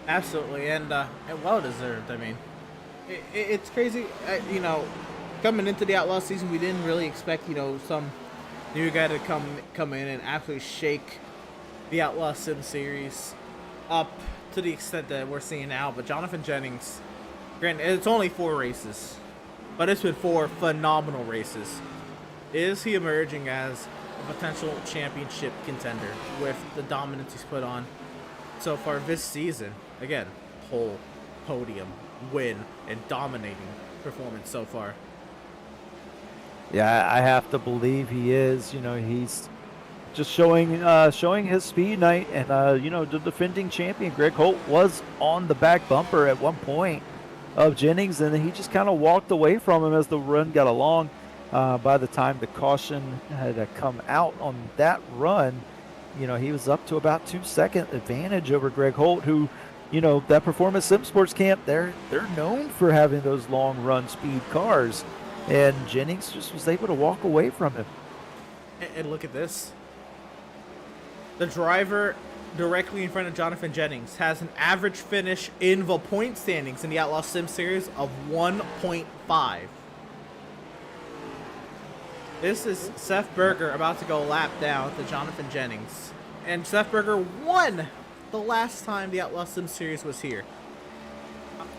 Absolutely, and well deserved. I mean, it's crazy. Coming into the Outlaw season, we didn't really expect some new guy to come in and absolutely shake the Outlaw Sim Series up to the extent that we're seeing now. But Jonathan Jennings, granted, it's only 4 races, but it's been 4 phenomenal races. Is he emerging as a potential championship contender with the dominance he's put on so far this season? Again, pole, podium, win, and dominating performance so far. Yeah, I have to believe he is. He's just showing his speed night, and the defending champion Greg Holt was on the back bumper at one point of Jennings, and he just kind of walked away from him as the run got along. By the time the caution had come out on that run, he was up to about 2-second advantage over Greg Holt, who, that Performance Sim Sports Camp, they're known for having those long run speed cars, and Jennings just was able to walk away from him. And look at this. The driver directly in front of Jonathan Jennings has an average finish in the point standings in the Outlaw Sim Series of 1.5. This is Seth Berger about to go lap down to Jonathan Jennings. And Seth Berger won the last time the Outlaw Sim Series was here.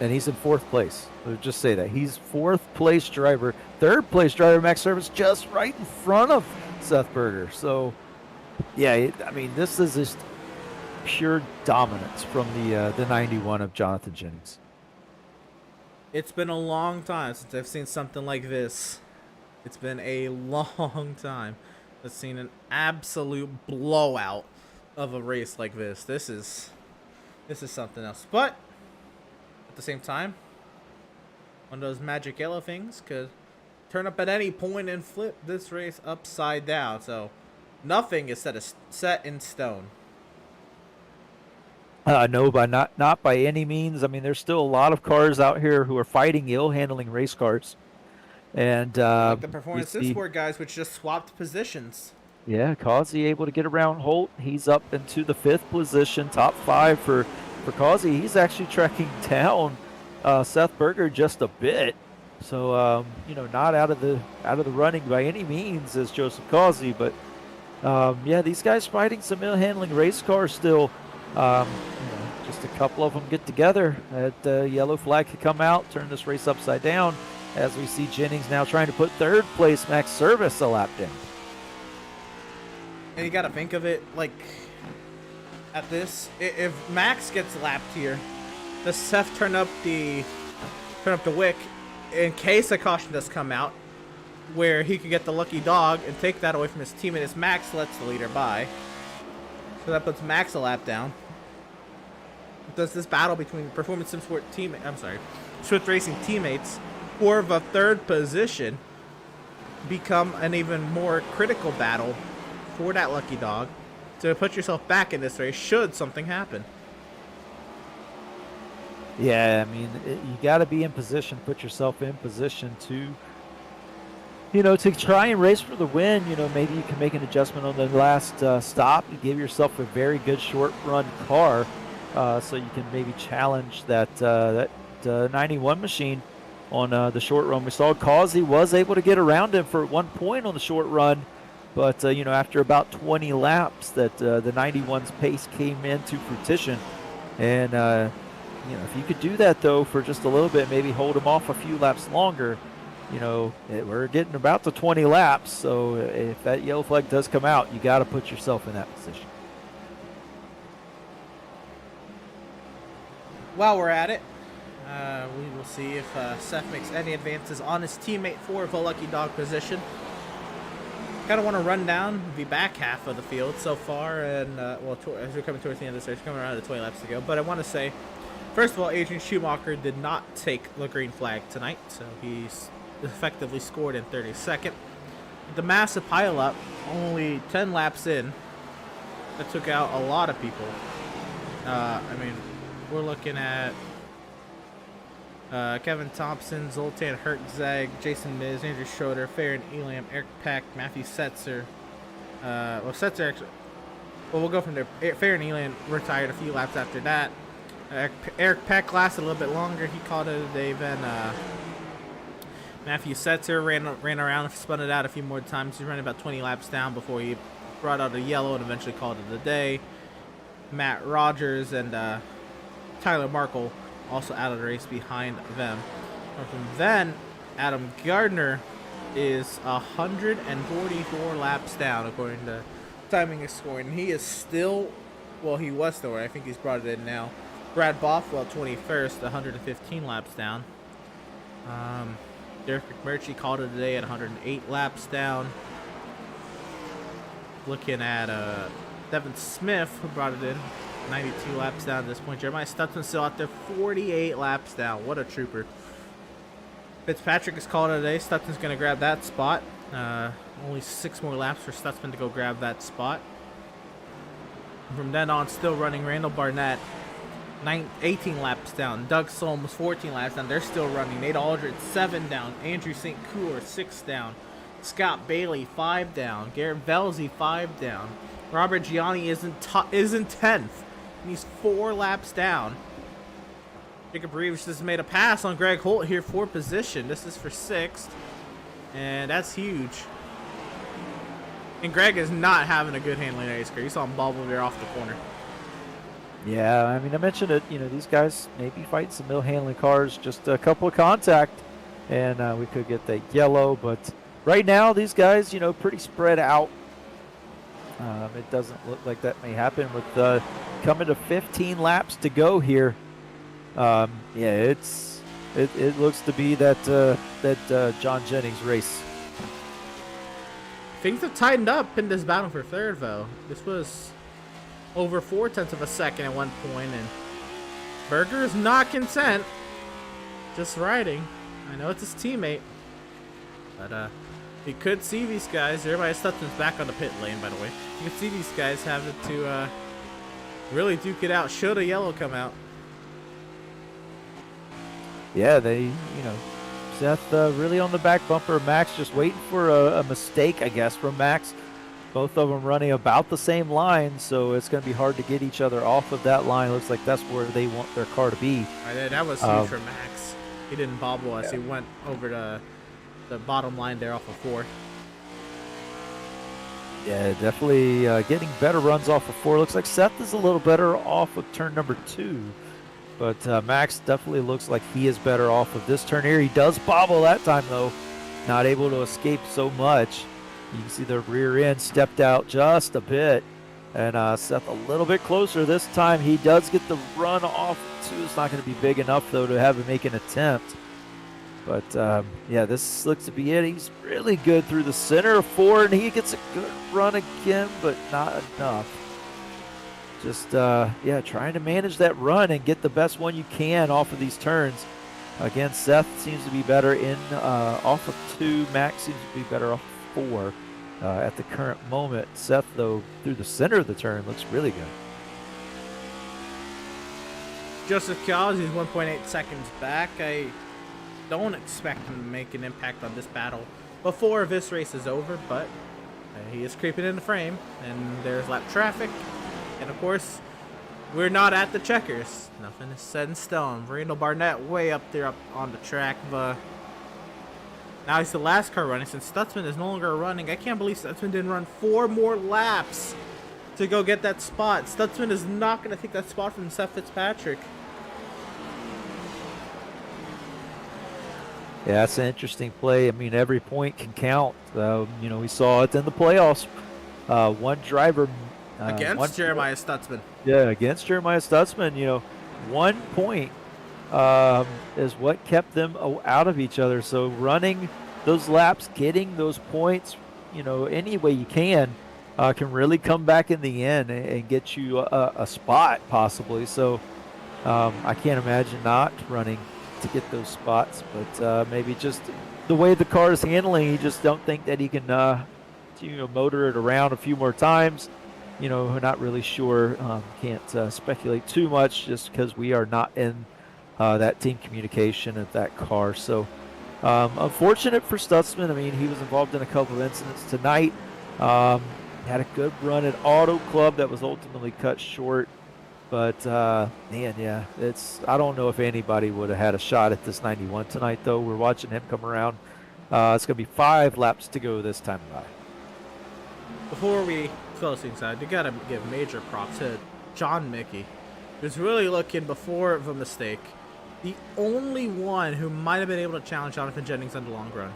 And he's in 4th place. I'll just say that. He's 4th place driver. 3rd place driver, Max Service, just right in front of Seth Berger. So, yeah, this is just pure dominance from the 91 of Jonathan Jennings. It's been a long time since I've seen something like this. It's been a long time. I've seen an absolute blowout of a race like this. This is something else. But at the same time, one of those magic yellow things could turn up at any point and flip this race upside down. So nothing is set in stone. No, not by any means. I mean, there's still a lot of cars out here who are fighting ill-handling race cars. And like the Performance Sim Sport guys, which just swapped positions. Yeah, Causey able to get around Holt. He's up into the 5th position, top 5 for Causey. He's actually tracking down Seth Berger just a bit. So not out of the running by any means as Joseph Causey, but these guys fighting some ill-handling race cars still. Just a couple of them get together. That yellow flag could come out, turn this race upside down. As we see Jennings now trying to put 3rd place Max Service a lap down. And you got to think of it like at this. If Max gets lapped here, does Seth turn up the wick in case a caution does come out, where he could get the lucky dog and take that away from his teammate as Max lets the leader by. So that puts Max a lap down. Does this battle between Performance Sim Sport Swift Racing teammates for the 3rd position become an even more critical battle for that lucky dog to put yourself back in this race should something happen? Yeah, I mean, you got to be in position, put yourself in position to, to try and race for the win. Maybe you can make an adjustment on the last stop and give yourself a very good short run car, so you can maybe challenge that 91 machine on the short run. We saw Causey was able to get around him for one point on the short run, but after about 20 laps, that the 91's pace came into fruition, and if you could do that though for just a little bit, maybe hold him off a few laps longer. We're getting about to 20 laps, so if that yellow flag does come out, you got to put yourself in that position. While we're at it, We will see if Seth makes any advances on his teammate for the lucky dog position. Kind of want to run down the back half of the field so far, and as we're coming towards the end of the race, coming around to 20 laps to go. But I want to say, first of all, Adrian Schumacher did not take the green flag tonight, so he's effectively scored in 32nd. The massive pileup, only 10 laps in, that took out a lot of people. I mean, we're looking at Kevin Thompson, Zoltan Hertzog, Jason Miz, Andrew Schroeder, Farron Elam, Eric Peck, Matthew Setzer. Setzer actually. Well, we'll go from there. Farron Elam retired a few laps after that. Eric Peck lasted a little bit longer. He called it a day. Then Matthew Setzer ran around and spun it out a few more times. He ran about 20 laps down before he brought out a yellow and eventually called it a day. Matt Rogers and Tyler Markle also out of the race behind them. From then, Adam Gardner is 144 laps down according to timing and scoring. He is still, well, he was still right. I think he's brought it in now. Brad Bothwell 21st, 115 laps down. Derrick Mcmurchy called it a day at 108 laps down. Looking at Devin Smith, who brought it in, 92 laps down at this point. Jeremiah Stutzman still out there, 48 laps down. What a trooper. Fitzpatrick is called it a day. Stutzman's going to grab that spot. Only 6 more laps for Stutzman to go grab that spot. From then on, still running Randall Barnett, 18 laps down. Doug Solms, 14 laps down. They're still running. Nate Aldridge, 7 down. Andrew St. Cour, 6 down. Scott Bailey, 5 down. Garrett Velzy, 5 down. Robert Gianni is in 10th. And he's 4 laps down. Jacob Reeves just made a pass on Greg Holt here for position. This is for 6th. And that's huge. And Greg is not having a good handling race car. You saw him bobble there off the corner. Yeah, I mean, I mentioned it. You know, these guys maybe fighting some mill handling cars, just a couple of contact, and we could get that yellow. But right now, these guys, you know, pretty spread out. It doesn't look like that may happen with coming to 15 laps to go here. Yeah, it looks to be that John Jennings race. Things have tightened up in this battle for third, though. This was over 0.4 of a second at one point, and Berger is not content. Just riding. I know it's his teammate, but you could see these guys. Everybody Stutzman's back on the pit lane, by the way. You could see these guys having to really duke it out. Should a yellow come out? Yeah, they, you know, Seth really on the back bumper. Max just waiting for a mistake, I guess, from Max. Both of them running about the same line, so it's going to be hard to get each other off of that line. Looks like that's where they want their car to be. That was huge for Max. He didn't bobble as he went over to the bottom line there off of 4. Yeah, definitely getting better runs off of 4. Looks like Seth is a little better off of turn number 2. But Max definitely looks like he is better off of this turn here. He does bobble that time, though. Not able to escape so much. You can see the rear end stepped out just a bit. And Seth a little bit closer this time. He does get the run off 2. It's not going to be big enough, though, to have him make an attempt. But, yeah, this looks to be it. He's really good through the center of 4, and he gets a good run again, but not enough. Just, yeah, trying to manage that run and get the best one you can off of these turns. Again, Seth seems to be better in off of 2. Max seems to be better off of 4 at the current moment. Seth, though, through the center of the turn, looks really good. Joseph Kials is 1.8 seconds back. I don't expect him to make an impact on this battle before this race is over, but he is creeping in the frame, and there's lap traffic. And, of course, we're not at the checkers. Nothing is set in stone. Randall Barnett way up there up on the track. But now he's the last car running. Since Stutzman is no longer running, I can't believe Stutzman didn't run 4 more laps to go get that spot. Stutzman is not going to take that spot from Seth Fitzpatrick. Yeah, that's an interesting play. I mean, every point can count. You know, we saw it in the playoffs. One driver... Against Jeremiah Stutzman. Yeah, against Jeremiah Stutzman, you know, 1 point is what kept them out of each other. So running those laps, getting those points, any way you can really come back in the end and get you a spot possibly. So I can't imagine not running to get those spots, but maybe just the way the car is handling, you just don't think that he can, motor it around a few more times. We're not really sure. Can't speculate too much just because we are not in that team communication of that car. So unfortunate for Stutzman. I mean, he was involved in a couple of incidents tonight. Had a good run at Auto Club that was ultimately cut short. But, man, yeah, I don't know if anybody would have had a shot at this 91 tonight, though. We're watching him come around. It's going to be 5 laps to go this time by. Before we close things out, you got to give major props to John Mickey, who's really looking before the mistake. The only one who might have been able to challenge Jonathan Jennings on the long run.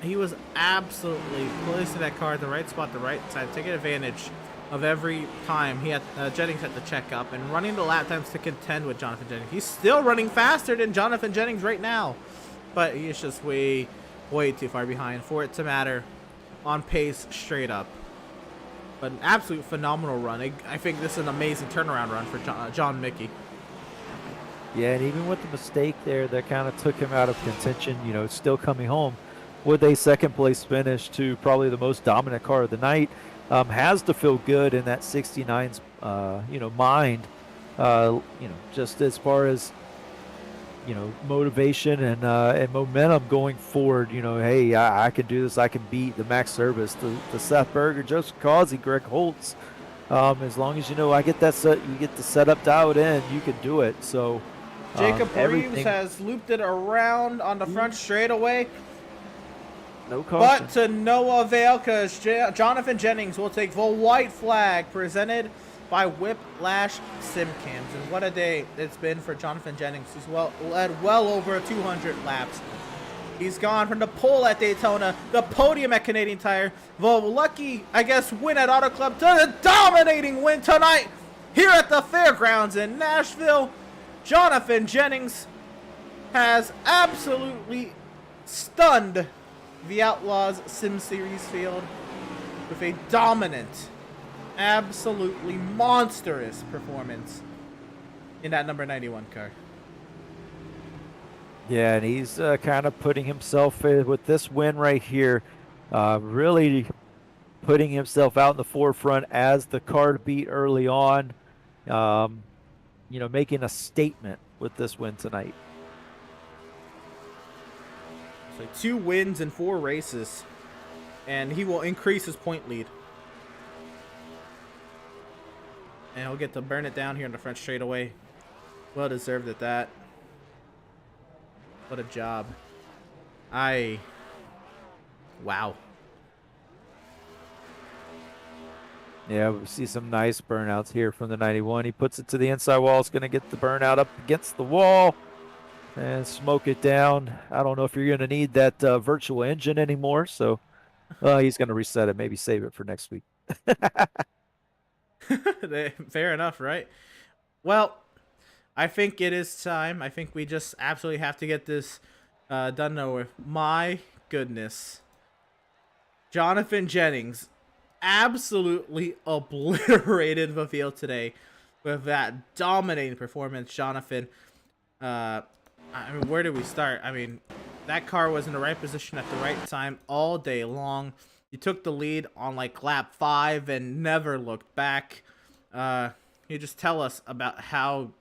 He was absolutely placing that car at the right spot, the right side, taking advantage of every time Jennings had to check up and running the lap times to contend with Jonathan Jennings. He's still running faster than Jonathan Jennings right now, but he's just way too far behind for it to matter on pace straight up. But an absolute phenomenal run. I think this is an amazing turnaround run for John Mickey. Yeah, and even with the mistake there that kind of took him out of contention, still coming home with a second place finish to probably the most dominant car of the night. Has to feel good in that 69's, mind, just as far as, motivation and momentum going forward. Hey, I can do this. I can beat the Max Service, the Seth Berger, Joseph Causey, Greg Holtz. As long as I get that set, you get the setup dialed in, you can do it. So Jacob Reeves has looped it around on the front straightaway. No caution. But to no avail, because Jonathan Jennings will take the white flag presented by Whiplash Sim Cams. And what a day it's been for Jonathan Jennings. He's led well over 200 laps. He's gone from the pole at Daytona, the podium at Canadian Tire, the lucky, win at Auto Club, to the dominating win tonight here at the Fairgrounds in Nashville. Jonathan Jennings has absolutely stunned the Outlaws Sim Series field with a dominant, absolutely monstrous performance in that number 91 car. Yeah, and he's kind of putting himself with this win right here, really putting himself out in the forefront as the car to beat early on, making a statement with this win tonight. So 2 wins in 4 races, and he will increase his point lead. And he'll get to burn it down here in the front straightaway. Well deserved at that. What a job. Wow. Yeah, we see some nice burnouts here from the 91. He puts it to the inside wall. It's going to get the burnout up against the wall and smoke it down. I don't know if you're going to need that virtual engine anymore, so he's going to reset it, maybe save it for next week. Fair enough, right? Well, I think it is time. I think we just absolutely have to get this done with. My goodness. Jonathan Jennings absolutely obliterated the field today with that dominating performance. Jonathan, where do we start? That car was in the right position at the right time all day long. You took the lead on lap 5 and never looked back. You just tell us about how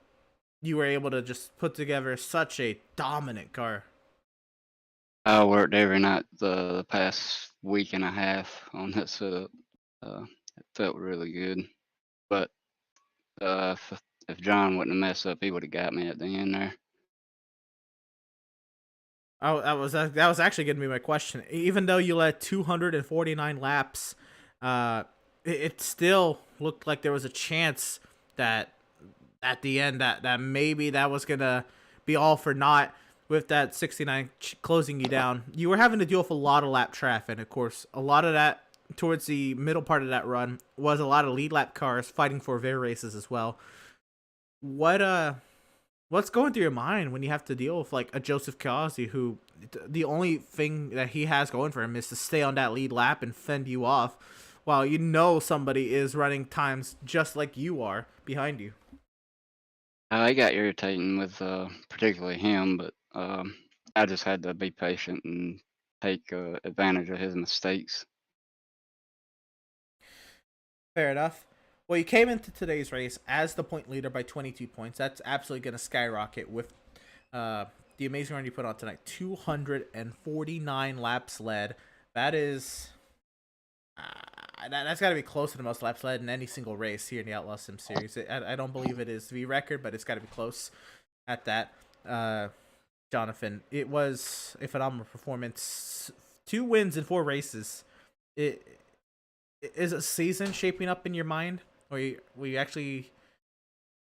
you were able to just put together such a dominant car. I worked every night the past week and a half on that setup. It felt really good. But if John wouldn't have messed up, he would have got me at the end there. Oh, that was actually going to be my question. Even though you led 249 laps, it still looked like there was a chance that at the end that maybe that was going to be all for naught with that 69 closing you down. You were having to deal with a lot of lap traffic, and of course, a lot of that towards the middle part of that run was a lot of lead lap cars fighting for their races as well. What what's going through your mind when you have to deal with like a Joseph Kiasi who the only thing that he has going for him is to stay on that lead lap and fend you off, while you know somebody is running times just like you are behind you. It got irritating with particularly him, but I just had to be patient and take advantage of his mistakes. Fair enough. Well, you came into today's race as the point leader by 22 points. That's absolutely going to skyrocket with the amazing run you put on tonight. 249 laps led. That is. That's got to be close to the most laps led in any single race here in the Outlaws Sim Series. I don't believe it is the record, but it's got to be close at that. Jonathan, it was a phenomenal performance. 2 wins in 4 races. Is a season shaping up in your mind, or you actually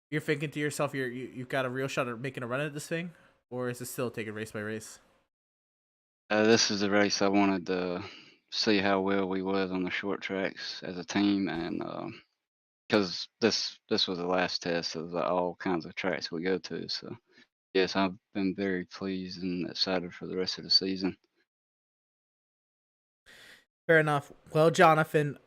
you're thinking to yourself you've got a real shot at making a run at this thing, or is it still taking race by race? This is the race I wanted to see how well we was on the short tracks as a team, and because this was the last test of all kinds of tracks we go to. So yes, I've been very pleased and excited for the rest of the season. Fair enough. Well, Jonathan,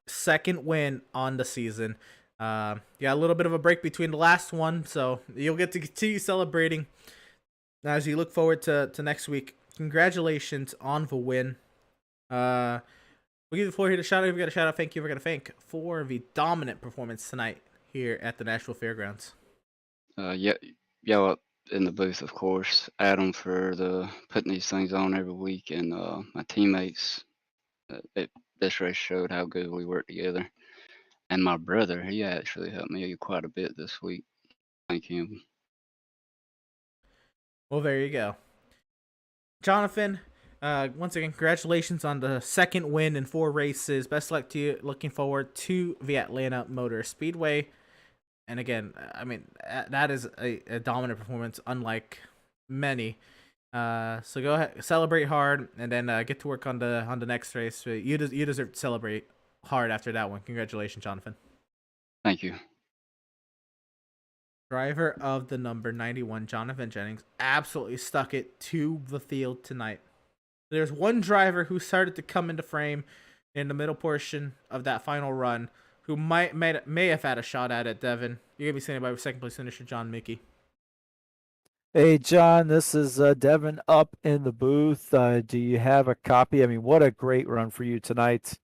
second win on the season. Yeah, a little bit of a break between the last one, so you'll get to continue celebrating as you look forward to next week. Congratulations on the win. We give the floor here to shout out. We got a shout out. Thank you. We're gonna thank for the dominant performance tonight here at the Nashville Fairgrounds. Yeah, y'all up in the booth, of course. Adam for the putting these things on every week, and my teammates. This race showed how good we work together. And my brother, he actually helped me quite a bit this week. Thank him. Well, there you go. Jonathan, once again, congratulations on the second win in 4 races. Best luck to you. Looking forward to the Atlanta Motor Speedway. And again, I mean, that is a dominant performance, unlike many. So go ahead, celebrate hard, and then get to work on the next race. You deserve to celebrate hard after that one. Congratulations, Jonathan. Thank you. Driver of the number 91, Jonathan Jennings, absolutely stuck it to the field tonight. There's one driver who started to come into frame in the middle portion of that final run who may have had a shot at it, Devin. You're going to be standing by with second place finisher John Mickey. Hey, John, this is Devin up in the booth. Do you have a copy? I mean, what a great run for you tonight.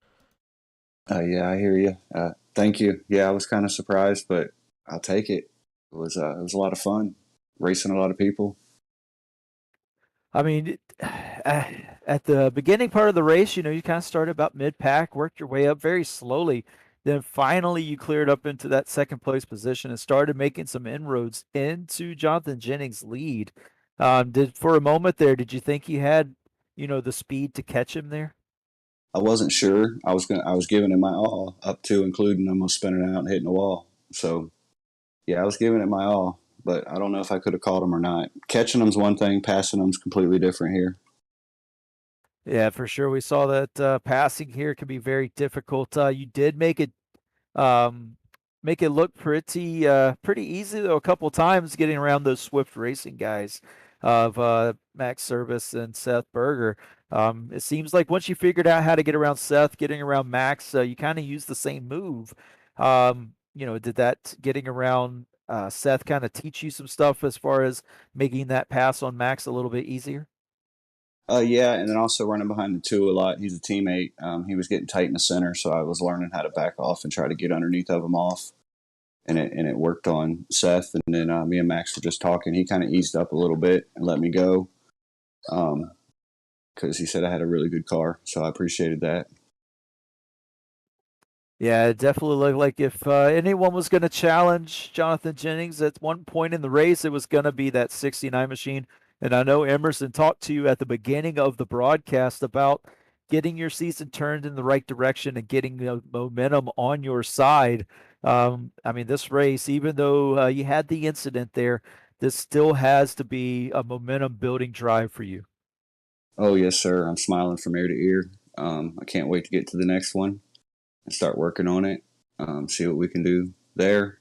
Yeah, I hear you. Thank you. Yeah, I was kind of surprised, but I'll take it. It was a lot of fun racing a lot of people. I mean, at the beginning part of the race, you know, you kind of started about mid-pack, worked your way up very slowly. Then finally you cleared up into that second place position and started making some inroads into Jonathan Jennings' lead. For a moment there, did you think you had, you know, the speed to catch him there? I wasn't sure. I was giving it my all up to including almost spinning out and hitting the wall. So yeah, I was giving it my all, but I don't know if I could have caught him or not. Catching them's one thing, passing them's completely different here. Yeah, for sure. We saw that passing here can be very difficult. You did um, make it look pretty easy though. A couple times getting around those Swift Racing guys of Max Service and Seth Berger. It seems like once you figured out how to get around Seth, getting around Max, you kind of use the same move. You know, did that getting around Seth kind of teach you some stuff as far as making that pass on Max a little bit easier? Yeah, and then also running behind the two a lot. He's a teammate. He was getting tight in the center, so I was learning how to back off and try to get underneath of him off, and it worked on Seth. And then me and Max were just talking. He kind of eased up a little bit and let me go, because he said I had a really good car, so I appreciated that. Yeah, it definitely looked like if anyone was going to challenge Jonathan Jennings at one point in the race, it was going to be that 69 machine. And I know Emerson talked to you at the beginning of the broadcast about getting your season turned in the right direction and getting the momentum on your side. I mean, this race, even though you had the incident there, this still has to be a momentum building drive for you. Oh yes, sir. I'm smiling from ear to ear. I can't wait to get to the next one and start working on it. See what we can do there.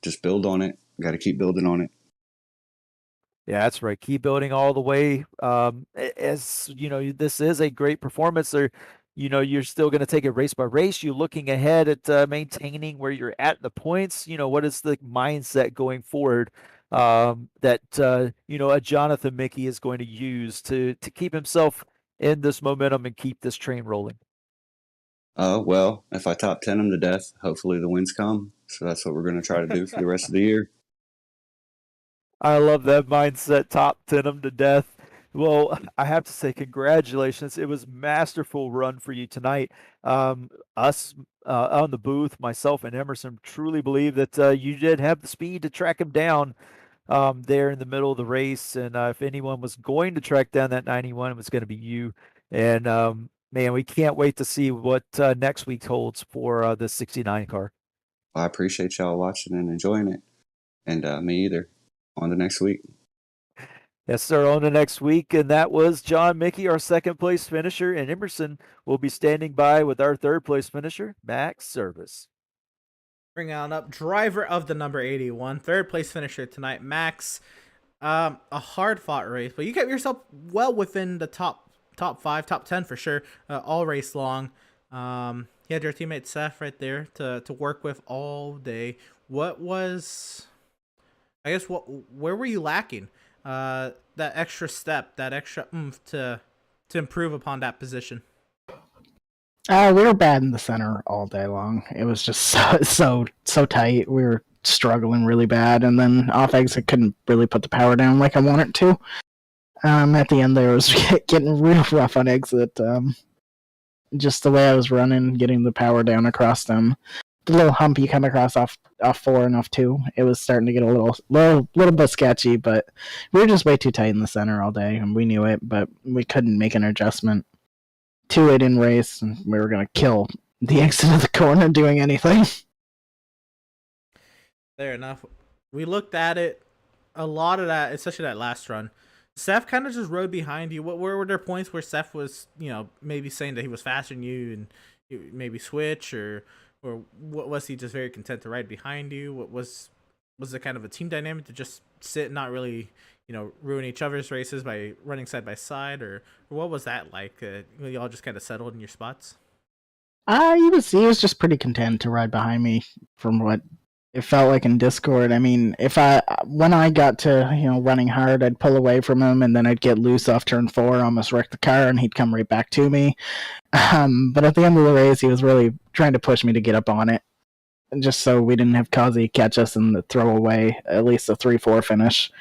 Just build on it. Got to keep building on it. Yeah, that's right. Keep building all the way. As you know, this is a great performance. Or, you're still going to take it race by race. You're looking ahead at maintaining where you're at in the points. What is the mindset going forward that a Jonathan Mickey is going to use to keep himself in this momentum and keep this train rolling? Well, if I top 10 them to death, hopefully the wins come. So that's what we're going to try to do for the rest of the year. I love that mindset. Top 10 them to death. Well, I have to say congratulations. It was masterful run for you tonight. Us on the booth, myself and Emerson truly believe that you did have the speed to track him down there in the middle of the race. And if anyone was going to track down that 91, it was going to be you. And man, we can't wait to see what next week holds for the 69 car. I appreciate y'all watching and enjoying it. And me either. On to next week. Yes, sir. On to next week. And that was John Mickey, our second place finisher. And Emerson will be standing by with our third place finisher, Max Service. Bring on up driver of the number 81, third place finisher tonight, Max. A hard fought race, but you kept yourself well within the top 5, top 10 for sure, all race long. You had your teammate Seth right there to work with all day. What was, I guess, where were you lacking? That extra step, that extra oomph to improve upon that position. We were bad in the center all day long. It was just so tight. We were struggling really bad, and then off exit couldn't really put the power down like I wanted to. At the end there, was getting real rough on exit. Just the way I was running, getting the power down across them. The little hump you come across off 4 and off 2, it was starting to get a little bit sketchy, but we were just way too tight in the center all day, and we knew it, but we couldn't make an adjustment to it in race, and we were going to kill the exit of the corner doing anything. Fair enough. We looked at it, a lot of that, especially that last run. Seth kind of just rode behind you. Where were there points where Seth was, maybe saying that he was faster than you and you maybe switch, or what, was he just very content to ride behind you? What was it kind of a team dynamic to just sit, not really, ruin each other's races by running side by side, or what was that like? You all just kind of settled in your spots? He was just pretty content to ride behind me from what it felt like in Discord. I mean, when I got to, running hard, I'd pull away from him, and then I'd get loose off turn 4, almost wreck the car, and he'd come right back to me. But at the end of the race, he was really trying to push me to get up on it, just so we didn't have Kazi catch us and throw away at least a 3-4 finish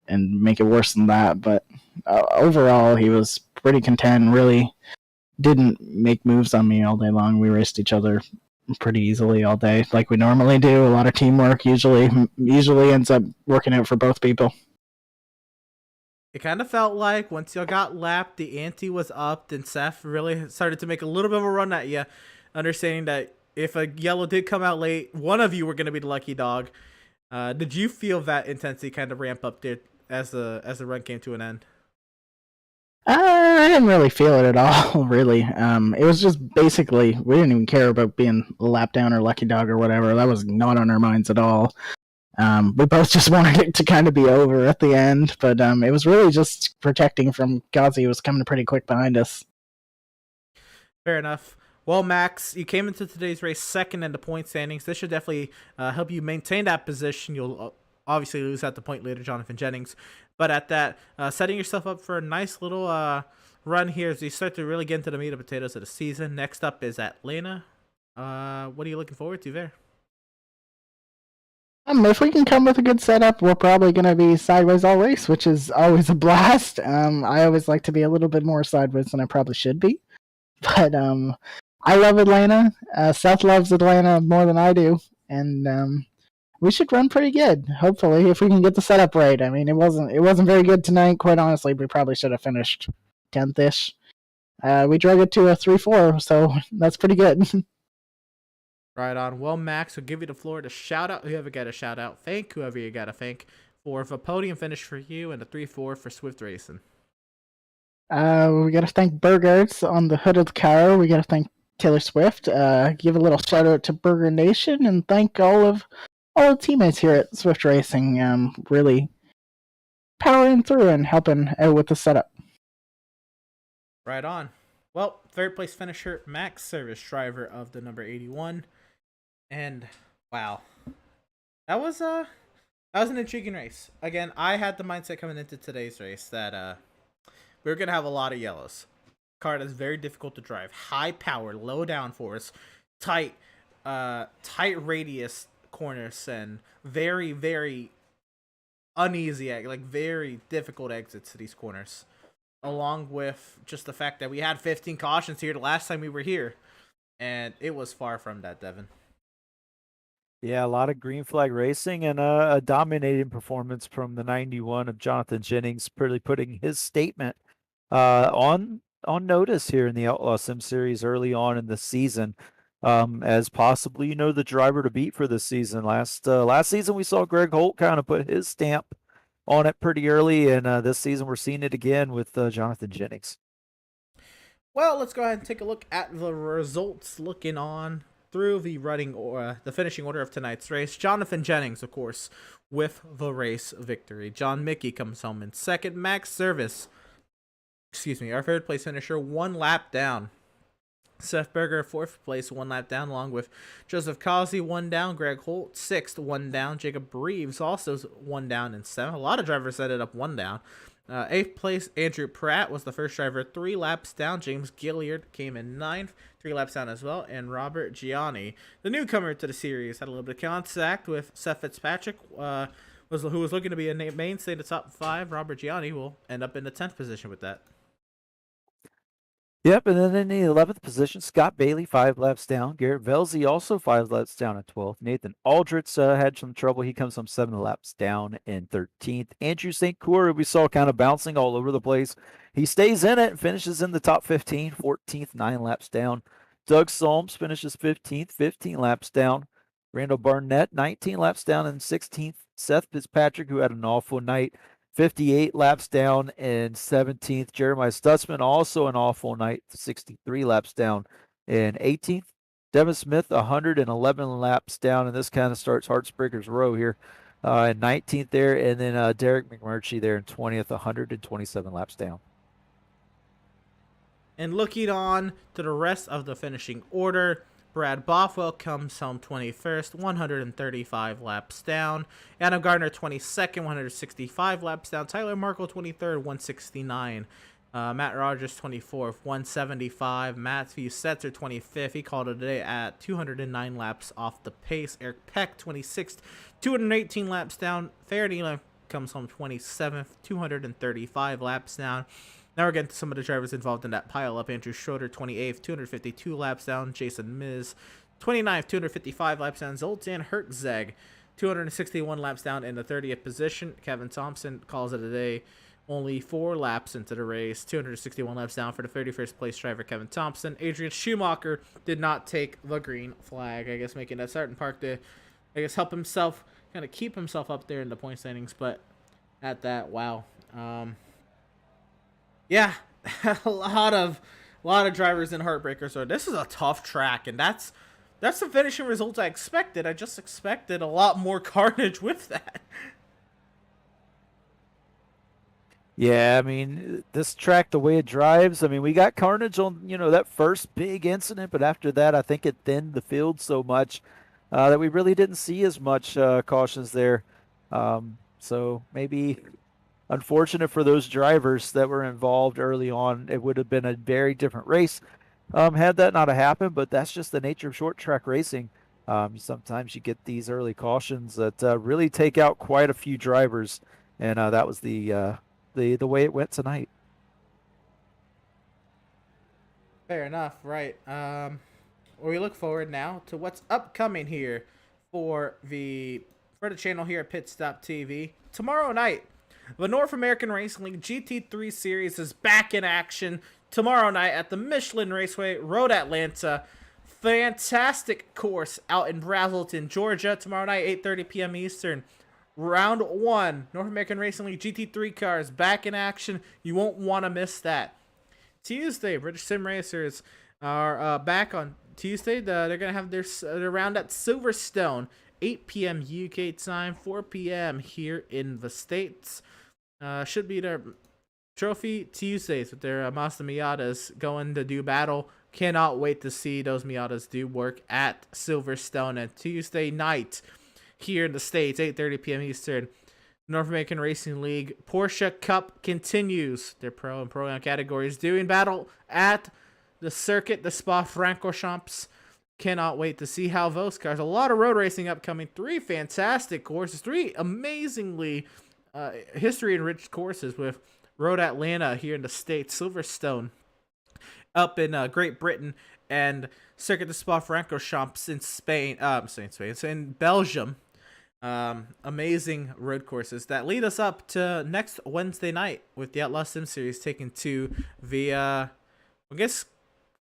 and make it worse than that. But overall, he was pretty content, really didn't make moves on me all day long. We raced each other pretty easily all day, like we normally do. A lot of teamwork usually ends up working out for both people. It kind of felt like once you got lapped, the ante was upped, and Seth really started to make a little bit of a run at you, understanding that if a yellow did come out late, one of you were going to be the lucky dog. Did you feel that intensity kind of ramp up there as the run came to an end? I didn't really feel it at all, really. It was just basically, we didn't even care about being lap down or lucky dog or whatever. That was not on our minds at all. We both just wanted it to kind of be over at the end, but it was really just protecting from Gazi, who was coming pretty quick behind us. Fair enough. Well, Max, you came into today's race second in the point standings. This should definitely help you maintain that position. You'll obviously lose at the point later, Jonathan Jennings. But at that, setting yourself up for a nice little run here as you start to really get into the meat and potatoes of the season. Next up is Atlanta. What are you looking forward to there? If we can come with a good setup, we're probably going to be sideways all race, which is always a blast. I always like to be a little bit more sideways than I probably should be. But I love Atlanta. Seth loves Atlanta more than I do. And we should run pretty good, hopefully, if we can get the setup right. I mean, it wasn't very good tonight, quite honestly. We probably should have finished 10th-ish. We drug it to a 3-4, so that's pretty good. Right on. Well, Max, we'll give you the floor to shout out whoever got a shout out. Thank whoever you got to thank for a podium finish for you and a 3-4 for Swift Racing. We got to thank Burgers on the hood of the car. We got to thank Taylor Swift. Give a little shout out to Burger Nation and thank all the teammates here at Swift Racing. Really powering through and helping out with the setup. Right on. Well, third place finisher, Max Service, driver of the number 81. And wow. That was an intriguing race. Again, I had the mindset coming into today's race that we were gonna have a lot of yellows. Car that's very difficult to drive. High power, low downforce, tight radius corners, and very, very uneasy, like very difficult exits to these corners. Along with just the fact that we had 15 cautions here the last time we were here. And it was far from that, Devin. Yeah, a lot of green flag racing and a dominating performance from the 91 of Jonathan Jennings, really putting his statement on notice here in the Outlaws Sim Series early on in the season, as possibly the driver to beat for this season. Last season we saw Greg Holt kind of put his stamp on it pretty early, and this season we're seeing it again with Jonathan Jennings. Well, let's go ahead and take a look at the results. Looking on through the the finishing order of tonight's race. Jonathan Jennings, of course, with the race victory. John Mickey comes home in second. Max Service, our third place finisher, 1 lap down. Seth Berger, 4th place, 1 lap down, along with Joseph Causey, 1 down. Greg Holt, 6th, 1 down. Jacob Reeves, also 1 down in 7th. A lot of drivers ended up 1 down. 8th place, Andrew Pratt was the first driver, 3 laps down. James Gilliard came in 9th, 3 laps down as well. And Robert Gianni, the newcomer to the series, had a little bit of contact with Seth Fitzpatrick, who was looking to be a mainstay in the top 5. Robert Gianni will end up in the 10th position with that. Yep, and then in the 11th position, Scott Bailey, 5 laps down. Garrett Velzy also 5 laps down in 12th. Nathan Aldritz had some trouble. He comes from 7 laps down in 13th. Andrew St. Cour, we saw kind of bouncing all over the place. He stays in it and finishes in the top 15, 14th, 9 laps down. Doug Solms finishes 15th, 15 laps down. Randall Barnett, 19 laps down in 16th. Seth Fitzpatrick, who had an awful night, 58 laps down in 17th. Jeremiah Stutzman, also an awful night, 63 laps down in 18th. Devin Smith, 111 laps down, and this kind of starts Heartsbreakers Row here in 19th there. And then Derrick McMurchy there in 20th, 127 laps down. And looking on to the rest of the finishing order, Brad Bothwell comes home 21st, 135 laps down. Adam Gardner 22nd, 165 laps down. Tyler Markle 23rd, 169. Matt Rogers 24th, 175. Matthew Setzer 25th. He called it a day at 209 laps off the pace. Eric Peck 26th, 218 laps down. Faraday comes home 27th, 235 laps down. Now we're getting to some of the drivers involved in that pile-up. Andrew Schroeder, 28th, 252 laps down. Jason Miz, 29th, 255 laps down. Zoltan Hertzeg, 261 laps down in the 30th position. Kevin Thompson calls it a day. Only 4 laps into the race. 261 laps down for the 31st place driver, Kevin Thompson. Adrian Schumacher did not take the green flag. I guess making that starting park to, help himself, kind of keep himself up there in the point standings. But at that, wow. Yeah, a lot of drivers in Heartbreakers. So this is a tough track, and that's the finishing result I expected. I just expected a lot more carnage with that. Yeah, I mean, this track, the way it drives, I mean, we got carnage on, that first big incident, but after that, I think it thinned the field so much that we really didn't see as much cautions there. So maybe unfortunate for those drivers that were involved early on. It would have been a very different race had that not have happened, but that's just the nature of short track racing. Sometimes you get these early cautions that really take out quite a few drivers, and that was the way it went tonight. Fair enough, right. We look forward now to what's upcoming here for the channel here at Pit Stop TV. Tomorrow night, the North American Racing League GT3 Series is back in action tomorrow night at the Michelin Raceway, Road Atlanta. Fantastic course out in Brazelton, Georgia. Tomorrow night, 8:30 p.m. Eastern. Round 1, North American Racing League GT3 cars back in action. You won't want to miss that. Tuesday, British Sim Racers are back on Tuesday. They're going to have their round at Silverstone, 8 p.m. UK time, 4 p.m. here in the States. Should be their Trophy Tuesdays with their Mazda Miatas going to do battle. Cannot wait to see those Miatas do work at Silverstone on Tuesday night here in the States, 8:30 p.m. Eastern. North American Racing League Porsche Cup continues. Their Pro and Pro-Am categories doing battle at the circuit, the Spa-Francorchamps. Cannot wait to see how those cars. A lot of road racing upcoming. 3 fantastic courses. 3 amazingly history-enriched courses with Road Atlanta here in the States, Silverstone up in Great Britain, and Circuit de Spa-Francorchamps in Spain. It's in Belgium. Amazing road courses that lead us up to next Wednesday night with the Outlaws Sim Series taking to the, I guess,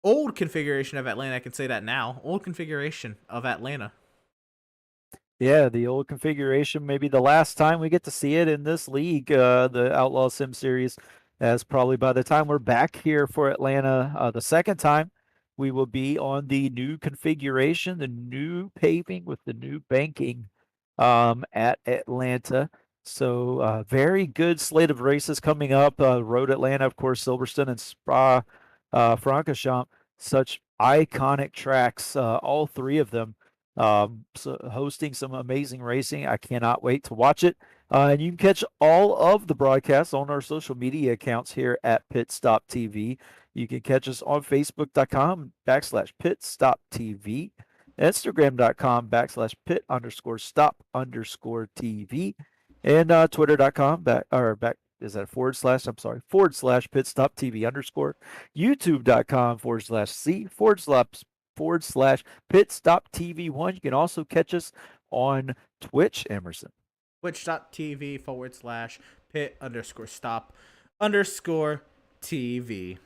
old configuration of Atlanta. I can say that now. Old configuration of Atlanta. Yeah, the old configuration. Maybe the last time we get to see it in this league, the Outlaw Sim Series, as probably by the time we're back here for Atlanta, the second time, we will be on the new configuration, the new paving with the new banking at Atlanta. So very good slate of races coming up. Road Atlanta, of course, Silverstone and Spa Francorchamps, such iconic tracks, all 3 of them. So hosting some amazing racing. I cannot wait to watch it. And you can catch all of the broadcasts on our social media accounts here at Pit Stop TV. You can catch us on Facebook.com/PitStopTV, Instagram.com/Pit_Stop_TV, and Twitter.com /Pit Stop TV _, YouTube.com/C/Pit Stop TV1. You can also catch us on Twitch, Emerson. Twitch.tv/Pit_Stop_TV.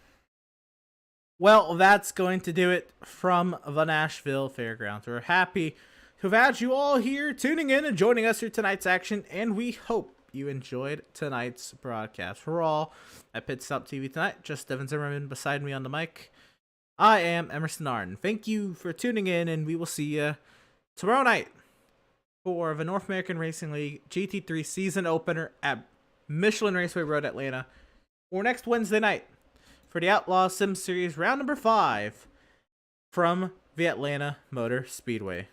Well, that's going to do it from the Nashville Fairgrounds. We're happy to have had you all here tuning in and joining us for tonight's action, and we hope you enjoyed tonight's broadcast. We're all at Pit Stop TV tonight. Just Devin Zimmerman beside me on the mic. I am Emerson Arden. Thank you for tuning in, and we will see you tomorrow night for the North American Racing League GT3 season opener at Michelin Raceway Road, Atlanta, or next Wednesday night for the Outlaws Sim Series round number 5 from the Atlanta Motor Speedway.